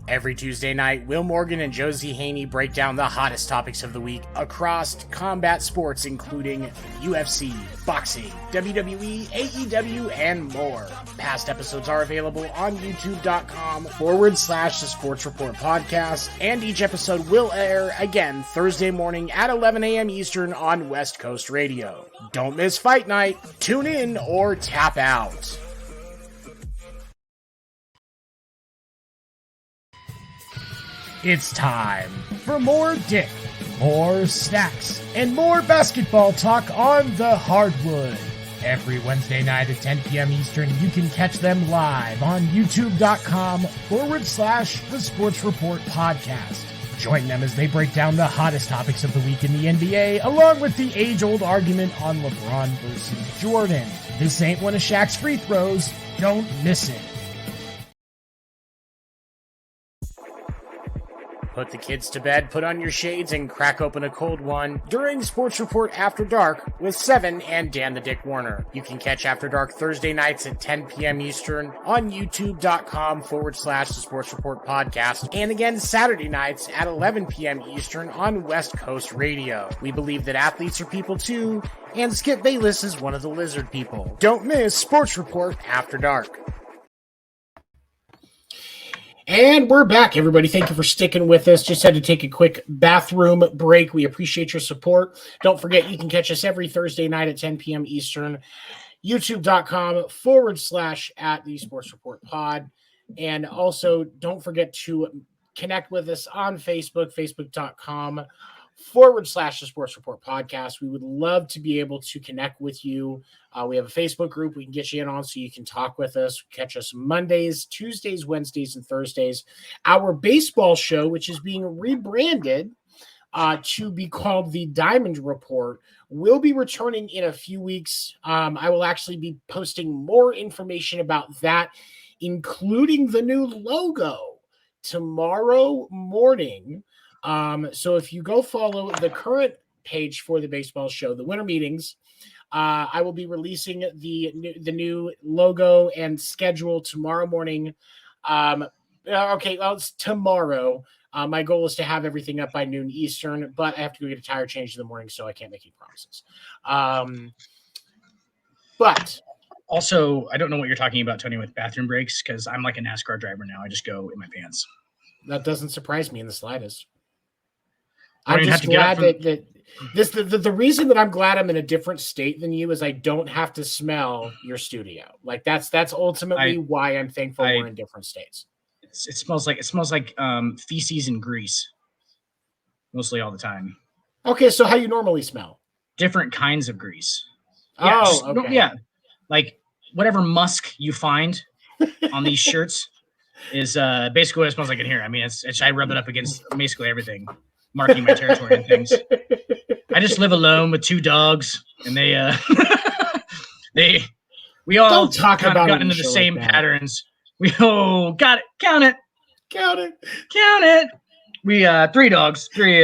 [SPEAKER 1] Every Tuesday night, Will Morgan and Josie Haney break down the hottest topics of the week across combat sports, including UFC, boxing, WWE, AEW, and more. Past episodes are available on youtube.com/The Sports Report Podcast, and each episode will air again Thursday morning at 11 a.m. Eastern on West Coast Radio. Don't miss Fight Night. Tune in or tap out. It's time for more Dick, more snacks, and more basketball talk on the hardwood.
[SPEAKER 3] Every Wednesday night at 10 p.m. Eastern, you can catch them live on youtube.com/The Sports Report Podcast. Join them as they break down the hottest topics of the week in the NBA, along with the age-old argument on LeBron versus Jordan. This ain't one of Shaq's free throws. Don't miss it.
[SPEAKER 1] Put the kids to bed, put on your shades, and crack open a cold one during Sports Report After Dark with Seven and Dan the Dick Warner. You can catch After Dark Thursday nights at 10 p.m. Eastern on youtube.com/The Sports Report Podcast, and again Saturday nights at 11 p.m. Eastern on West Coast Radio. We believe that athletes are people too, and Skip Bayless is one of the lizard people. Don't miss Sports Report After Dark. And we're back, everybody. Thank you for sticking with us. Just had to take a quick bathroom break. We appreciate your support. Don't forget, you can catch us every Thursday night at 10 p.m. Eastern, youtube.com/The Sports Report Pod. And also, don't forget to connect with us on Facebook, facebook.com/The Sports Report Podcast. We would love to be able to connect with you. We have a Facebook group we can get you in on so you can talk with us. Catch us Mondays, Tuesdays, Wednesdays, and Thursdays. Our baseball show, which is being rebranded to be called the Diamond Report, will be returning in a few weeks. I will actually be posting more information about that, including the new logo, tomorrow morning. So if you go follow the current page for the baseball show, the winter meetings, I will be releasing the new logo and schedule tomorrow morning. It's tomorrow. My goal is to have everything up by noon Eastern, but I have to go get a tire change in the morning, so I can't make any promises. But
[SPEAKER 2] also, I don't know what you're talking about, Tony, with bathroom breaks, because I'm like a NASCAR driver now. I just go in my pants.
[SPEAKER 1] That doesn't surprise me in the slightest.
[SPEAKER 2] I'm just glad
[SPEAKER 1] that the reason that I'm glad I'm in a different state than you is I don't have to smell your studio. Like that's ultimately why I'm thankful we're in different states.
[SPEAKER 2] It smells like feces and grease mostly all the time.
[SPEAKER 1] Okay, so how you normally smell?
[SPEAKER 2] Different kinds of grease.
[SPEAKER 1] Okay.
[SPEAKER 2] Yeah, like whatever musk you find on these shirts is basically what it smells like in here. I mean, I rub it up against basically everything, marking my territory and things. I just live alone with 2 dogs, and we all
[SPEAKER 1] Don't talk
[SPEAKER 2] kind
[SPEAKER 1] about
[SPEAKER 2] of got into the same patterns. Got it. Count it. We 3 dogs. 3.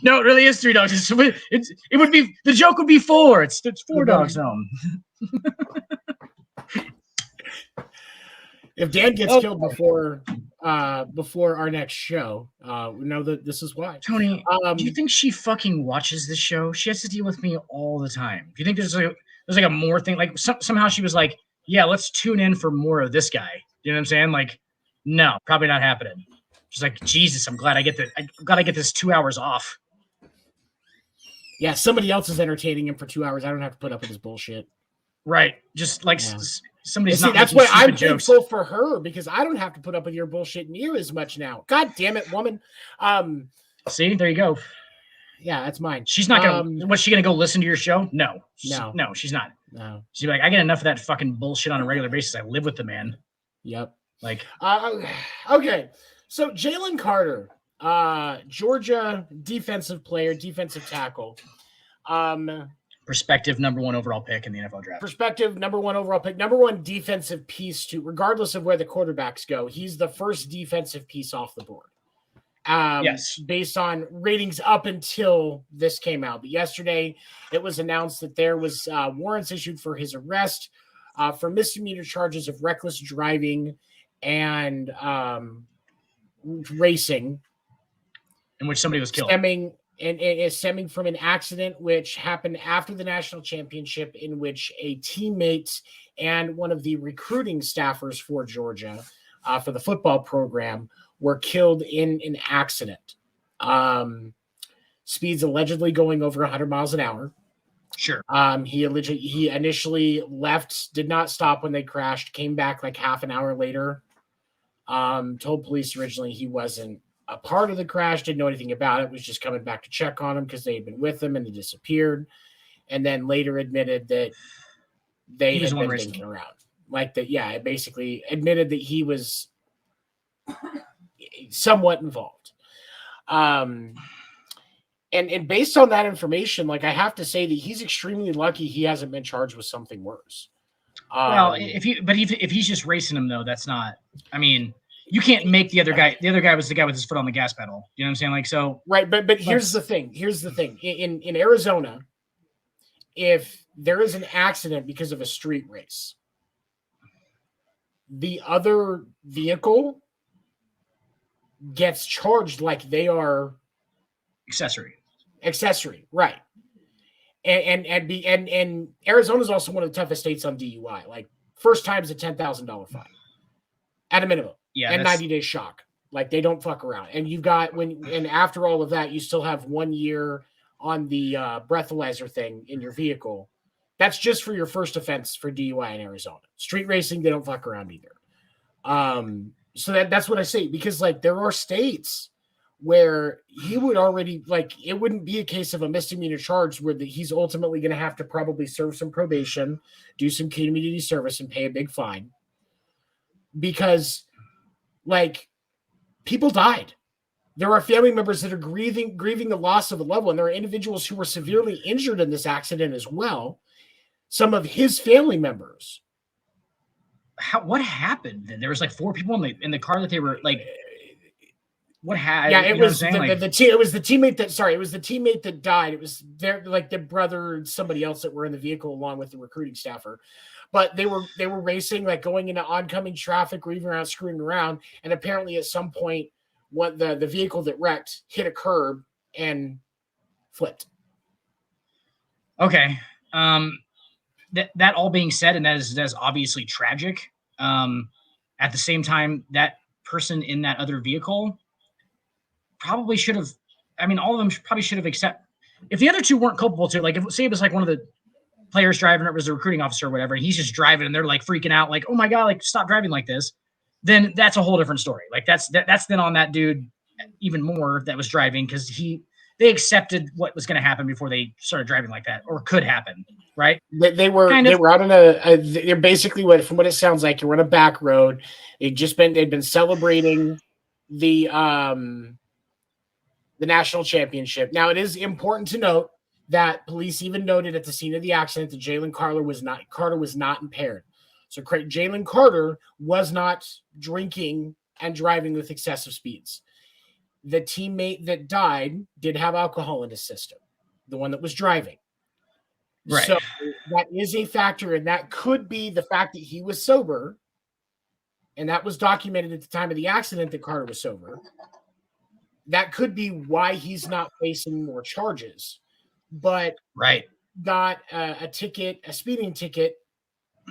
[SPEAKER 2] No, it really is 3 dogs. It would be, the joke would be 4. It's 4 dogs home.
[SPEAKER 1] If Dan gets killed before our next show, we know that this is why.
[SPEAKER 2] Tony, do you think she fucking watches this show? She has to deal with me all the time. Do you think there's like a more thing? Like somehow she was like, yeah, let's tune in for more of this guy. You know what I'm saying? Like, no, probably not happening. She's like, Jesus, I'm glad I get this 2 hours off.
[SPEAKER 1] Yeah, somebody else is entertaining him for 2 hours. I don't have to put up with his bullshit.
[SPEAKER 2] Right. Just like somebody's not.
[SPEAKER 1] That's why I'm thankful for her, because I don't have to put up with your bullshit near as much now. God damn it, woman.
[SPEAKER 2] See, there you go.
[SPEAKER 1] Yeah, that's mine.
[SPEAKER 2] She's not gonna. What's she gonna go listen to your show? No, she's not.
[SPEAKER 1] No.
[SPEAKER 2] She's like, I get enough of that fucking bullshit on a regular basis. I live with the man.
[SPEAKER 1] Yep.
[SPEAKER 2] Like,
[SPEAKER 1] okay. So Jalen Carter, Georgia defensive player, defensive tackle.
[SPEAKER 2] Prospective number 1 overall pick in the NFL draft.
[SPEAKER 1] Prospective number 1 overall pick, number 1 defensive piece to, regardless of where the quarterbacks go. He's the first defensive piece off the board.
[SPEAKER 2] Yes.
[SPEAKER 1] Based on ratings up until this came out. But yesterday it was announced that there was warrants issued for his arrest for misdemeanor charges of reckless driving and racing.
[SPEAKER 2] In which somebody was killed.
[SPEAKER 1] Stemming from an accident which happened after the national championship, in which a teammate and one of the recruiting staffers for Georgia for the football program were killed in an accident. Speeds allegedly going over 100 miles an hour.
[SPEAKER 2] Sure.
[SPEAKER 1] He initially left, did not stop when they crashed, came back like half an hour later. Told police originally he wasn't a part of the crash, didn't know anything about it, was just coming back to check on him because they had been with him and they disappeared. and then later admitted that they
[SPEAKER 2] He was
[SPEAKER 1] had
[SPEAKER 2] the one
[SPEAKER 1] been
[SPEAKER 2] racing.
[SPEAKER 1] dinking around. Like that, yeah, it basically admitted that he was somewhat involved. And based on that information, like I have to say that he's extremely lucky he hasn't been charged with something worse.
[SPEAKER 2] Well, if he's just racing him though, that's not. I mean, you can't make the other guy. The other guy was the guy with his foot on the gas pedal. You know what I'm saying? Like so.
[SPEAKER 1] Right, but here's the thing. In Arizona, if there is an accident because of a street race, the other vehicle gets charged like they are accessory, right? And Arizona is also one of the toughest states on DUI. Like first time is a $10,000 fine at a minimum, and 90 days shock. Like they don't fuck around. And you've got and after all of that, you still have 1 year on the breathalyzer thing in your vehicle. That's just for your first offense for DUI in Arizona. Street racing, they don't fuck around either. So that's what I say, because like there are states where he would already, like, it wouldn't be a case of a misdemeanor charge where he's ultimately going to have to probably serve some probation, do some community service, and pay a big fine. Because, like, people died. There are family members that are grieving the loss of a loved one. There are individuals who were severely injured in this accident as well. Some of his family members.
[SPEAKER 2] What happened then? There was like 4 people in the car that they were like. What happened?
[SPEAKER 1] Yeah, it was it was the teammate that. Sorry, it was the teammate that died. It was their brother and somebody else that were in the vehicle along with the recruiting staffer. But they were racing, like going into oncoming traffic, weaving around, screwing around, and apparently at some point, what the vehicle that wrecked hit a curb and flipped.
[SPEAKER 2] Okay. That all being said, and that is obviously tragic. At the same time, that person in that other vehicle probably should have. I mean, all of them probably should have accepted. If the other two weren't culpable too, like say it was like one of the players driving, it was a recruiting officer or whatever, and he's just driving, and they're like freaking out, like, "Oh my god, like stop driving like this." Then that's a whole different story. Like that's then on that dude even more that was driving, because they accepted what was going to happen before they started driving like that, or could happen, right?
[SPEAKER 1] They were out on they're basically from what it sounds like, you're on a back road. They'd been celebrating the national championship. Now, it is important to note that police even noted at the scene of the accident that Jalen Carter was not impaired. So Jalen Carter was not drinking and driving with excessive speeds. The teammate that died did have alcohol in his system, the one that was driving.
[SPEAKER 2] Right.
[SPEAKER 1] So that is a factor, and that could be the fact that he was sober, and that was documented at the time of the accident that Carter was sober. That could be why he's not facing more charges. But
[SPEAKER 2] right,
[SPEAKER 1] got a speeding ticket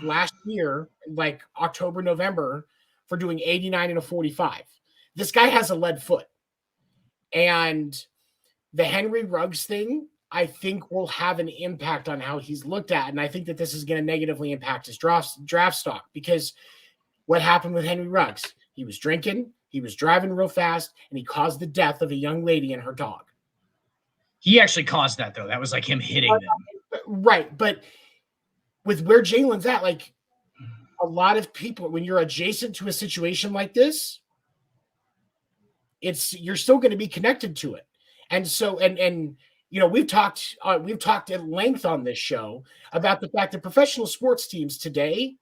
[SPEAKER 1] last year, like October, November, for doing 89 and a 45. This guy has a lead foot. And the Henry Ruggs thing, I think, will have an impact on how he's looked at. And I think that this is going to negatively impact his draft stock, because what happened with Henry Ruggs? He was drinking, he was driving real fast, and he caused the death of a young lady and her dog.
[SPEAKER 2] He actually caused that, though. That was like him hitting them.
[SPEAKER 1] Right. But with where Jalen's at, like, a lot of people, when you're adjacent to a situation like this, you're still going to be connected to it. And so, and you know, we've talked at length on this show about the fact that professional sports teams today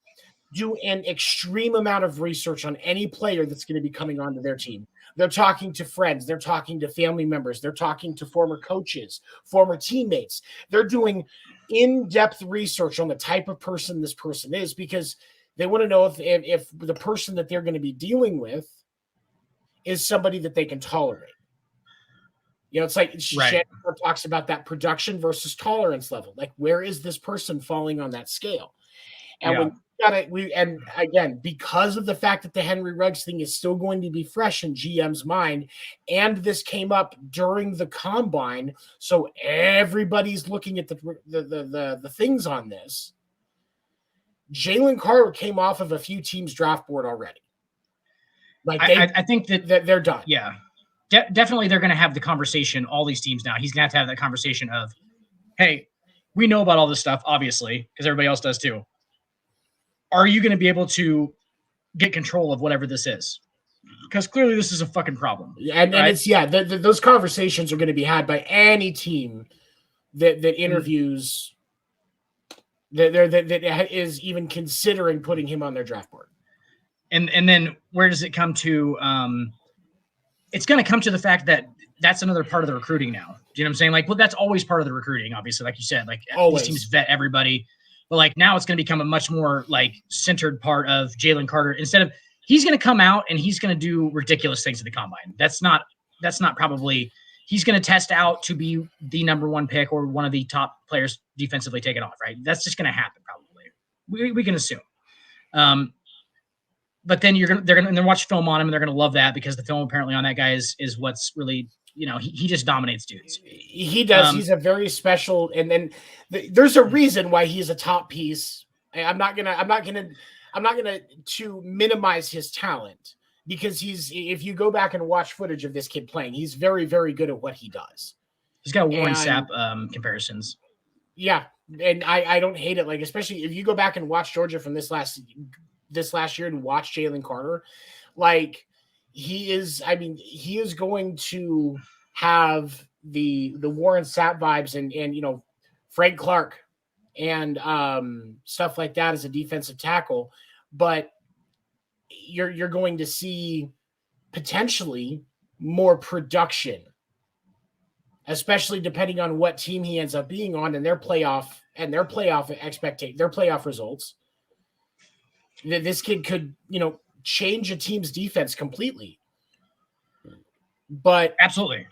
[SPEAKER 1] do an extreme amount of research on any player that's going to be coming onto their team. They're talking to friends, they're talking to family members, they're talking to former coaches, former teammates. They're doing in-depth research on the type of person this person is, because they want to know if the person that they're going to be dealing with is somebody that they can tolerate. You know, it's like Shannon talks about that production versus tolerance level. Like, where is this person falling on that scale? And and again, because of the fact that the Henry Ruggs thing is still going to be fresh in GM's mind, and this came up during the combine, so everybody's looking at the things on this. Jalen Carter came off of a few teams' draft board already. Like,
[SPEAKER 2] I think that
[SPEAKER 1] they're done.
[SPEAKER 2] Yeah, definitely they're going to have the conversation. All these teams now, he's going to have that conversation of, hey, we know about all this stuff, obviously, because everybody else does too. Are you going to be able to get control of whatever this is? Because clearly this is a fucking problem.
[SPEAKER 1] And it's, those conversations are going to be had by any team that interviews that is even considering putting him on their draft board.
[SPEAKER 2] And then where does it come to? It's going to come to the fact that that's another part of the recruiting now. Do you know what I'm saying? Like, well, that's always part of the recruiting, obviously, like you said, like
[SPEAKER 1] always.
[SPEAKER 2] These teams vet everybody, but like now it's going to become a much more like centered part of Jalen Carter. Instead of he's going to come out and he's going to do ridiculous things at the combine. That's not probably he's going to test out to be the number one pick or one of the top players defensively taken off, right? That's just going to happen probably. We can assume. But then they're gonna watch film on him and they're gonna love that because the film apparently on that guy is what's really, he just dominates dudes.
[SPEAKER 1] He does. He's a very special, and then there's a reason why he's a top piece. I'm not gonna to minimize his talent because if you go back and watch footage of this kid playing, he's very, very good at what he does.
[SPEAKER 2] He's got Warren Sapp comparisons.
[SPEAKER 1] Yeah, and I don't hate it. Like, especially if you go back and watch Georgia from this last year and watch Jalen Carter, like he is going to have the Warren Sapp vibes and Frank Clark and stuff like that as a defensive tackle, but you're going to see potentially more production, especially depending on what team he ends up being on and their playoff results. This kid could, change a team's defense completely. But
[SPEAKER 2] absolutely.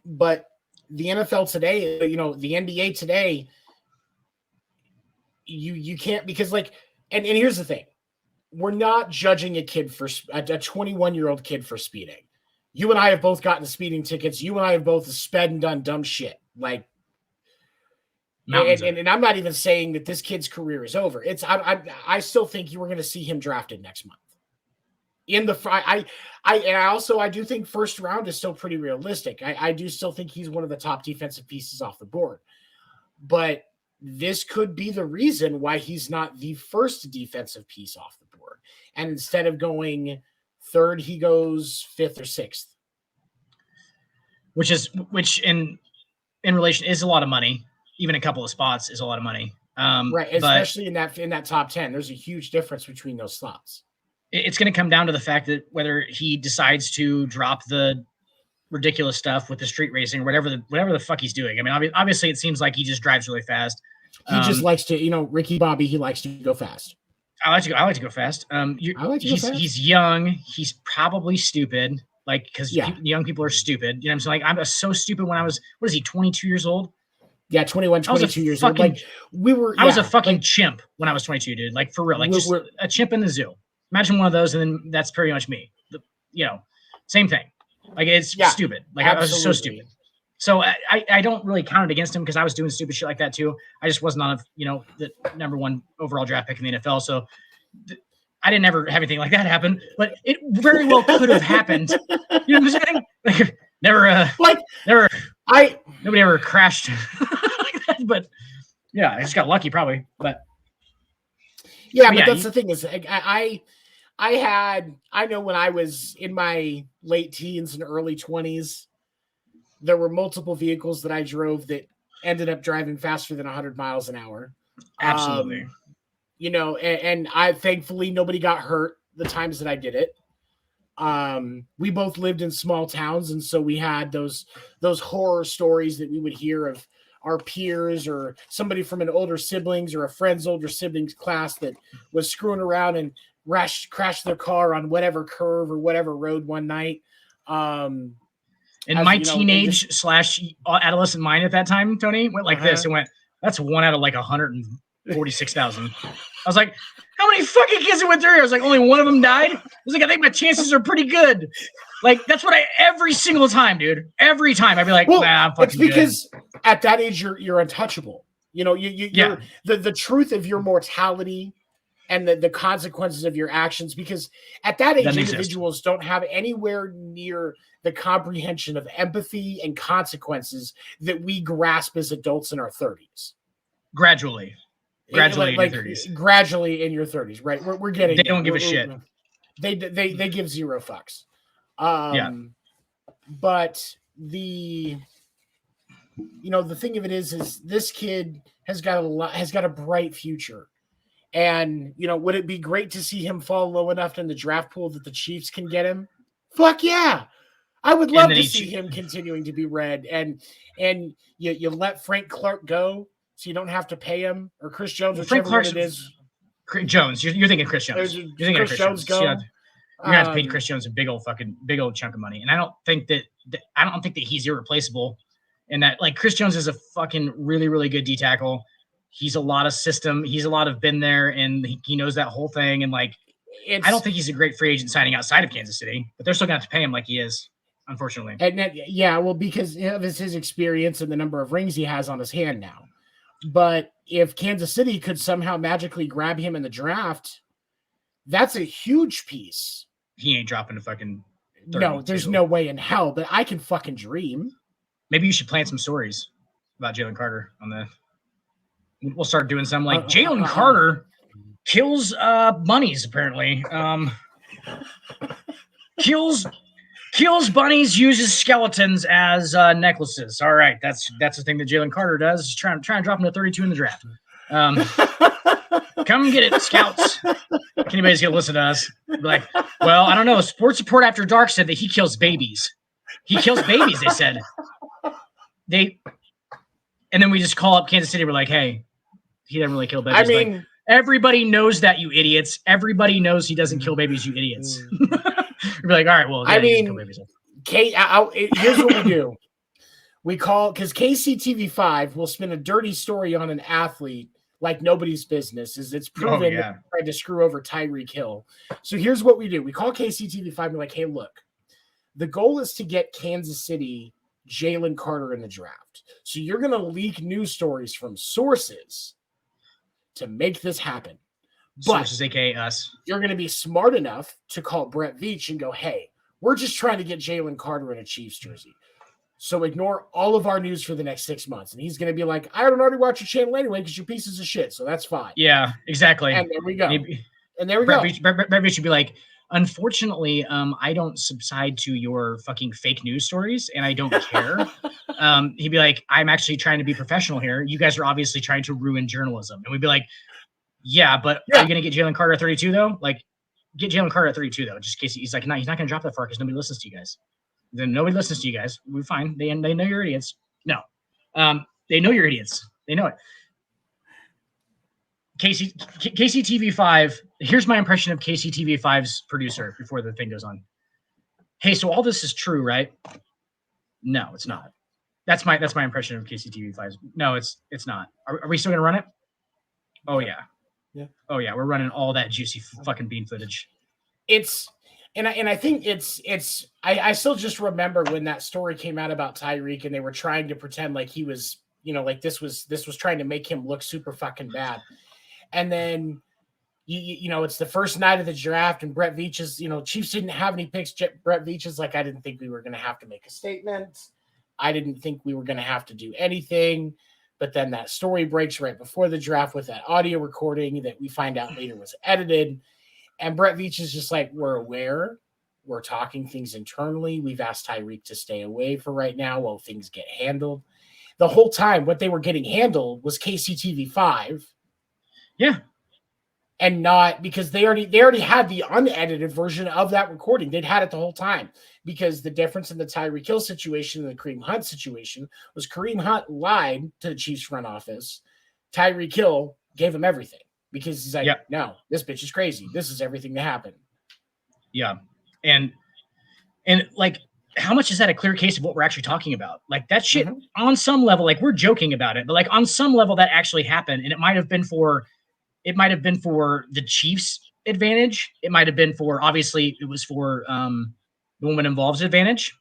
[SPEAKER 1] But the NFL today, the NBA today, you can't, because and here's the thing. We're not judging a 21-year-old kid for speeding. You and I have both gotten speeding tickets. You and I have both sped and done dumb shit. And I'm not even saying that this kid's career is over. I still think you were going to see him drafted next month. I do think first round is still pretty realistic. I do still think he's one of the top defensive pieces off the board. But this could be the reason why he's not the first defensive piece off the board. And instead of going third, he goes fifth or sixth.
[SPEAKER 2] Which in relation is a lot of money. Even a couple of spots is a lot of money.
[SPEAKER 1] Right. Especially in that top 10, there's a huge difference between those slots.
[SPEAKER 2] It's going to come down to the fact that whether he decides to drop the ridiculous stuff with the street racing or whatever the fuck he's doing. I mean, obviously it seems like he just drives really fast.
[SPEAKER 1] He just likes to, Ricky Bobby, he likes to go fast.
[SPEAKER 2] I like to go fast. He's young. He's probably stupid. Because young people are stupid. You know what I'm saying? I was so stupid when I was, 22 years old?
[SPEAKER 1] Yeah, 21, 22 years old. I
[SPEAKER 2] was a fucking chimp when I was 22, dude. Like, for real. Just a chimp in the zoo. Imagine one of those, and then that's pretty much me. Same thing. Like, it's stupid. Like, absolutely. I was just so stupid. So I don't really count it against him because I was doing stupid shit like that too. I just wasn't on the number one overall draft pick in the NFL. So I didn't ever have anything like that happen, but it very well could have happened. You know what I'm saying? Like, nobody ever crashed like that, but yeah, I just got lucky probably. But
[SPEAKER 1] that's the thing is I know when I was in my late teens and early 20s, there were multiple vehicles that I drove that ended up driving faster than 100 miles an hour.
[SPEAKER 2] Absolutely.
[SPEAKER 1] And I thankfully nobody got hurt the times that I did it. We both lived in small towns, and so we had those horror stories that we would hear of our peers or somebody from an older siblings or a friend's older siblings class that was screwing around and crashed their car on whatever curve or whatever road one night.
[SPEAKER 2] And my teenage / adolescent mind at that time, Tony, went like this. It went, that's one out of like 146,000. I was like, how many fucking kids went through here? I was like, only one of them died? I was like, I think my chances are pretty good. Like, that's what every single time, dude. Every time I'd be like, nah, I'm fucking good.
[SPEAKER 1] It's because at that age, you're untouchable. You're the truth of your mortality and the consequences of your actions, because at that age, individuals don't have anywhere near the comprehension of empathy and consequences that we grasp as adults in our 30s.
[SPEAKER 2] Gradually in your 30s.
[SPEAKER 1] Gradually in your 30s, right? We're getting.
[SPEAKER 2] They don't give a shit.
[SPEAKER 1] They give zero fucks.
[SPEAKER 2] Yeah.
[SPEAKER 1] But the thing of it is this kid has got a bright future. And, would it be great to see him fall low enough in the draft pool that the Chiefs can get him? Fuck yeah. I would love to see him continuing to be read. And you let Frank Clark go so you don't have to pay him, or Chris Jones, whichever one it is.
[SPEAKER 2] Jones. You're thinking Chris Jones. You're thinking
[SPEAKER 1] Chris Jones go.
[SPEAKER 2] You're gonna have to pay Chris Jones a big old chunk of money. And I don't think that he's irreplaceable. And that, like, Chris Jones is a fucking really, really good D tackle. He's a lot of system. He's a lot of been there, and he knows that whole thing. And, like, I don't think he's a great free agent signing outside of Kansas City, but they're still going to have to pay him like he is, unfortunately.
[SPEAKER 1] And because of his experience and the number of rings he has on his hand now. But if Kansas City could somehow magically grab him in the draft, that's a huge piece.
[SPEAKER 2] He ain't dropping to fucking 32.
[SPEAKER 1] No, there's no way in hell, but I can fucking dream.
[SPEAKER 2] Maybe you should plant some stories about Jalen Carter on the. We'll start doing some like Jalen Carter kills bunnies. Apparently, kills bunnies, uses skeletons as necklaces. All right, that's the thing that Jalen Carter does. He's trying to drop him to 32 in the draft. Come get it, scouts. If anybody's gonna listen to us, be like, well, I don't know. Sports Report After Dark said that he kills babies. He kills babies. They said and then we just call up Kansas City. We're like, hey, he doesn't really kill babies. I mean, like, everybody knows that, you idiots. Everybody knows he doesn't kill babies, you idiots. We're like, all right, well, yeah, he doesn't kill babies.
[SPEAKER 1] Here's what we do. We call, because KCTV5 will spin a dirty story on an athlete like nobody's business. It's proven that they tried to screw over Tyreek Hill. So here's what we do. We call KCTV5 and we're like, hey, look, the goal is to get Kansas City Jalen Carter in the draft. So you're going to leak news stories from sources to make this happen.
[SPEAKER 2] Sources, aka us.
[SPEAKER 1] You're going to be smart enough to call Brett Veach and go, hey, we're just trying to get Jalen Carter in a Chiefs jersey. So ignore all of our news for the next 6 months. And he's going to be like, I don't already watch your channel anyway because you're pieces of shit. So that's fine.
[SPEAKER 2] Yeah, exactly.
[SPEAKER 1] And there we go.
[SPEAKER 2] Brett Veach should be like, unfortunately, I don't subside to your fucking fake news stories, and I don't care. He'd be like, I'm actually trying to be professional here. You guys are obviously trying to ruin journalism. And we'd be like, yeah, but are you going to get Jalen Carter at 32, though? Like, get Jalen Carter at 32, though, just in case. He's like, no, he's not going to drop that far because nobody listens to you guys. Then nobody listens to you guys. We're fine. They know you're idiots. No. They know you're idiots. They know it. KCTV5, here's my impression of KCTV5's producer before the thing goes on. Hey, so all this is true, right? No, it's not. That's my impression of KCTV5's. No, it's not. Are we still gonna run it? Oh yeah.
[SPEAKER 1] Yeah.
[SPEAKER 2] Oh yeah, we're running all that juicy fucking bean footage.
[SPEAKER 1] I think I still just remember when that story came out about Tyreek and they were trying to pretend like he was, like this was trying to make him look super fucking bad. And then, it's the first night of the draft, and Brett Veach is, Chiefs didn't have any picks. Brett Veach is like, I didn't think we were going to have to make a statement. I didn't think we were going to have to do anything. But then that story breaks right before the draft with that audio recording that we find out later was edited. And Brett Veach is just like, we're aware. We're talking things internally. We've asked Tyreek to stay away for right now while things get handled. The whole time, what they were getting handled was KCTV5.
[SPEAKER 2] Yeah.
[SPEAKER 1] And not because they already had the unedited version of that recording. They'd had it the whole time because the difference in the Tyreek Hill situation and the Kareem Hunt situation was Kareem Hunt lied to the Chiefs front office. Tyreek Hill gave him everything because he's like, no, this bitch is crazy. This is everything that happened.
[SPEAKER 2] Yeah. And like, how much is that a clear case of what we're actually talking about? Like that shit on some level, like we're joking about it, but like on some level that actually happened. And it might have been for the Chiefs' advantage. It might have been for, obviously, it was for the woman involved's advantage.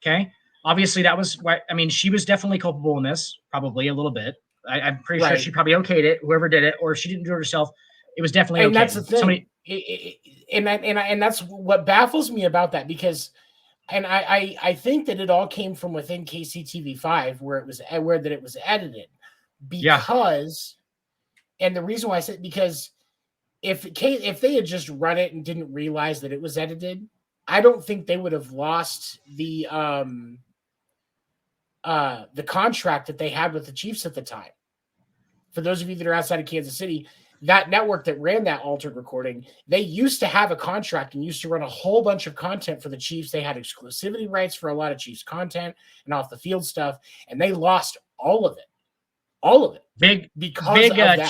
[SPEAKER 2] Okay. Obviously, that was why. I mean, she was definitely culpable in this, probably a little bit. I'm pretty sure she probably okayed it, whoever did it, or if she didn't do it herself. It was definitely okay.
[SPEAKER 1] And that's the thing. And that's what baffles me about that because, and I think that it all came from within KCTV5 where it was edited because And the reason why I said, because if they had just run it and didn't realize that it was edited, I don't think they would have lost the contract that they had with the Chiefs at the time. For those of you that are outside of Kansas City, that network that ran that altered recording, they used to have a contract and used to run a whole bunch of content for the Chiefs. They had exclusivity rights for a lot of Chiefs content and off the field stuff, and they lost all of it. All of it.
[SPEAKER 2] Big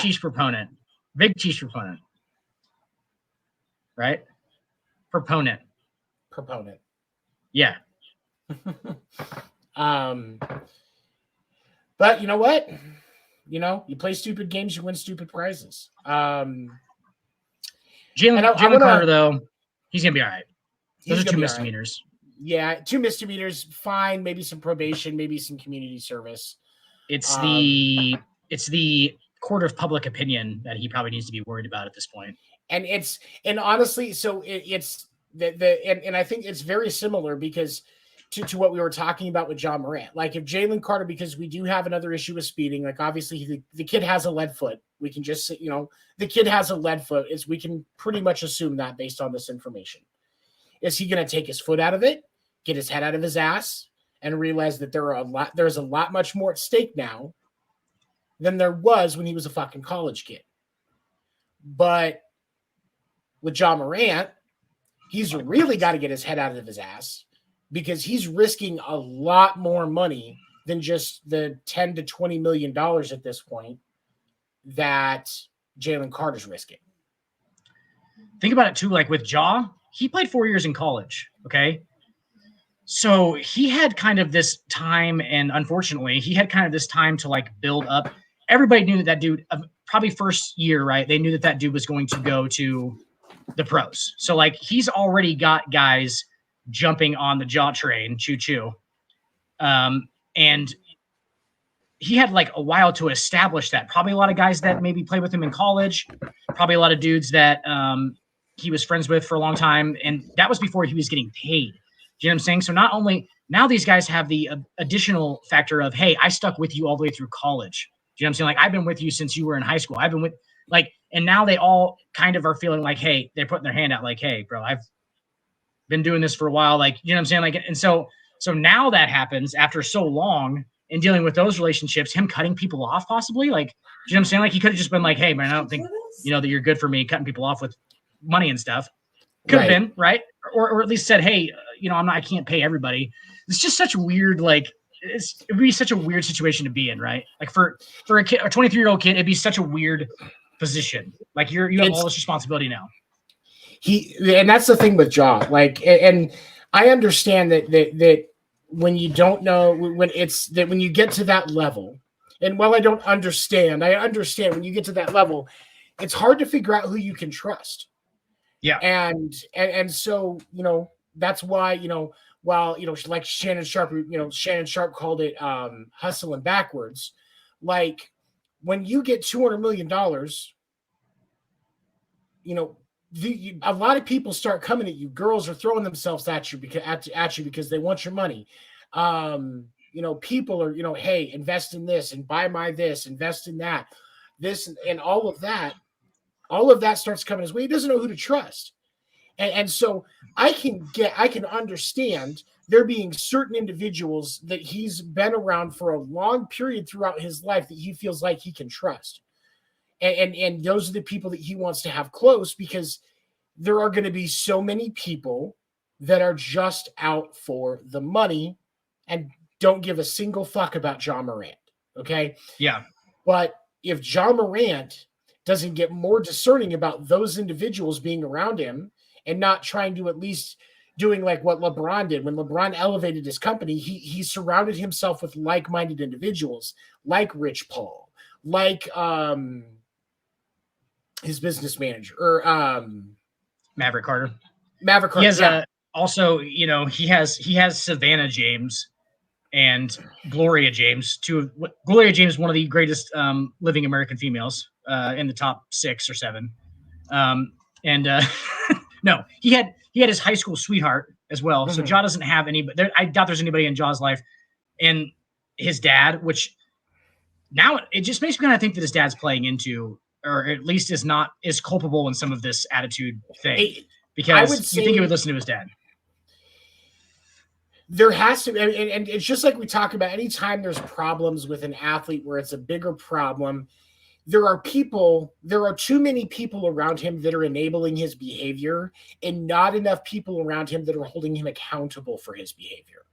[SPEAKER 2] Chiefs proponent. Big Chiefs proponent. Right? Proponent. Yeah.
[SPEAKER 1] But you know what? You play stupid games, you win stupid prizes.
[SPEAKER 2] Jalen Carter, though, he's going to be all right. Those are 2 misdemeanors.
[SPEAKER 1] Right. Yeah, 2 misdemeanors, fine, maybe some probation, maybe some community service.
[SPEAKER 2] It's the court of public opinion that he probably needs to be worried about at this point.
[SPEAKER 1] And honestly, so it's and I think it's very similar because to what we were talking about with Ja Morant. Like if Jalen Carter, because we do have another issue with speeding, like obviously the kid has a lead foot. We can just say, the kid has a lead foot. We can pretty much assume that based on this information. Is he going to take his foot out of it, get his head out of his ass, and realize that there's a lot much more at stake now than there was when he was a fucking college kid? But with Ja Morant, he's really got to get his head out of his ass, because he's risking a lot more money than just the $10 to $20 million at this point that Jalen Carter's risking.
[SPEAKER 2] Think about it too, like with Ja, he played 4 years in college, okay? So he had kind of this time, and unfortunately, he had kind of this time to like build up. Everybody knew that dude, probably first year, right? They knew that dude was going to go to the pros. So like he's already got guys jumping on the Ja train, choo-choo. And he had like a while to establish that. Probably a lot of guys that maybe played with him in college, probably a lot of dudes that he was friends with for a long time. And that was before he was getting paid. Do you know what I'm saying? So not only now these guys have the additional factor of, hey, I stuck with you all the way through college. Do you know what I'm saying? Like I've been with you since you were in high school. I've been with and now they all kind of are feeling like, hey, they're putting their hand out like, hey, bro, I've been doing this for a while. Like, you know what I'm saying? Like, and so now that happens after so long in dealing with those relationships, him cutting people off possibly, like, you know what I'm saying? Like he could have just been like, hey man, I don't think, that you're good for me cutting people off with money and stuff. Could have been, right? Or at least said, hey, I can't pay everybody. It's just such weird, like, it would be such a weird situation to be in, right? Like for a kid, a 23-year-old kid, it'd be such a weird position. Like you have all this responsibility now.
[SPEAKER 1] And that's the thing with Ja. Like, and I understand that when you don't know, when you get to that level, and while I understand when you get to that level, it's hard to figure out who you can trust.
[SPEAKER 2] Yeah.
[SPEAKER 1] And so, that's why, while, like Shannon Sharp called it hustling backwards. Like when you get $200 million, a lot of people start coming at you. Girls are throwing themselves at you because they want your money. People are, hey, invest in this and buy my this, invest in that, this and all of that. All of that starts coming his way. He doesn't know who to trust. And so I can understand there being certain individuals that he's been around for a long period throughout his life that he feels like he can trust. And those are the people that he wants to have close, because there are going to be so many people that are just out for the money and don't give a single fuck about Ja Morant. Okay.
[SPEAKER 2] Yeah.
[SPEAKER 1] But if Ja Morant doesn't get more discerning about those individuals being around him and not trying to at least doing like what LeBron did when LeBron elevated his company, he surrounded himself with like-minded individuals like Rich Paul, like his business manager or
[SPEAKER 2] Maverick Carter.
[SPEAKER 1] He has
[SPEAKER 2] also, he has Savannah James and Gloria James, Gloria James, one of the greatest living American females in the top 6 or 7. No, he had his high school sweetheart as well. Mm-hmm. So Ja doesn't have any, but I doubt there's anybody in Ja's life. And his dad, which now it just makes me kind of think that his dad's playing into or at least is not as culpable in some of this attitude thing, because you think he would listen to his dad.
[SPEAKER 1] There has to be, and it's just like we talk about, anytime there's problems with an athlete where it's a bigger problem, there are too many people around him that are enabling his behavior and not enough people around him that are holding him accountable for his behavior.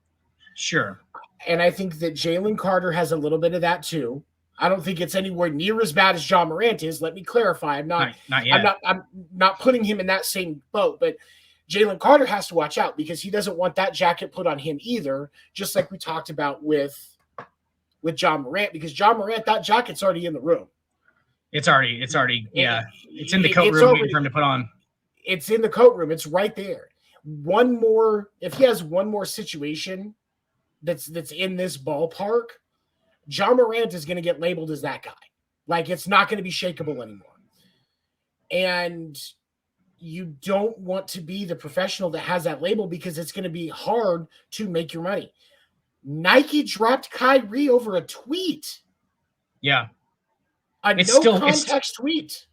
[SPEAKER 2] Sure.
[SPEAKER 1] And I think that Jalen Carter has a little bit of that too. I don't think it's anywhere near as bad as Ja Morant is. Let me clarify.
[SPEAKER 2] Not yet.
[SPEAKER 1] I'm not putting him in that same boat, but Jalen Carter has to watch out because he doesn't want that jacket put on him either, just like we talked about with Ja Morant, because Ja Morant, that jacket's already in the room.
[SPEAKER 2] It's already, it's in the coat room waiting for him to put on.
[SPEAKER 1] It's in the coat room. It's right there. If he has one more situation that's in this ballpark, Ja Morant is going to get labeled as that guy. Like, it's not going to be shakeable anymore. And you don't want to be the professional that has that label because it's going to be hard to make your money. Nike dropped Kyrie over a tweet.
[SPEAKER 2] Yeah.
[SPEAKER 1] No context tweet.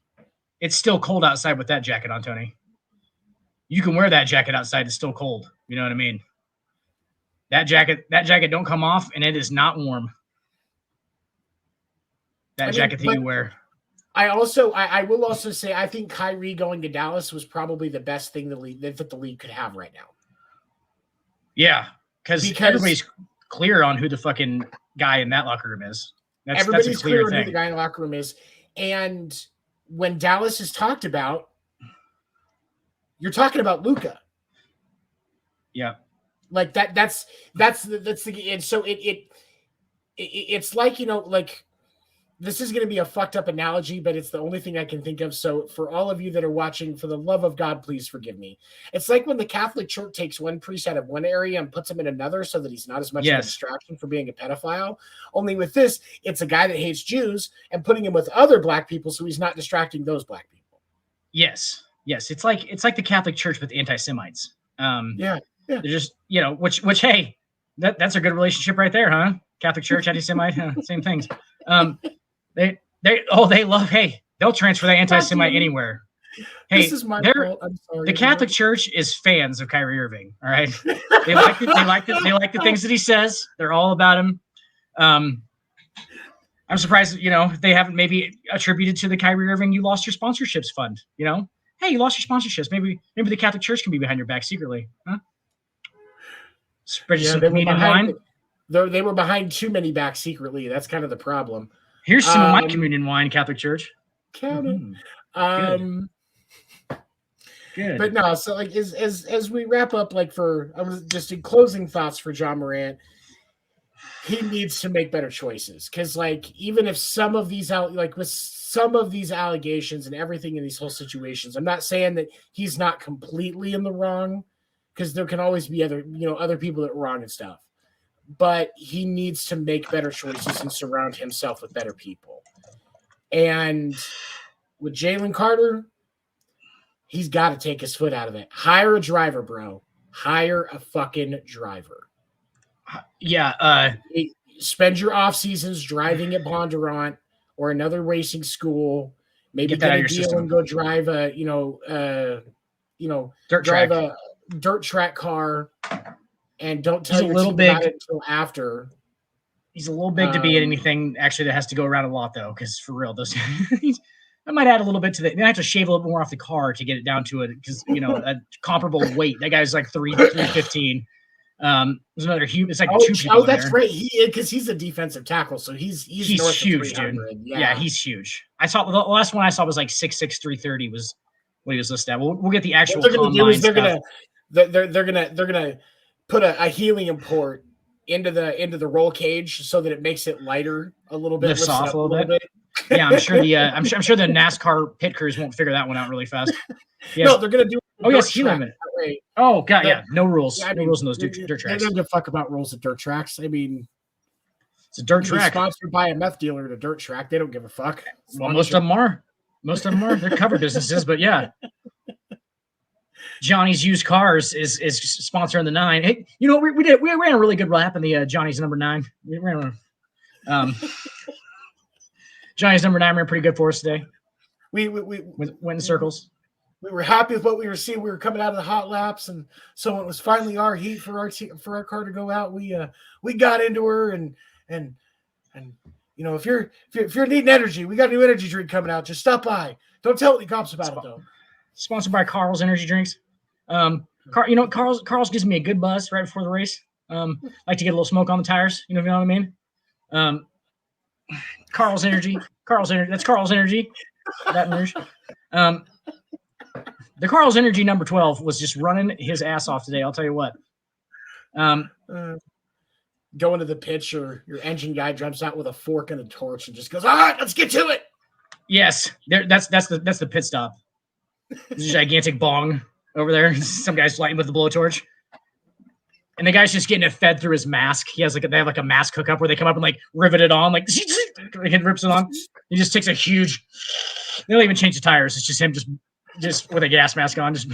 [SPEAKER 2] It's still cold outside with that jacket on, Tony. You can wear that jacket outside. It's still cold. You know what I mean? That jacket don't come off, and it is not warm. Jacket that you wear. I
[SPEAKER 1] will also say I think Kyrie going to Dallas was probably the best thing that the league could have right now.
[SPEAKER 2] Yeah, because everybody's clear on who the fucking guy in that locker room is.
[SPEAKER 1] Everybody's clear on who the guy in the locker room is. And when Dallas is talked about, you're talking about Luka.
[SPEAKER 2] Yeah.
[SPEAKER 1] Like that's the, and so it's like, like, this is going to be a fucked up analogy, but it's the only thing I can think of. So for all of you that are watching, for the love of God, please forgive me. It's like when the Catholic Church takes one priest out of one area and puts him in another so that he's not as much of a distraction for being a pedophile. Only with this, it's a guy that hates Jews and putting him with other black people so he's not distracting those black people.
[SPEAKER 2] Yes. It's like the Catholic Church with anti-Semites.
[SPEAKER 1] Yeah.
[SPEAKER 2] They're just, which hey, that's a good relationship right there, huh? Catholic Church, anti-Semite, same things. They love, hey, they'll transfer that anti-Semite anywhere. Hey,
[SPEAKER 1] this is my fault. I'm sorry.
[SPEAKER 2] The Catholic Church is fans of Kyrie Irving. All right, they like the things that he says. They're all about him. I'm surprised, they haven't maybe attributed to the Kyrie Irving, you lost your sponsorships fund. Hey, you lost your sponsorships. Maybe the Catholic Church can be behind your back secretly, huh? Spread you some comedian wine.
[SPEAKER 1] They were behind too many backs secretly. That's kind of the problem.
[SPEAKER 2] Here's some of my communion wine, Catholic Church.
[SPEAKER 1] Count it.
[SPEAKER 2] Good.
[SPEAKER 1] But no, so like as we wrap up, like I was just in closing thoughts for Ja Morant, he needs to make better choices. Because like even if some of these with some of these allegations and everything in these whole situations, I'm not saying that he's not completely in the wrong, because there can always be other people that are wrong and stuff. But he needs to make better choices and surround himself with better people. And with Jalen Carter, he's got to take his foot out of it. Hire a driver, bro. Hire a fucking driver.
[SPEAKER 2] Yeah.
[SPEAKER 1] Spend your off seasons driving at Bondurant or another racing school. Maybe get a deal and go drive a dirt track car. And don't tell your team about it until after.
[SPEAKER 2] He's a little big to be at anything actually that has to go around a lot, though, because for real, those I might add a little bit to that. They have to shave a little more off the car to get it down to it, because a comparable weight. That guy's like 315. There's another huge. It's like two people.
[SPEAKER 1] Oh, that's right. Because he's a defensive tackle, so he's
[SPEAKER 2] huge, dude. Yeah, he's huge. I saw the last one I saw was like 6'6", 330 was what he was listed at. We'll get the actual.
[SPEAKER 1] What they're gonna put a helium port into the roll cage so that it makes it lighter a little bit,
[SPEAKER 2] lifts off a little bit. Yeah, I'm sure the NASCAR pit crews won't figure that one out really fast.
[SPEAKER 1] Yes. No, they're gonna do.
[SPEAKER 2] Helium. Oh god, yeah, no rules. No rules in those dirt tracks.
[SPEAKER 1] They don't give a fuck about rules at dirt tracks. I mean,
[SPEAKER 2] it's a dirt track.
[SPEAKER 1] Sponsored by a meth dealer at a dirt track. They don't give a fuck.
[SPEAKER 2] Well, most of them are. They're cover businesses, but yeah. Johnny's Used Cars is sponsoring the 9. Hey, we ran a really good lap in the Johnny's number 9. We ran Johnny's number 9 ran pretty good for us today. went in circles.
[SPEAKER 1] We were happy with what we were seeing. We were coming out of the hot laps, and so when it was finally our heat for our car to go out, we got into her and you know, if you're needing energy, we got a new energy drink coming out. Just stop by. Don't tell any cops about it though.
[SPEAKER 2] Sponsored by Carl's Energy Drinks. You know, Carl's gives me a good buzz right before the race. Like to get a little smoke on the tires. You know what I mean? Carl's Energy. That's Carl's Energy. Baton Rouge. The Carl's Energy number 12 was just running his ass off today. I'll tell you what.
[SPEAKER 1] Going to the pit, your engine guy jumps out with a fork and a torch and just goes, "All right, let's get to it."
[SPEAKER 2] Yes, that's the pit stop. There's a gigantic bong over there. Some guy's lighting with the blowtorch, and the guy's just getting it fed through his mask. They have like a mask hookup where they come up and like rivet it on, like he rips it on. He just takes a huge. They don't even change the tires. It's just him just with a gas mask on. Just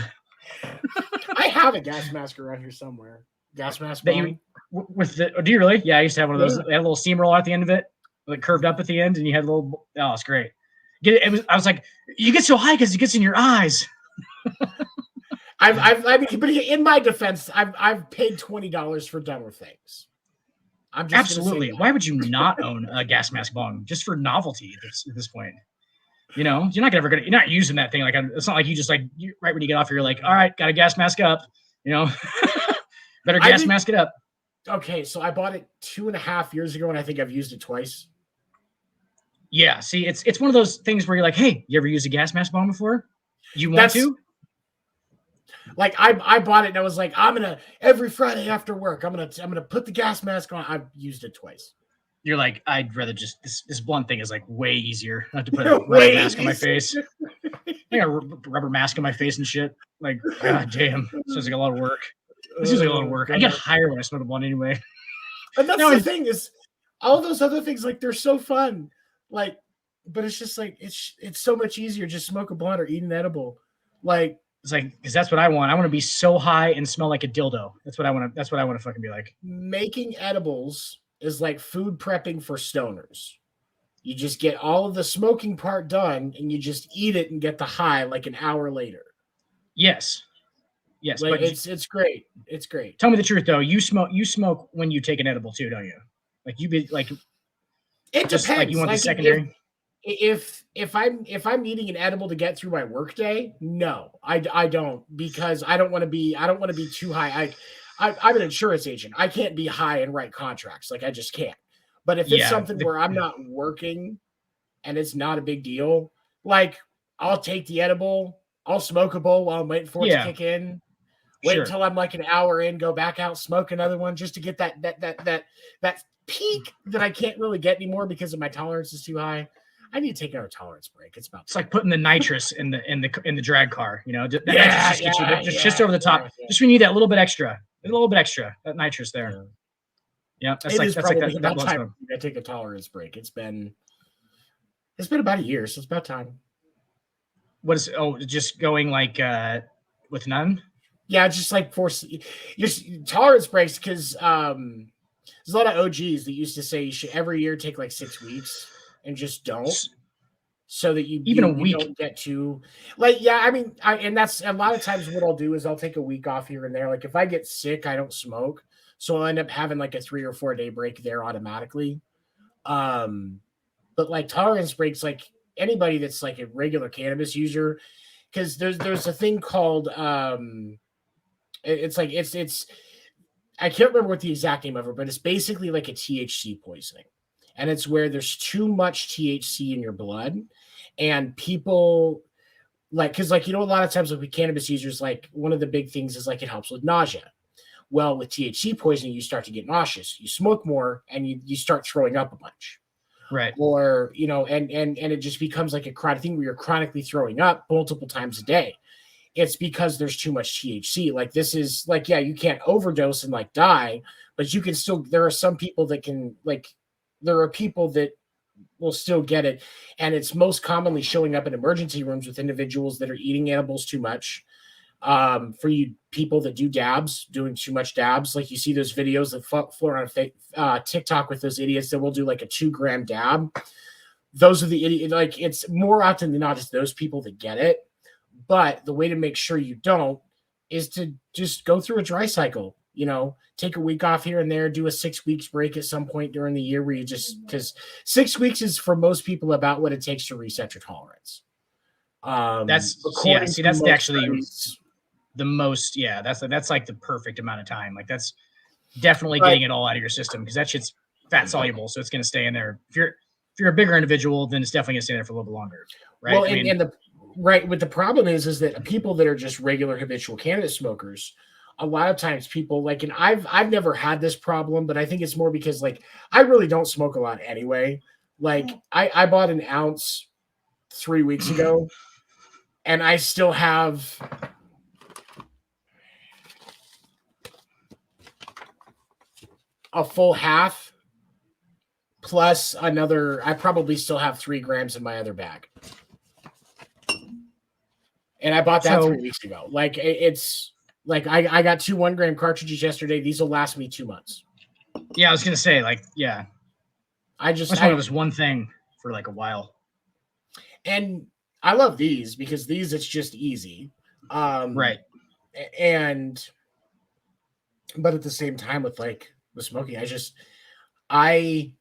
[SPEAKER 1] I have a gas mask around here somewhere. Gas mask
[SPEAKER 2] that you with the. Oh, do you really? Yeah, I used to have one of those. They had a little seam roll at the end of it, like curved up at the end, and you had a little. Oh, it's great. I was like, you get so high because it gets in your eyes.
[SPEAKER 1] but in my defense, I've paid $20 for dumber things. I'm just
[SPEAKER 2] absolutely. Why would you not own a gas mask bong just for novelty at this point? You know, you're not using that thing. Like, it's not like you just like right when you get off, you're like, all right, got a gas mask up. You know, better gas mask it up.
[SPEAKER 1] Okay, so I bought it 2.5 years ago, and I think I've used it twice.
[SPEAKER 2] Yeah, see, it's one of those things where you're like, hey, you ever used a gas mask bomb before? You want to?
[SPEAKER 1] Like I bought it and I was like, I'm gonna every Friday after work, I'm gonna put the gas mask on. I've used it twice.
[SPEAKER 2] You're like, I'd rather just this blunt thing is like way easier. Not to put a rubber mask on my face. I got a rubber mask on my face and shit. Like, god damn, this seems like a lot of work. I get higher when I smoke a blunt anyway.
[SPEAKER 1] And that's the thing is, all those other things, like, they're so fun. Like, but it's just like it's so much easier. Just smoke a blunt or eat an edible. Like,
[SPEAKER 2] it's like, because that's what I want. I want to be so high and smell like a dildo. That's what I want to fucking be like.
[SPEAKER 1] Making edibles is like food prepping for stoners. You just get all of the smoking part done and you just eat it and get the high like an hour later.
[SPEAKER 2] Yes. Like,
[SPEAKER 1] but it's great. It's great.
[SPEAKER 2] Tell me the truth though. You smoke when you take an edible too, don't you? Like you be like.
[SPEAKER 1] It depends.
[SPEAKER 2] Like you want the secondary.
[SPEAKER 1] If I'm eating an edible to get through my workday, no, I don't, because I don't want to be too high. I'm an insurance agent. I can't be high and write contracts. Like, I just can't. But if it's something where I'm not working and it's not a big deal, like, I'll take the edible, I'll smoke a bowl while I'm waiting for it to kick in. Wait until I'm like an hour in, go back out, smoke another one just to get that peak that I can't really get anymore because of my tolerance is too high. I need to take another tolerance break. It's like putting the nitrous in the drag car, you know. That nitrous just gets you just over the top. Yeah. Just when you need that little bit extra, that nitrous there. Yeah, that's like that time. I take a tolerance break. It's been about a year, so it's about time. What is just going like with none? Yeah, just like just tolerance breaks, because there's a lot of OGs that used to say you should every year take like 6 weeks and just don't, so that you don't get too like, yeah. I mean, and that's a lot of times what I'll do is I'll take a week off here and there. Like, if I get sick, I don't smoke, so I'll end up having like a 3 or 4 day break there automatically. But like tolerance breaks, like anybody that's like a regular cannabis user, because there's a thing called it's I can't remember what the exact name of it, but it's basically like a THC poisoning. And it's where there's too much THC in your blood. And people like, because like, you know, a lot of times with cannabis users, like one of the big things is like it helps with nausea. Well, with THC poisoning, you start to get nauseous. You smoke more and you start throwing up a bunch. Right. Or, you know, and it just becomes like a chronic thing where you're chronically throwing up multiple times a day. It's because there's too much THC. Like, this is like, yeah, you can't overdose and like die, but you can still, there are some people that can, like, there are people that will still get it. And it's most commonly showing up in emergency rooms with individuals that are eating edibles too much. For you people that do dabs, doing too much dabs, like you see those videos that float on TikTok with those idiots that will do like a 2 gram dab. those are the idiot. Like it's more often than not, it's those people that get it. But the way to make sure you don't is to just go through a dry cycle. Take a week off here and there, do a 6 weeks break at some point during the year where you just, because 6 weeks is for most people about what it takes to reset your tolerance.
[SPEAKER 2] That's actually the most. Yeah, that's like the perfect amount of time. Like that's definitely getting it all out of your system because that shit's fat soluble, so it's going to stay in there. If you're a bigger individual, then it's definitely going to stay there for a little bit longer, right?
[SPEAKER 1] Well, but the problem is that people that are just regular habitual cannabis smokers, a lot of times people like, and I've never had this problem, but I think it's more because like I really don't smoke a lot anyway. Like I bought an ounce 3 weeks ago, and I still have a full half plus another. I probably still have 3 grams in my other bag. And I bought that 3 weeks ago. Like it's like I got 2 1-gram cartridges yesterday. These will last me 2 months.
[SPEAKER 2] Yeah, I was gonna say, like, yeah. I wanted this one thing for like a while.
[SPEAKER 1] And I love these because it's just easy.
[SPEAKER 2] Right.
[SPEAKER 1] But at the same time with like the smoking, a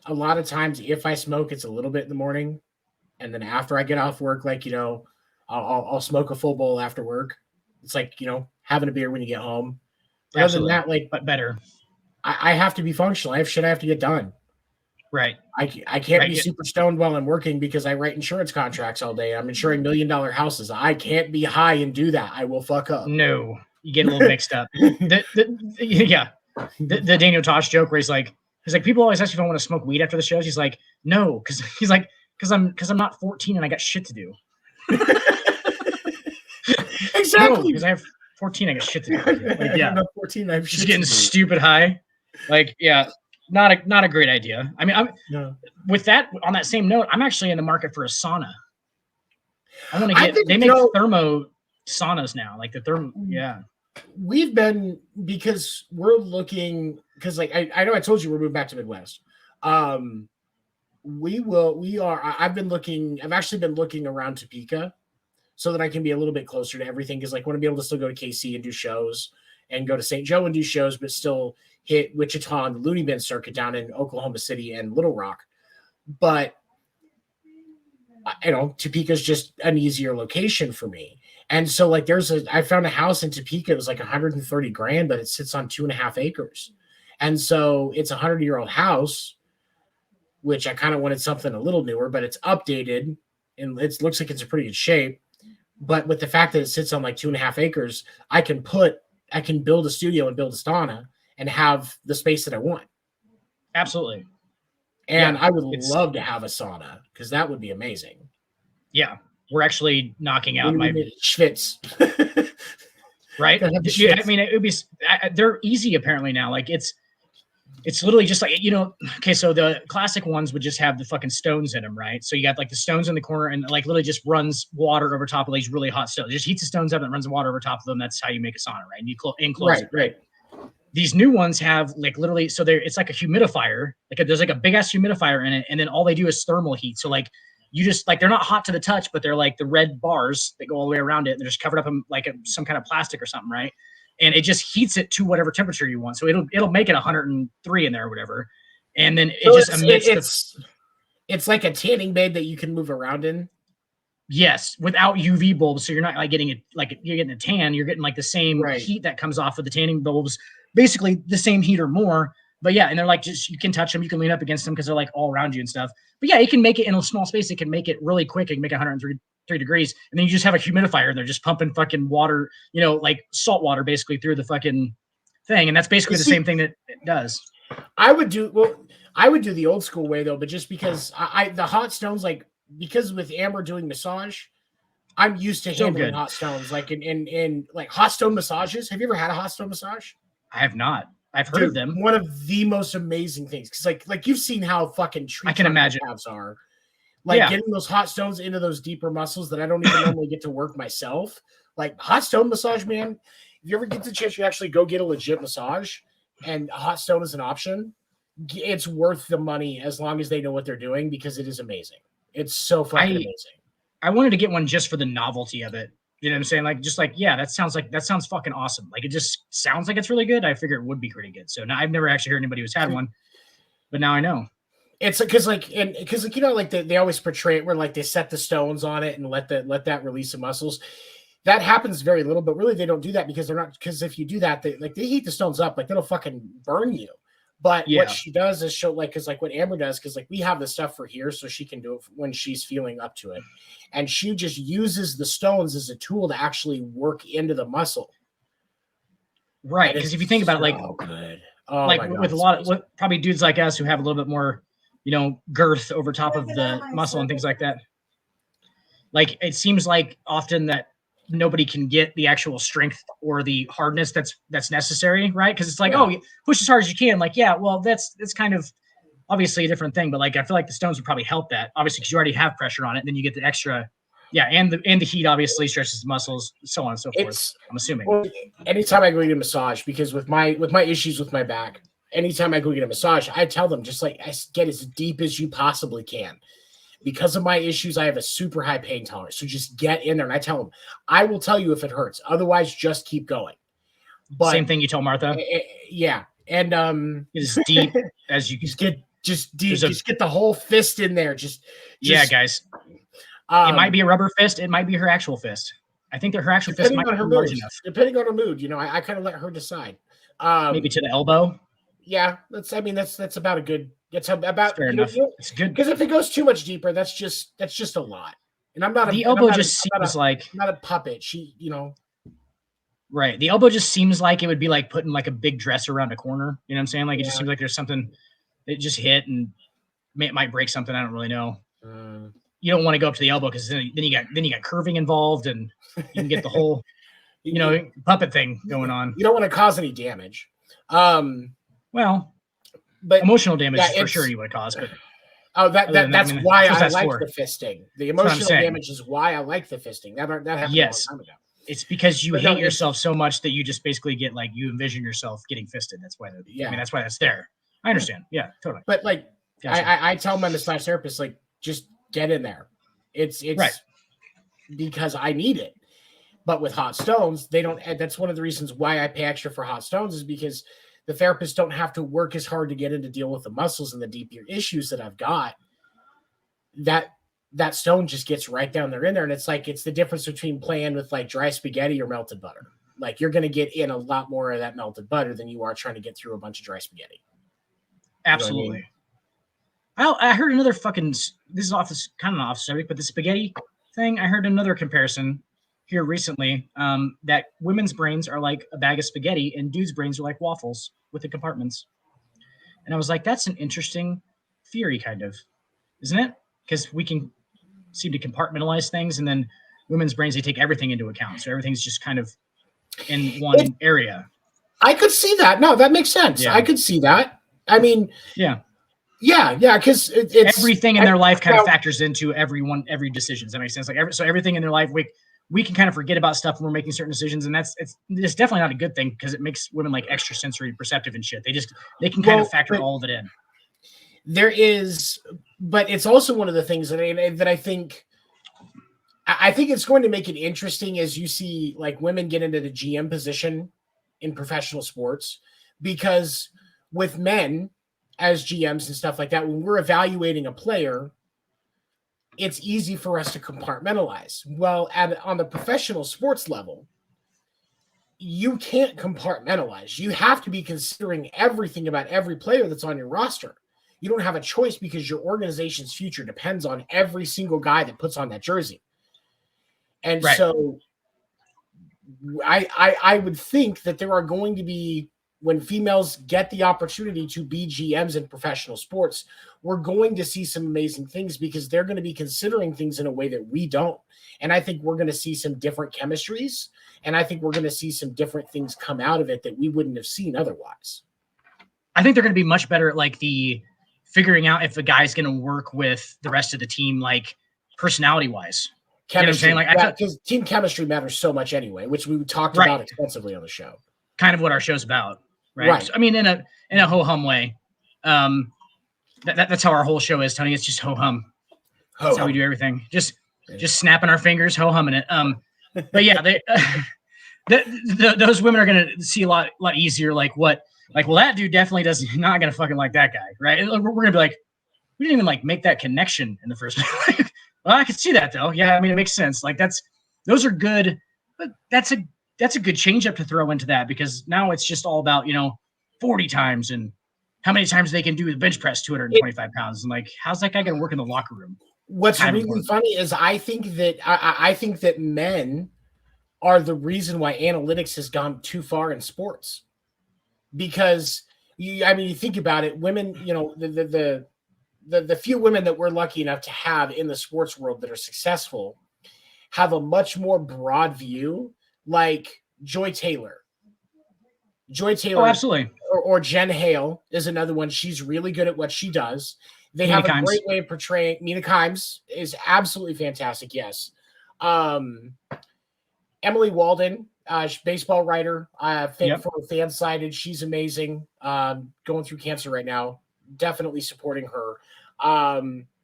[SPEAKER 1] lot of times if I smoke, it's a little bit in the morning. And then after I get off work, like, I'll smoke a full bowl after work. It's like, having a beer when you get home. But other than that, like,
[SPEAKER 2] but better.
[SPEAKER 1] I have to be functional. I have shit I have to get done.
[SPEAKER 2] Right.
[SPEAKER 1] I can't be super stoned while I'm working because I write insurance contracts all day. I'm insuring $1 million houses. I can't be high and do that. I will fuck up.
[SPEAKER 2] No, you get a little mixed up. The Daniel Tosh joke where he's like, people always ask you if I want to smoke weed after the shows. He's like, no, because I'm not 14 and I got shit to do.
[SPEAKER 1] Exactly.
[SPEAKER 2] Because I have 14, I got shit to do. Like, yeah,
[SPEAKER 1] 14, I have shit
[SPEAKER 2] just getting stupid high. Like, yeah, not a great idea. I mean, with that, on that same note, I'm actually in the market for a sauna. I want to get. They make thermo saunas now, like the thermo. Yeah,
[SPEAKER 1] we've been because we're looking because like I know I told you we're moving back to Midwest. I've actually been looking around Topeka so that I can be a little bit closer to everything because like I want to be able to still go to KC and do shows and go to St. Joe and do shows, but still hit Wichita and the Looney Bin circuit down in Oklahoma City and Little Rock. But Topeka's just an easier location for me. And so like I found a house in Topeka. It was like $130,000, but it sits on 2.5 acres. And so it's a 100-year-old house, which I kind of wanted something a little newer, but it's updated and it looks like it's in pretty good shape. But with the fact that it sits on like 2.5 acres, I can build a studio and build a sauna and have the space that I want.
[SPEAKER 2] Absolutely.
[SPEAKER 1] And I would love to have a sauna because that would be amazing.
[SPEAKER 2] Yeah. We're actually knocking out my
[SPEAKER 1] schwitz.
[SPEAKER 2] Right. Yeah, I mean, it would be, they're easy apparently now. Like it's literally just like, okay, so the classic ones would just have the fucking stones in them, right? So you got like the stones in the corner and like literally just runs water over top of these really hot stones. It just heats the stones up and runs the water over top of them. That's how you make a sauna, right? And you enclose it. Right. These new ones have like literally, so it's like a humidifier. Like there's like a big ass humidifier in it. And then all they do is thermal heat. So like you just like, they're not hot to the touch, but they're like the red bars that go all the way around it. And they're just covered up in like some kind of plastic or something, right? And it just heats it to whatever temperature you want. So it'll make it 103 in there or whatever. And then
[SPEAKER 1] it's like a tanning bed that you can move around in.
[SPEAKER 2] Yes, without UV bulbs. So you're not like getting it, like you're getting a tan. You're getting like the same heat that comes off of the tanning bulbs, basically the same heat or more. But yeah, and they're like, just, you can touch them. You can lean up against them because they're like all around you and stuff. But yeah, it can make it in a small space. It can make it really quick. It can make it 103 degrees. And then you just have a humidifier and they're just pumping fucking water, like salt water basically through the fucking thing. And that's basically the same thing that it does.
[SPEAKER 1] I would do the old school way though, but just because the hot stones, like because with Amber doing massage, I'm used to handling hot stones, like in like hot stone massages. Have you ever had a hot stone massage?
[SPEAKER 2] I have not. I've heard of them.
[SPEAKER 1] One of the most amazing things. Cause like you've seen how fucking
[SPEAKER 2] I can imagine
[SPEAKER 1] calves are. Like getting those hot stones into those deeper muscles that I don't even normally get to work myself. Like hot stone massage, man. If you ever get the chance, you actually go get a legit massage and a hot stone is an option. it's worth the money as long as they know what they're doing, because it is amazing. It's so fucking amazing.
[SPEAKER 2] I wanted to get one just for the novelty of it. You know what I'm saying? Like, just like, yeah, that sounds fucking awesome. Like, it just sounds like it's really good. I figure it would be pretty good. So now I've never actually heard anybody who's had one, but now I know.
[SPEAKER 1] It's because like they always portray it where like they set the stones on it and let that release the muscles. That happens very little, but really they don't do that because because if you do that, they heat the stones up, like, that'll fucking burn you. But what she does is show, like, because like what Amber does, because like we have the stuff for here, so she can do it when she's feeling up to it, and she just uses the stones as a tool to actually work into the muscle.
[SPEAKER 2] Right, because if you think about it, like,
[SPEAKER 1] good.
[SPEAKER 2] Like with a lot of probably dudes like us who have a little bit more, girth over top of the muscle and things like that. Like, it seems like often that nobody can get the actual strength or the hardness that's necessary, right? Because it's like, oh, you push as hard as you can. Like, yeah, well, that's kind of obviously a different thing, but like I feel like the stones would probably help that, obviously, because you already have pressure on it, and then you get the extra, and the heat obviously stretches the muscles, so on and so forth. I'm assuming.
[SPEAKER 1] Well, anytime I go get a massage, because with my issues with my back, anytime I go get a massage, I tell them just like, get as deep as you possibly can. Because of my issues, I have a super high pain tolerance. So just get in there. And I tell them, I will tell you if it hurts. Otherwise, just keep going. But
[SPEAKER 2] same thing you tell Martha.
[SPEAKER 1] Yeah. And
[SPEAKER 2] as deep as you
[SPEAKER 1] can just get the whole fist in there. Just
[SPEAKER 2] guys. It might be a rubber fist. It might be her actual fist. I think that her actual fist might be large enough.
[SPEAKER 1] Depending on her mood, I kind of let her decide.
[SPEAKER 2] Maybe to the elbow.
[SPEAKER 1] Yeah, that's about a good. That's about
[SPEAKER 2] fair enough. It's good,
[SPEAKER 1] because if it goes too much deeper, that's just a lot. And I'm not
[SPEAKER 2] the elbow just seems like
[SPEAKER 1] not a puppet.
[SPEAKER 2] Right. The elbow just seems like it would be like putting like a big dress around a corner. You know what I'm saying? Like, it just seems like there's something that just hit and it might break something. I don't really know. You don't want to go up to the elbow because then you got curving involved, and you can get the whole puppet thing going on.
[SPEAKER 1] You don't want to cause any damage.
[SPEAKER 2] Well, but emotional damage for sure you would cause. But
[SPEAKER 1] that's why I like the fisting. The emotional damage is why I like the fisting. That happened a long time ago.
[SPEAKER 2] It's because you hate yourself so much that you just basically get like, you envision yourself getting fisted. That's why. That's why that's there. I understand. Yeah, totally.
[SPEAKER 1] But like, I tell my massage therapist, like, just get in there. It's right, because I need it. But with hot stones, they don't. That's one of the reasons why I pay extra for hot stones, is because the therapists don't have to work as hard to get in to deal with the muscles and the deeper issues that I've got. That stone just gets right down there in there. And it's like, it's the difference between playing with like dry spaghetti or melted butter. Like, you're going to get in a lot more of that melted butter than you are trying to get through a bunch of dry spaghetti.
[SPEAKER 2] Absolutely. I heard another fucking, this is kind of off subject, but the spaghetti thing, I heard another comparison here recently, that women's brains are like a bag of spaghetti and dudes' brains are like waffles with the compartments. And I was like, that's an interesting theory, kind of, isn't it? Because we can seem to compartmentalize things, and then women's brains, they take everything into account. So everything's just kind of in one area.
[SPEAKER 1] I could see that. No, that makes sense. Yeah. I could see that. I mean, yeah, because it's
[SPEAKER 2] everything in their life kind of factors into every decision. Does that make sense? Like, so everything in their life, we can kind of forget about stuff when we're making certain decisions, and it's definitely not a good thing, because it makes women like extra sensory perceptive and shit. They can kind of factor all of it in.
[SPEAKER 1] There is, but it's also one of the things that I think it's going to make it interesting as you see like women get into the GM position in professional sports, because with men as GMs and stuff like that, when we're evaluating a player, it's easy for us to compartmentalize. Well, on the professional sports level, you can't compartmentalize. You have to be considering everything about every player that's on your roster. You don't have a choice, because your organization's future depends on every single guy that puts on that jersey. And so I would think that there are going to be, when females get the opportunity to be GMs in professional sports, we're going to see some amazing things, because they're going to be considering things in a way that we don't. And I think we're going to see some different chemistries, and I think we're going to see some different things come out of it that we wouldn't have seen otherwise.
[SPEAKER 2] I think they're going to be much better at like the figuring out if the guy's going to work with the rest of the team, like personality wise.
[SPEAKER 1] Chemistry, you know what I'm saying? Like, because team chemistry matters so much anyway, which we talked about extensively on the show.
[SPEAKER 2] Kind of what our show's about, right? So, I mean, in a ho hum way, That's how our whole show is, Tony. It's just ho-hum. That's how we do everything. Just snapping our fingers, ho-humming it. But yeah, those women are going to see a lot easier. Well, that dude definitely not going to fucking like that guy, right? We're going to be like, we didn't even make that connection in the first place. Well, I could see that though. Yeah, I mean, it makes sense. Those are good, but that's a good change up to throw into that, because now it's just all about 40 times and how many times they can do the bench press 225 pounds, and how's that guy going to work in the locker room?
[SPEAKER 1] What's really funny is I think that men are the reason why analytics has gone too far in sports, because you think about it, women, the few women that we're lucky enough to have in the sports world that are successful have a much more broad view, like Joy Taylor.
[SPEAKER 2] Oh, absolutely.
[SPEAKER 1] Or Jen Hale is another one. She's really good at what she does. They have a great way of portraying. Mina Kimes is absolutely fantastic. Yes. Emily Walden, baseball writer, for Fansided. She's amazing. Going through cancer right now. Definitely supporting her.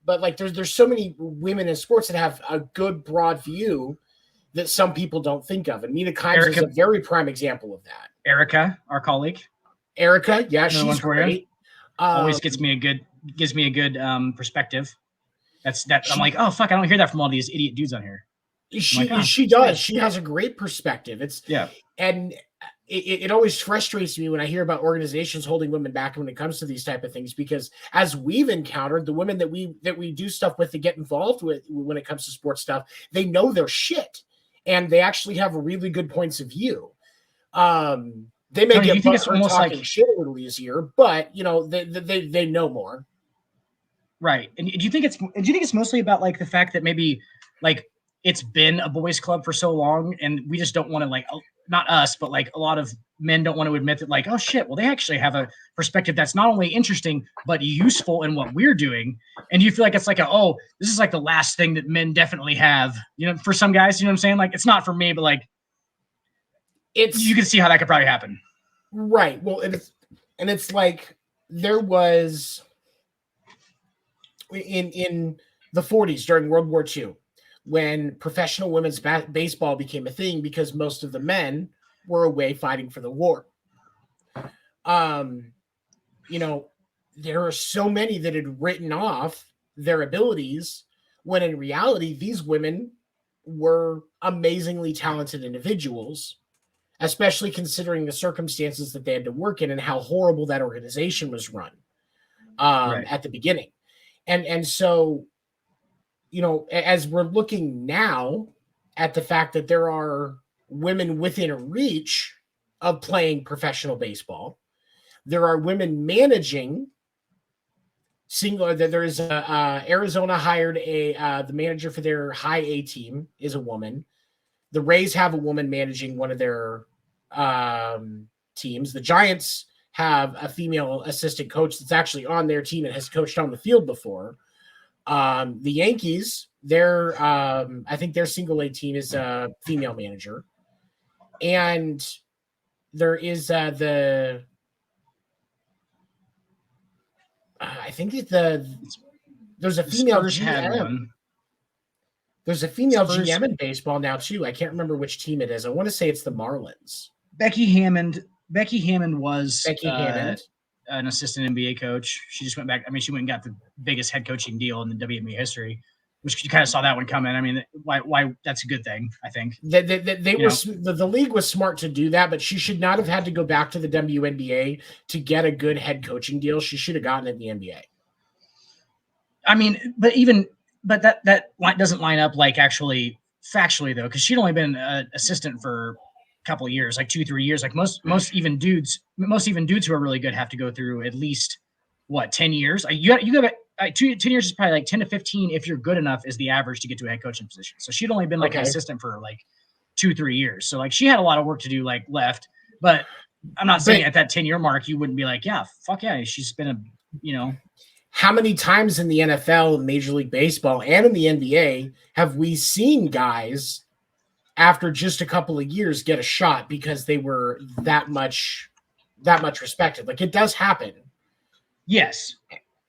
[SPEAKER 1] But there's so many women in sports that have a good broad view that some people don't think of. And Mina Kimes is a very prime example of that.
[SPEAKER 2] Erica, our colleague.
[SPEAKER 1] Erica, yeah, she's great.
[SPEAKER 2] Always gives me a good perspective. I'm like, oh fuck, I don't hear that from all these idiot dudes on here.
[SPEAKER 1] She does. She has a great perspective. And it always frustrates me when I hear about organizations holding women back when it comes to these type of things, because as we've encountered, the women that we do stuff with, to get involved with when it comes to sports stuff, they know their shit and they actually have really good points of view. They may get talking shit a little easier, but they know more.
[SPEAKER 2] Right. And do you think it's mostly about the fact that maybe it's been a boys club for so long, and we just don't want to not us, but a lot of men don't want to admit that oh shit, well, they actually have a perspective that's not only interesting but useful in what we're doing. And do you feel like it's this is the last thing that men definitely have, for some guys, you know what I'm saying? It's not for me, but you can see how that could probably happen.
[SPEAKER 1] Right. Well, it's there was in the 40s during World War II, when professional women's baseball became a thing, because most of the men were away fighting for the war. There are so many that had written off their abilities, when in reality, these women were amazingly talented individuals, especially considering the circumstances that they had to work in and how horrible that organization was run at the beginning. And so, as we're looking now at the fact that there are women within reach of playing professional baseball, there are women managing there is Arizona hired the manager for their high A team is a woman. The Rays have a woman managing one of their teams. The Giants have a female assistant coach that's actually on their team and has coached on the field before. The Yankees, I think their single A team is a female manager. And there is I think there's a female GM. There's a female GM in baseball now too. I can't remember which team it is. I want to say it's the Marlins.
[SPEAKER 2] Becky Hammond was an assistant NBA coach. She just went back. I mean, she went and got the biggest head coaching deal in the WNBA history, which you kind of saw that one coming. I mean, why that's a good thing, I think. The league was smart to do that, but she should not have had to go back to the WNBA to get a good head coaching deal. She should have gotten it in the NBA. I mean, but that doesn't line up actually factually though, because she'd only been an assistant for couple of years, 2-3 years. Most even dudes who are really good have to go through at least 10 years. You got 10 years is probably 10 to 15 if you're good enough is the average to get to a head coaching position. So she'd only been an assistant for 2-3 years. So she had a lot of work to do left. But I'm not saying at that 10-year mark you wouldn't be yeah, fuck yeah, she's been
[SPEAKER 1] How many times in the NFL, Major League Baseball, and in the NBA have we seen guys after just a couple of years get a shot because they were that much respected? It does happen.
[SPEAKER 2] Yes.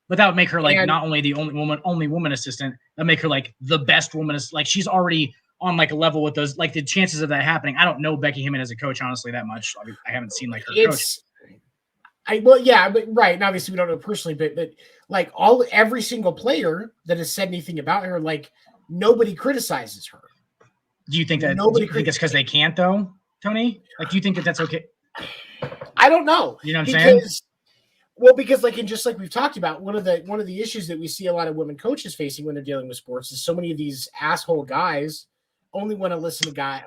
[SPEAKER 2] But that would make her like
[SPEAKER 1] And-
[SPEAKER 2] not only the only woman assistant, that make her like the best woman. Like she's already on like a level with those, like the chances of that happening. I don't know Becky Hammond as a coach, honestly, that much. I mean, I haven't seen like her coach.
[SPEAKER 1] But right. And obviously we don't know personally, but like every single player that has said anything about her, like nobody criticizes her.
[SPEAKER 2] Do you think that nobody think it's because they can't though, Tony? Like, do you think that that's okay?
[SPEAKER 1] I don't know.
[SPEAKER 2] You know what I'm saying?
[SPEAKER 1] Well, because like, and just like we've talked about, one of the issues that we see a lot of women coaches facing when they're dealing with sports is so many of these asshole guys only want to listen to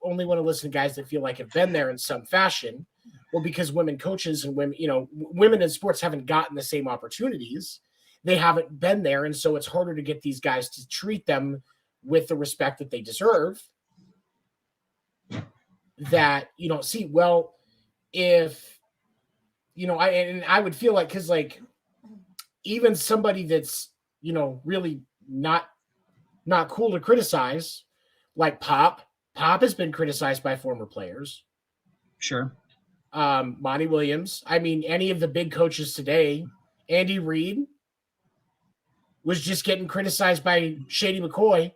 [SPEAKER 1] only want to listen to guys that feel like have been there in some fashion. Well, because women coaches and women in sports haven't gotten the same opportunities. They haven't been there. And so it's harder to get these guys to treat them with the respect that they deserve. That you don't see. Well, if I would feel like, because like even somebody that's really not cool to criticize, like Pop has been criticized by former players.
[SPEAKER 2] Sure.
[SPEAKER 1] Monty Williams. I mean, any of the big coaches today, Andy Reid was just getting criticized by Shady McCoy.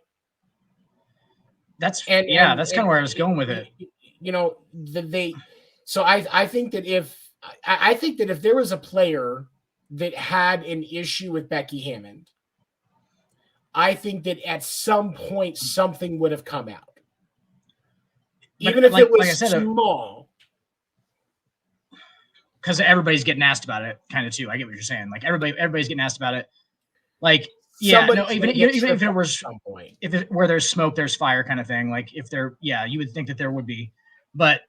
[SPEAKER 2] That's kind of where I was going with it.
[SPEAKER 1] So I think that if there was a player that had an issue with Becky Hammond, I think that at some point something would have come out. Even if it was small.
[SPEAKER 2] Because everybody's getting asked about it, kind of too. I get what you're saying. Like everybody's getting asked about it. Like, yeah, no, even if it was some point, where there's smoke, there's fire, kind of thing. Like if there, you would think that there would be, but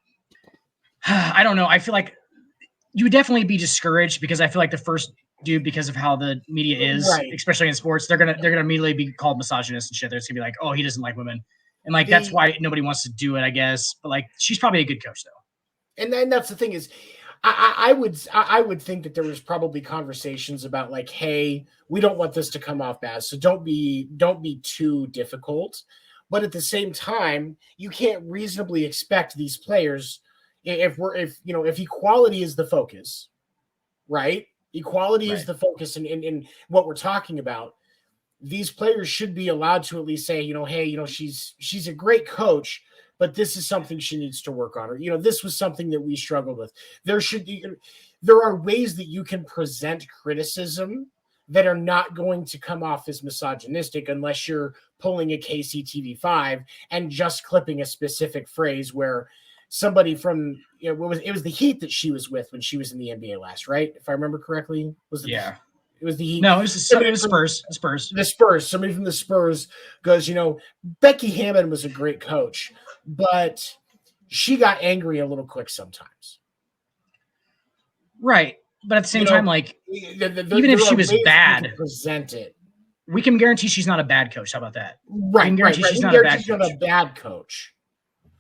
[SPEAKER 2] I don't know. I feel like you would definitely be discouraged because I feel like the first dude, because of how the media is, right, especially in sports, they're gonna immediately be called misogynist and shit. They're just gonna be like, oh, he doesn't like women, and like that's why nobody wants to do it, I guess. But like, she's probably a good coach though.
[SPEAKER 1] And then that's the thing is, I would think that there was probably conversations about like, hey, we don't want this to come off bad, so don't be too difficult. But at the same time, you can't reasonably expect these players, if equality is the focus, right? Equality is the focus in what we're talking about. These players should be allowed to at least say, hey, she's a great coach, but this is something she needs to work on. Or, this was something that we struggled with. There are ways that you can present criticism that are not going to come off as misogynistic unless you're pulling a KCTV5 and just clipping a specific phrase where somebody from, it was the Heat that she was with when she was in the NBA last, right? If I remember correctly, it was the Heat.
[SPEAKER 2] No, it was Spurs.
[SPEAKER 1] The Spurs. Somebody from the Spurs goes, Becky Hammond was a great coach, but she got angry a little quick sometimes.
[SPEAKER 2] Right. But at the same time, like, even if she was bad,
[SPEAKER 1] present it.
[SPEAKER 2] We can guarantee she's not a bad coach. How about that?
[SPEAKER 1] Right.
[SPEAKER 2] We can guarantee she's not a
[SPEAKER 1] bad coach.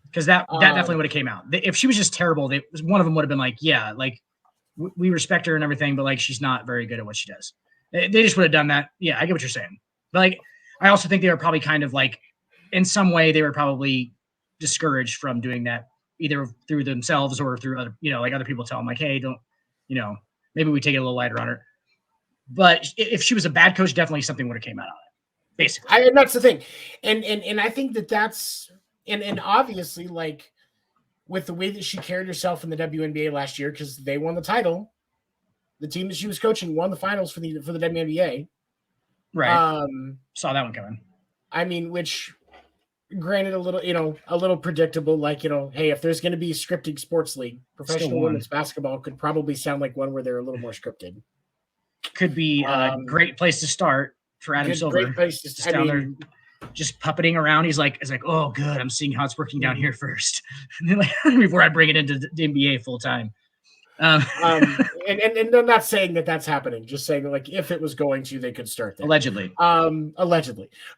[SPEAKER 2] Because that definitely would have came out. If she was just terrible, one of them would have been like, yeah, like, we respect her and everything, but like she's not very good at what she does. They just would have done that. Yeah, I get what you're saying. But like, I also think they were probably kind of like, in some way, they were probably discouraged from doing that, either through themselves or through other, like other people tell them like, hey, don't, maybe we take it a little lighter on her. But if she was a bad coach, definitely something would have came out of it, basically.
[SPEAKER 1] And that's the thing. And I think that's, and obviously, like, with the way that she carried herself in the WNBA last year, because they won the title, the team that she was coaching won the finals for the WNBA.
[SPEAKER 2] Right. Saw that one coming.
[SPEAKER 1] I mean, which, granted, a little predictable. Like, hey, if there's going to be a scripted sports league, professional women's basketball could probably sound like one where they're a little more scripted.
[SPEAKER 2] Could be a great place to start for Adam Silver.
[SPEAKER 1] Great place to
[SPEAKER 2] start. Down there, just puppeting around. He's like, oh, good. I'm seeing how it's working down here first, and then, like, before I bring it into the NBA full time.
[SPEAKER 1] And I'm not saying that that's happening. Just saying, like, if it was going to, they could start there.
[SPEAKER 2] Allegedly.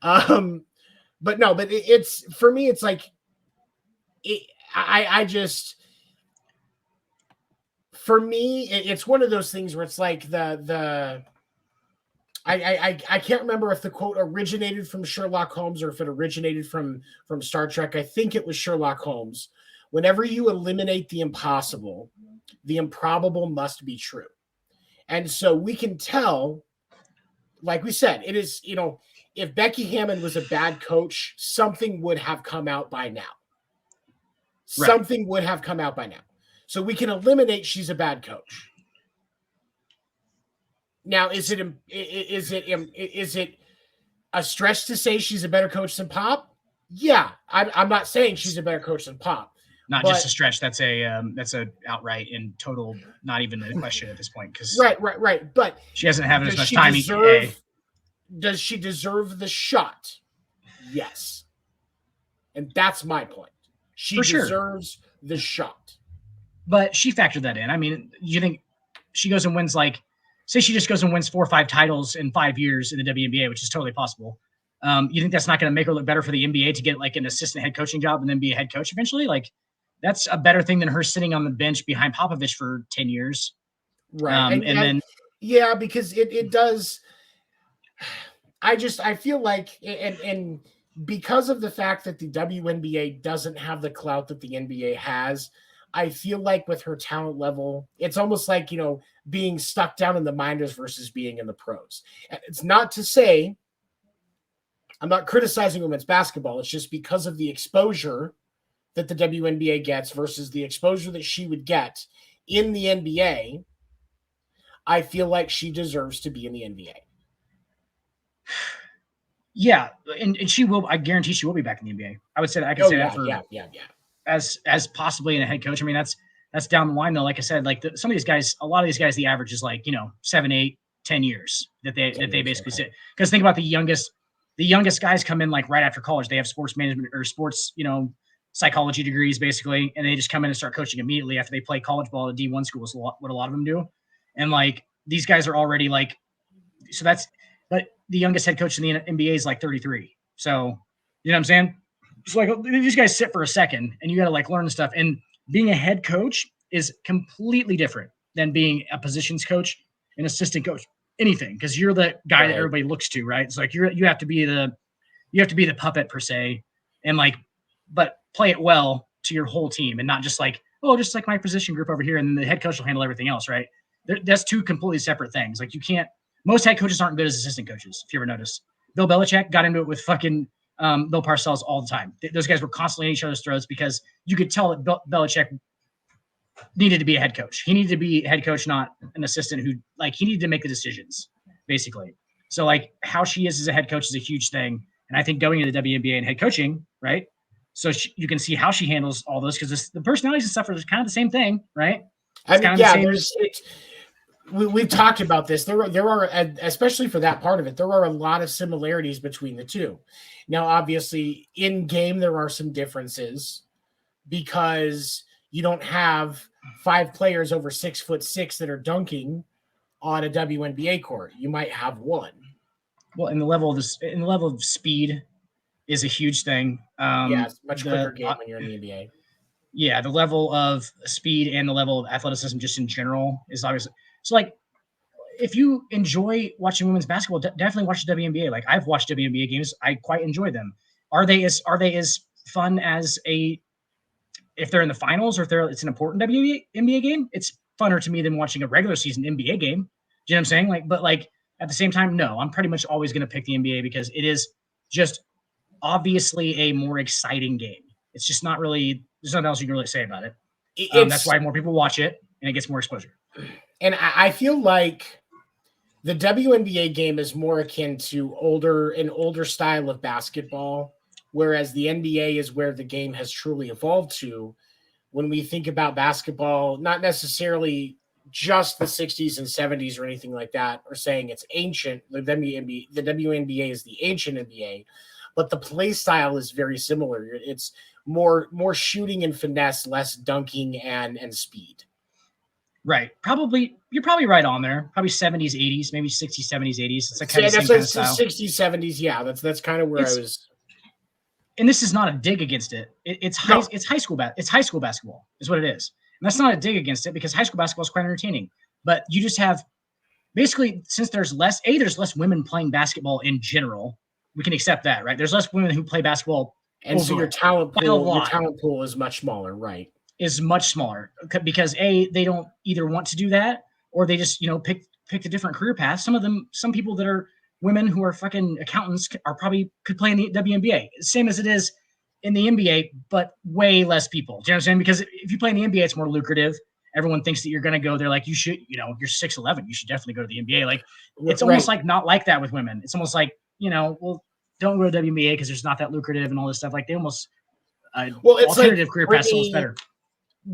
[SPEAKER 1] But no, but it's, for me, it's like, for me, it's one of those things where it's like I can't remember if the quote originated from Sherlock Holmes or if it originated from Star Trek. I think it was Sherlock Holmes. Whenever you eliminate the impossible, the improbable must be true. And so we can tell, like we said, it is, if Becky Hammon was a bad coach, something would have come out by now.
[SPEAKER 2] Right.
[SPEAKER 1] Something would have come out by now. So we can eliminate she's a bad coach. Now, is it a stretch to say she's a better coach than Pop? Yeah, I'm not saying she's a better coach than Pop.
[SPEAKER 2] Not just a stretch. That's a outright and total, not even a question at this point. Because
[SPEAKER 1] right. But
[SPEAKER 2] she hasn't had as much time.
[SPEAKER 1] Does she deserve the shot? Yes, and that's my point. She deserves the shot.
[SPEAKER 2] But she factored that in. I mean, you think she goes and wins, like, say she just goes and wins 4 or 5 titles in 5 years in the WNBA, which is totally possible. You think that's not going to make her look better for the NBA to get like an assistant head coaching job and then be a head coach eventually? Like, that's a better thing than her sitting on the bench behind Popovich for 10 years.
[SPEAKER 1] Right. Because it does. I feel like, and because of the fact that the WNBA doesn't have the clout that the NBA has, I feel like with her talent level, it's almost like, being stuck down in the minors versus being in the pros. It's not to say I'm not criticizing women's basketball. It's just because of the exposure that the WNBA gets versus the exposure that she would get in the NBA. I feel like she deserves to be in the NBA.
[SPEAKER 2] Yeah, and she will. I guarantee she will be back in the NBA. I would say that. I can say that for as possibly in a head coach. I mean, that's down the line though. Like I said, like some of these guys, a lot of these guys, the average is like 7, 8, 10 years that they basically sit. Because think about the youngest guys come in like right after college. They have sports management or sports psychology degrees basically, and they just come in and start coaching immediately after they play college ball at D1 schools. What a lot of them do, and like these guys are already like, so that's. But the youngest head coach in the NBA is like 33. So, you know what I'm saying? It's like these guys sit for a second and you got to like learn stuff. And being a head coach is completely different than being a positions coach, an assistant coach, anything. Because you're the guy that everybody looks to, right? It's like you have to be the puppet per se, and like, but play it well to your whole team and not just like, oh, just like my position group over here, and then the head coach will handle everything else, right? That's two completely separate things. Like you can't. Most head coaches aren't good as assistant coaches, if you ever notice. Bill Belichick got into it with fucking Bill Parcells all the time. Those guys were constantly at each other's throats because you could tell that Belichick needed to be a head coach. He needed to be a head coach, not an assistant who, like, he needed to make the decisions, basically. So, like, how she is as a head coach is a huge thing. And I think going into the WNBA and head coaching, right? So you can see how she handles all those because the personalities and stuff are kind of the same thing, right?
[SPEAKER 1] We've talked about this. There are, especially for that part of it, there are a lot of similarities between the two. Now, obviously, in game, there are some differences because you don't have 5 players over 6'6" that are dunking on a WNBA court. You might have 1.
[SPEAKER 2] Well, in the level of speed is a huge thing.
[SPEAKER 1] It's a much quicker game when you're in the NBA.
[SPEAKER 2] Yeah, the level of speed and the level of athleticism just in general is obviously. So, like, if you enjoy watching women's basketball, definitely watch the WNBA. Like, I've watched WNBA games. I quite enjoy them. Are they as fun as if they're in the finals or if it's an important WNBA game? It's funner to me than watching a regular season NBA game. Do you know what I'm saying? Like, but like at the same time, no, I'm pretty much always going to pick the NBA because it is just obviously a more exciting game. It's just not really, there's nothing else you can really say about it. That's why more people watch it and it gets more exposure.
[SPEAKER 1] And I feel like the WNBA game is more akin to an older style of basketball, whereas the NBA is where the game has truly evolved to. When we think about basketball, not necessarily just the 60s and 70s or anything like that, or saying it's ancient. The WNBA is the ancient NBA, but the play style is very similar. It's more shooting and finesse, less dunking and speed.
[SPEAKER 2] Right. You're probably right on there. Probably 70s, 80s, maybe 60s, 70s, 80s. It's like kind of the same kind of style.
[SPEAKER 1] 60s, 70s. Yeah, that's kind of where I was.
[SPEAKER 2] And this is not a dig against it. It's high school basketball is what it is. And that's not a dig against it because high school basketball is quite entertaining. But you just have basically, since there's less women playing basketball in general, we can accept that, right? There's less women who play basketball.
[SPEAKER 1] And so your talent pool is much smaller, right?
[SPEAKER 2] Is much smaller because they don't either want to do that or they just, picked a different career path. Some people that are women who are fucking accountants are probably could play in the WNBA, same as it is in the NBA, but way less people. Do you know what I'm saying? Because if you play in the NBA, it's more lucrative. Everyone thinks that you're going to go there. Like you should, you're 6'11", you should definitely go to the NBA. Like it's almost like not like that with women. It's almost like, well, don't go to WNBA because it's not that lucrative and all this stuff. Like they almost,
[SPEAKER 1] it's
[SPEAKER 2] alternative
[SPEAKER 1] like
[SPEAKER 2] career paths almost better.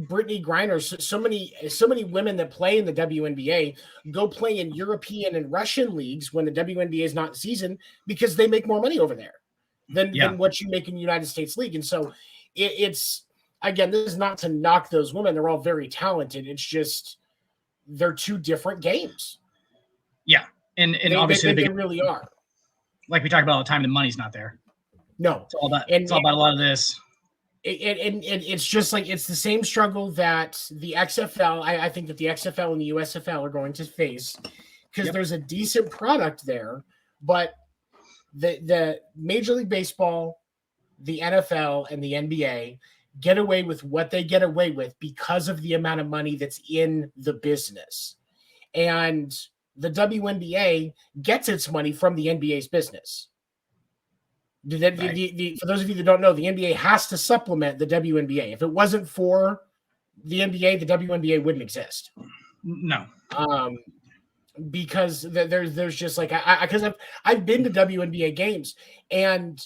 [SPEAKER 1] Brittany Griner, so many women that play in the WNBA go play in European and Russian leagues when the WNBA is not in season because they make more money over there than what you make in the United States League. And so it's again, this is not to knock those women. They're all very talented. It's just they're two different games.
[SPEAKER 2] Yeah. And obviously
[SPEAKER 1] they really are.
[SPEAKER 2] Like we talk about all the time, the money's not there.
[SPEAKER 1] No.
[SPEAKER 2] It's all about a lot of this.
[SPEAKER 1] And it's just like it's the same struggle that the XFL, I think that the XFL and the USFL are going to face because there's a decent product there, but the Major League Baseball, the NFL, and the NBA get away with what they get away with because of the amount of money that's in the business. And the WNBA gets its money from the NBA's business. For those of you that don't know, the NBA has to supplement the WNBA. If it wasn't for the NBA, the WNBA wouldn't exist.
[SPEAKER 2] No.
[SPEAKER 1] Because there's just like because I've been to WNBA games and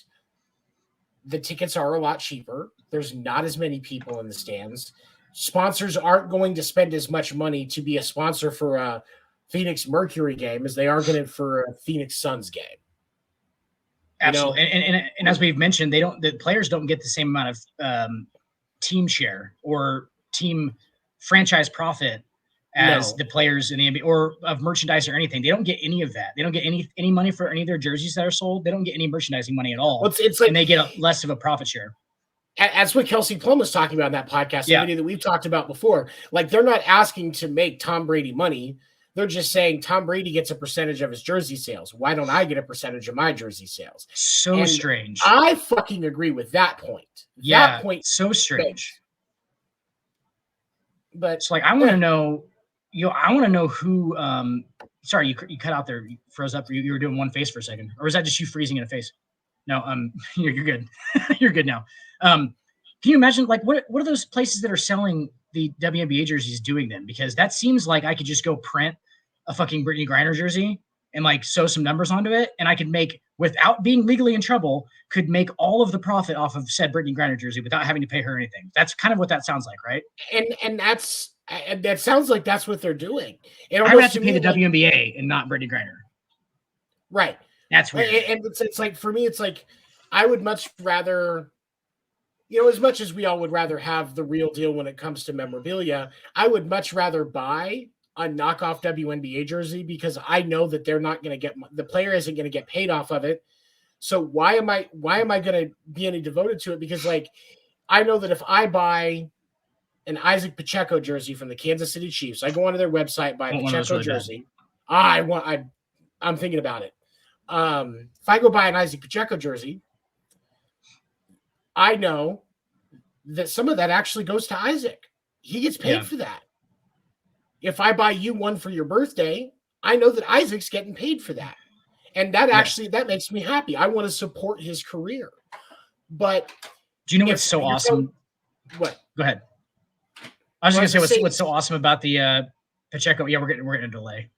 [SPEAKER 1] the tickets are a lot cheaper. There's not as many people in the stands. Sponsors aren't going to spend as much money to be a sponsor for a Phoenix Mercury game as they are going to for a Phoenix Suns game.
[SPEAKER 2] Absolutely. And as we've mentioned, the players don't get the same amount of team share or team franchise profit as the players in the NBA or of merchandise or anything. They don't get any of that. They don't get any money for any of their jerseys that are sold. They don't get any merchandising money at all. It's like, and they get less of a profit share.
[SPEAKER 1] That's what Kelsey Plum was talking about in that podcast, the video that we've talked about before. Like they're not asking to make Tom Brady money. They're just saying Tom Brady gets a percentage of his jersey sales. Why don't I get a percentage of my jersey sales?
[SPEAKER 2] So strange.
[SPEAKER 1] I fucking agree with that point.
[SPEAKER 2] Yeah,
[SPEAKER 1] that point,
[SPEAKER 2] so strange.
[SPEAKER 1] But
[SPEAKER 2] it's like I want to know. I want to know who. Sorry, you cut out there. You froze up. You were doing one face for a second, or was that just you freezing in a face? No, you're good. You're good now. Can you imagine like what are those places that are selling the WNBA jerseys doing then? Because that seems like I could just go print a fucking Brittany Griner jersey and like sew some numbers onto it, and I could make, without being legally in trouble, could make all of the profit off of said Brittany Griner jersey without having to pay her anything. That's kind of what that sounds like, right?
[SPEAKER 1] And that sounds like that's what they're doing.
[SPEAKER 2] I would have to pay the WNBA and not Brittany Griner.
[SPEAKER 1] Right.
[SPEAKER 2] That's weird.
[SPEAKER 1] And it's like, for me, it's like, I would much rather, as much as we all would rather have the real deal when it comes to memorabilia, I would much rather buy a knockoff WNBA jersey because I know that they're not going to the player isn't going to get paid off of it. So why am I going to be any devoted to it? Because like, I know that if I buy an Isaac Pacheco jersey from the Kansas City Chiefs, I go onto their website, buy a Pacheco jersey. I'm thinking about it. If I go buy an Isaac Pacheco jersey, I know that some of that actually goes to Isaac. He gets paid for that. If I buy you one for your birthday, I know that Isaac's getting paid for that. And that that makes me happy. I want to support his career. But
[SPEAKER 2] do you know what's so awesome?
[SPEAKER 1] What?
[SPEAKER 2] Go ahead. I was just going to say what's so awesome about the Pacheco. Yeah, we're getting a delay.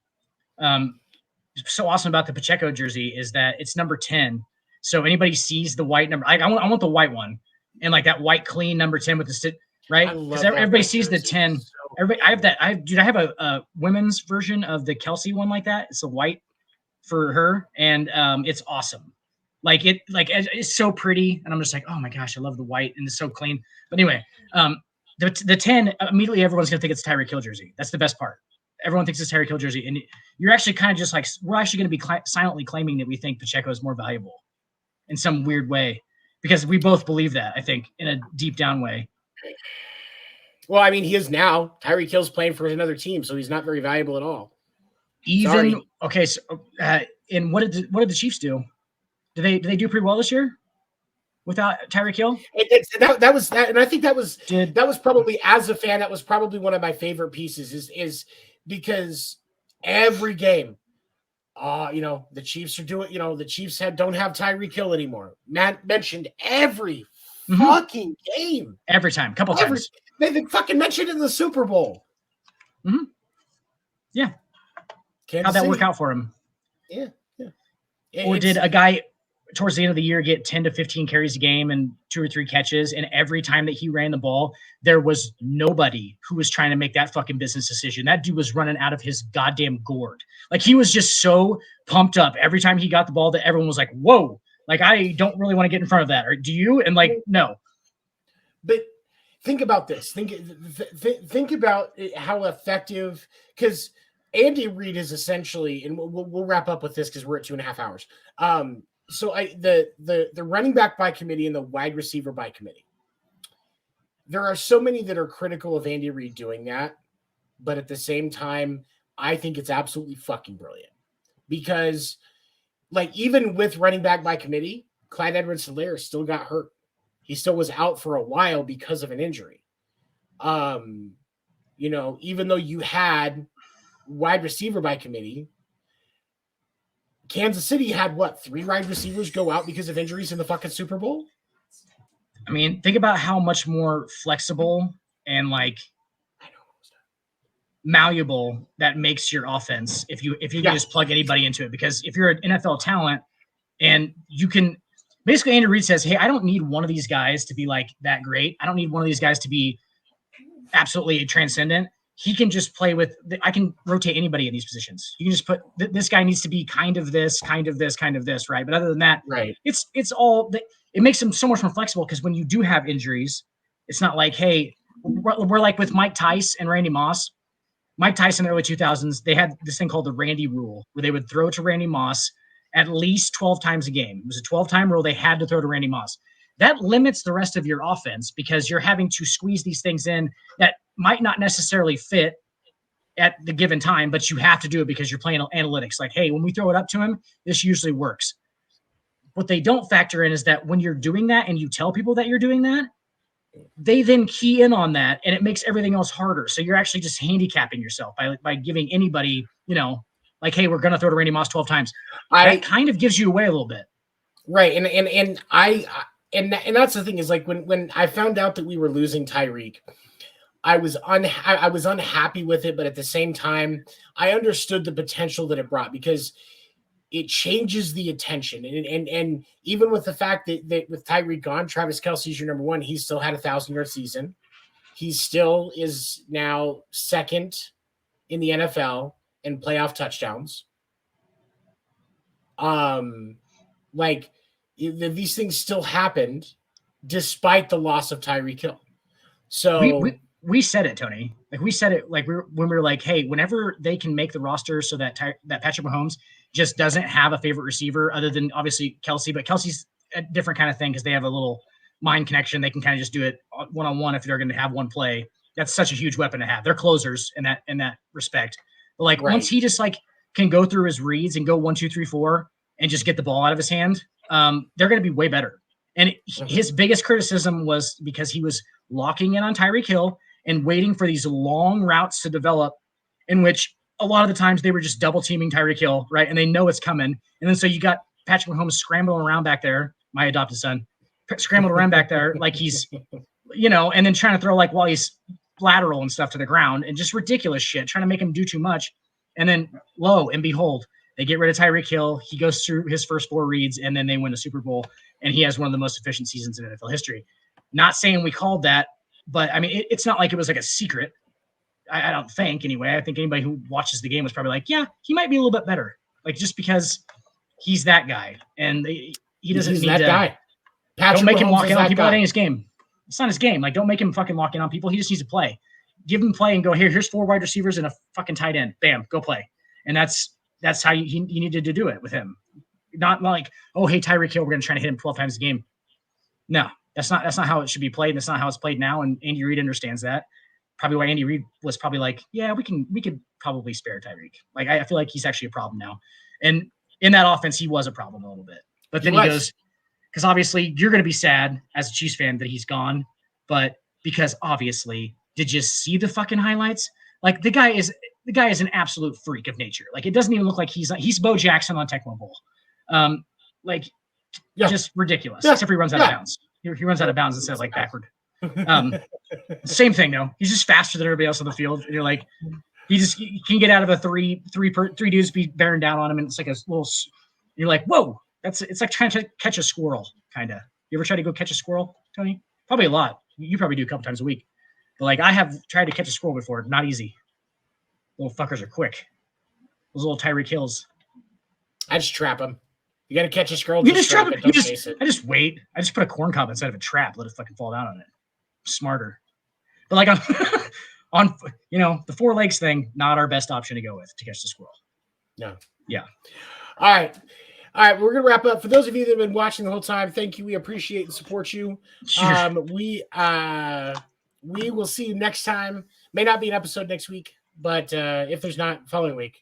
[SPEAKER 2] So awesome about the Pacheco jersey is that it's number 10. So anybody sees the white number, I want the white one and like that white clean number 10 with the right? Because everybody sees the 10. Everybody, I have a women's version of the Kelsey one like that. It's a white for her, and it's awesome. It's so pretty, and I'm just like, oh my gosh, I love the white, and it's so clean. But anyway, the 10 immediately everyone's gonna think it's Tyreek Hill jersey. That's the best part. Everyone thinks it's Tyreek Hill jersey, and you're actually kind of just like, we're actually going to be silently claiming that we think Pacheco is more valuable in some weird way because we both believe that, I think, in a deep down way.
[SPEAKER 1] Well, I mean, he is now. Tyreek Hill's playing for another team, so he's not very valuable at all.
[SPEAKER 2] Okay, so and what did the Chiefs do? Did they do pretty well this year without Tyreek Hill?
[SPEAKER 1] That was that, and I think that was probably, as a fan, that was probably one of my favorite pieces is because every game, the Chiefs are doing, the Chiefs don't have Tyreek Hill anymore. Matt mentioned every fucking game.
[SPEAKER 2] Every time, couple times.
[SPEAKER 1] They fucking mentioned it in the Super Bowl.
[SPEAKER 2] Mm-hmm. Yeah. How'd that work out for him?
[SPEAKER 1] Yeah.
[SPEAKER 2] Or did a guy towards the end of the year get 10 to 15 carries a game and 2 or 3 catches, and every time that he ran the ball, there was nobody who was trying to make that fucking business decision. That dude was running out of his goddamn gourd. Like, he was just so pumped up every time he got the ball that everyone was like, whoa, like, I don't really want to get in front of that. Or do you? And like, no.
[SPEAKER 1] But think about this. Think about how effective, because Andy Reid is essentially, and we'll wrap up with this because we're at 2.5 hours. So the running back by committee and the wide receiver by committee. There are so many that are critical of Andy Reid doing that, but at the same time, I think it's absolutely fucking brilliant because, like, even with running back by committee, Clyde Edwards-Helaire still got hurt. He still was out for a while because of an injury. Even though you had wide receiver by committee, Kansas City had 3 wide receivers go out because of injuries in the fucking Super Bowl?
[SPEAKER 2] I mean, think about how much more flexible and malleable that makes your offense if you can just plug anybody into it. Because if you're an NFL talent and you can basically, Andy Reid says, hey, I don't need one of these guys to be like that great. I don't need one of these guys to be absolutely transcendent. He can just play with, I can rotate anybody in these positions. You can just put, this guy needs to be kind of this, right? But other than that,
[SPEAKER 1] right,
[SPEAKER 2] it's all, it makes him so much more flexible because when you do have injuries, it's not like, hey, we're like with Mike Tice and Randy Moss. Mike Tice in the early 2000s, they had this thing called the Randy rule, where they would throw to Randy Moss at least 12 times a game. It was a 12-time rule. They had to throw to Randy Moss. That limits the rest of your offense because you're having to squeeze these things in that might not necessarily fit at the given time, but you have to do it because you're playing analytics. Like, hey, when we throw it up to him, this usually works. What they don't factor in is that when you're doing that and you tell people that you're doing that, they then key in on that and it makes everything else harder. So you're actually just handicapping yourself by giving anybody, like, hey, we're going to throw to Randy Moss 12 times. That kind of gives you away a little bit.
[SPEAKER 1] Right. And that's the thing is, like, when I found out that we were losing Tyreek, I was unhappy with it, but at the same time, I understood the potential that it brought because it changes the attention. And even with the fact that with Tyreek gone, Travis Kelce's your number one, he still had a 1,000-yard season. He still is now second in the NFL in playoff touchdowns. These things still happened despite the loss of Tyreek Hill. So
[SPEAKER 2] we said it, Tony. Like, we said it, like, when we were like, hey, whenever they can make the roster so that Patrick Mahomes just doesn't have a favorite receiver other than obviously Kelce, but Kelce's a different kind of thing because they have a little mind connection. They can kind of just do it one-on-one if they're going to have one play. That's such a huge weapon to have. They're closers in that respect. But like, right, once he just like can go through his reads and go 1, 2, 3, 4 and just get the ball out of his hand, they're going to be way better. And his biggest criticism was because he was locking in on Tyreek Hill and waiting for these long routes to develop, in which a lot of the times they were just double teaming Tyreek Hill, right? And they know it's coming. And then so you got Patrick Mahomes scrambling around back there, my adopted son, scrambled around back there like he's, and then trying to throw like while he's lateral and stuff to the ground and just ridiculous shit, trying to make him do too much. And then lo and behold, they get rid of Tyreek Hill. He goes through his first 4 reads and then they win the Super Bowl. And he has one of the most efficient seasons in NFL history. Not saying we called that, but I mean, it's not like it was like a secret. I don't think, anyway. I think anybody who watches the game was probably like, yeah, he might be a little bit better. Like, just because he's that guy. And he doesn't need that guy. Don't make him lock in on people. That ain't his game. It's not his game. Like, don't make him fucking lock in on people. He just needs to play. Give him play and go, here's 4 wide receivers and a fucking tight end. Bam, go play. And that's how you needed to do it with him. Not like, oh, hey, Tyreek Hill, we're going to try to hit him 12 times a game. No, that's not how it should be played. And that's not how it's played now. And Andy Reid understands that. Probably why Andy Reid was probably like, yeah, we could probably spare Tyreek. Like, I feel like he's actually a problem now. And in that offense, he was a problem a little bit. But then he goes, because obviously you're going to be sad as a Chiefs fan that he's gone. But because obviously, did you see the fucking highlights? Like, the guy is the guy is an absolute freak of nature. Like, it doesn't even look like he's Bo Jackson on Tecmo Bowl. Just ridiculous.
[SPEAKER 1] Yeah.
[SPEAKER 2] Except for he runs out of bounds. He runs out of bounds instead of like backward. Same thing though. He's just faster than everybody else on the field. And you're like, he can get out of a three dudes be bearing down on him, and it's like a little. You're like, whoa, it's like trying to catch a squirrel, kind of. You ever try to go catch a squirrel, Tony? Probably a lot. You probably do a couple times a week. But like, I have tried to catch a squirrel before. Not easy. Little fuckers are quick. Those little Tyreek Hills.
[SPEAKER 1] I just trap them. You got to catch a squirrel.
[SPEAKER 2] You just trap it.
[SPEAKER 1] Don't chase it.
[SPEAKER 2] I just wait. I just put a corn cob inside of a trap. Let it fucking fall down on it. Smarter. But like on the 4 legs thing, not our best option to go with to catch the squirrel.
[SPEAKER 1] No.
[SPEAKER 2] Yeah.
[SPEAKER 1] All right. We're gonna wrap up. For those of you that have been watching the whole time, thank you. We appreciate and support you.
[SPEAKER 2] Sure.
[SPEAKER 1] We will see you next time. May not be an episode next week, but if there's not, following week.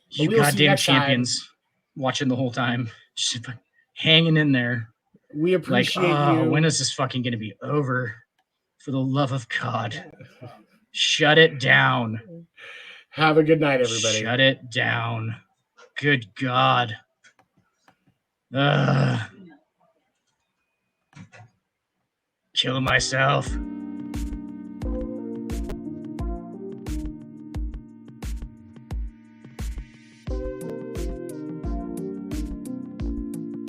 [SPEAKER 2] You goddamn champions watching the whole time, just hanging in there.
[SPEAKER 1] We appreciate you.
[SPEAKER 2] When is this fucking gonna be over? For the love of God, shut it down.
[SPEAKER 1] Have a good night, everybody.
[SPEAKER 2] Shut it down. Good God. Killing myself.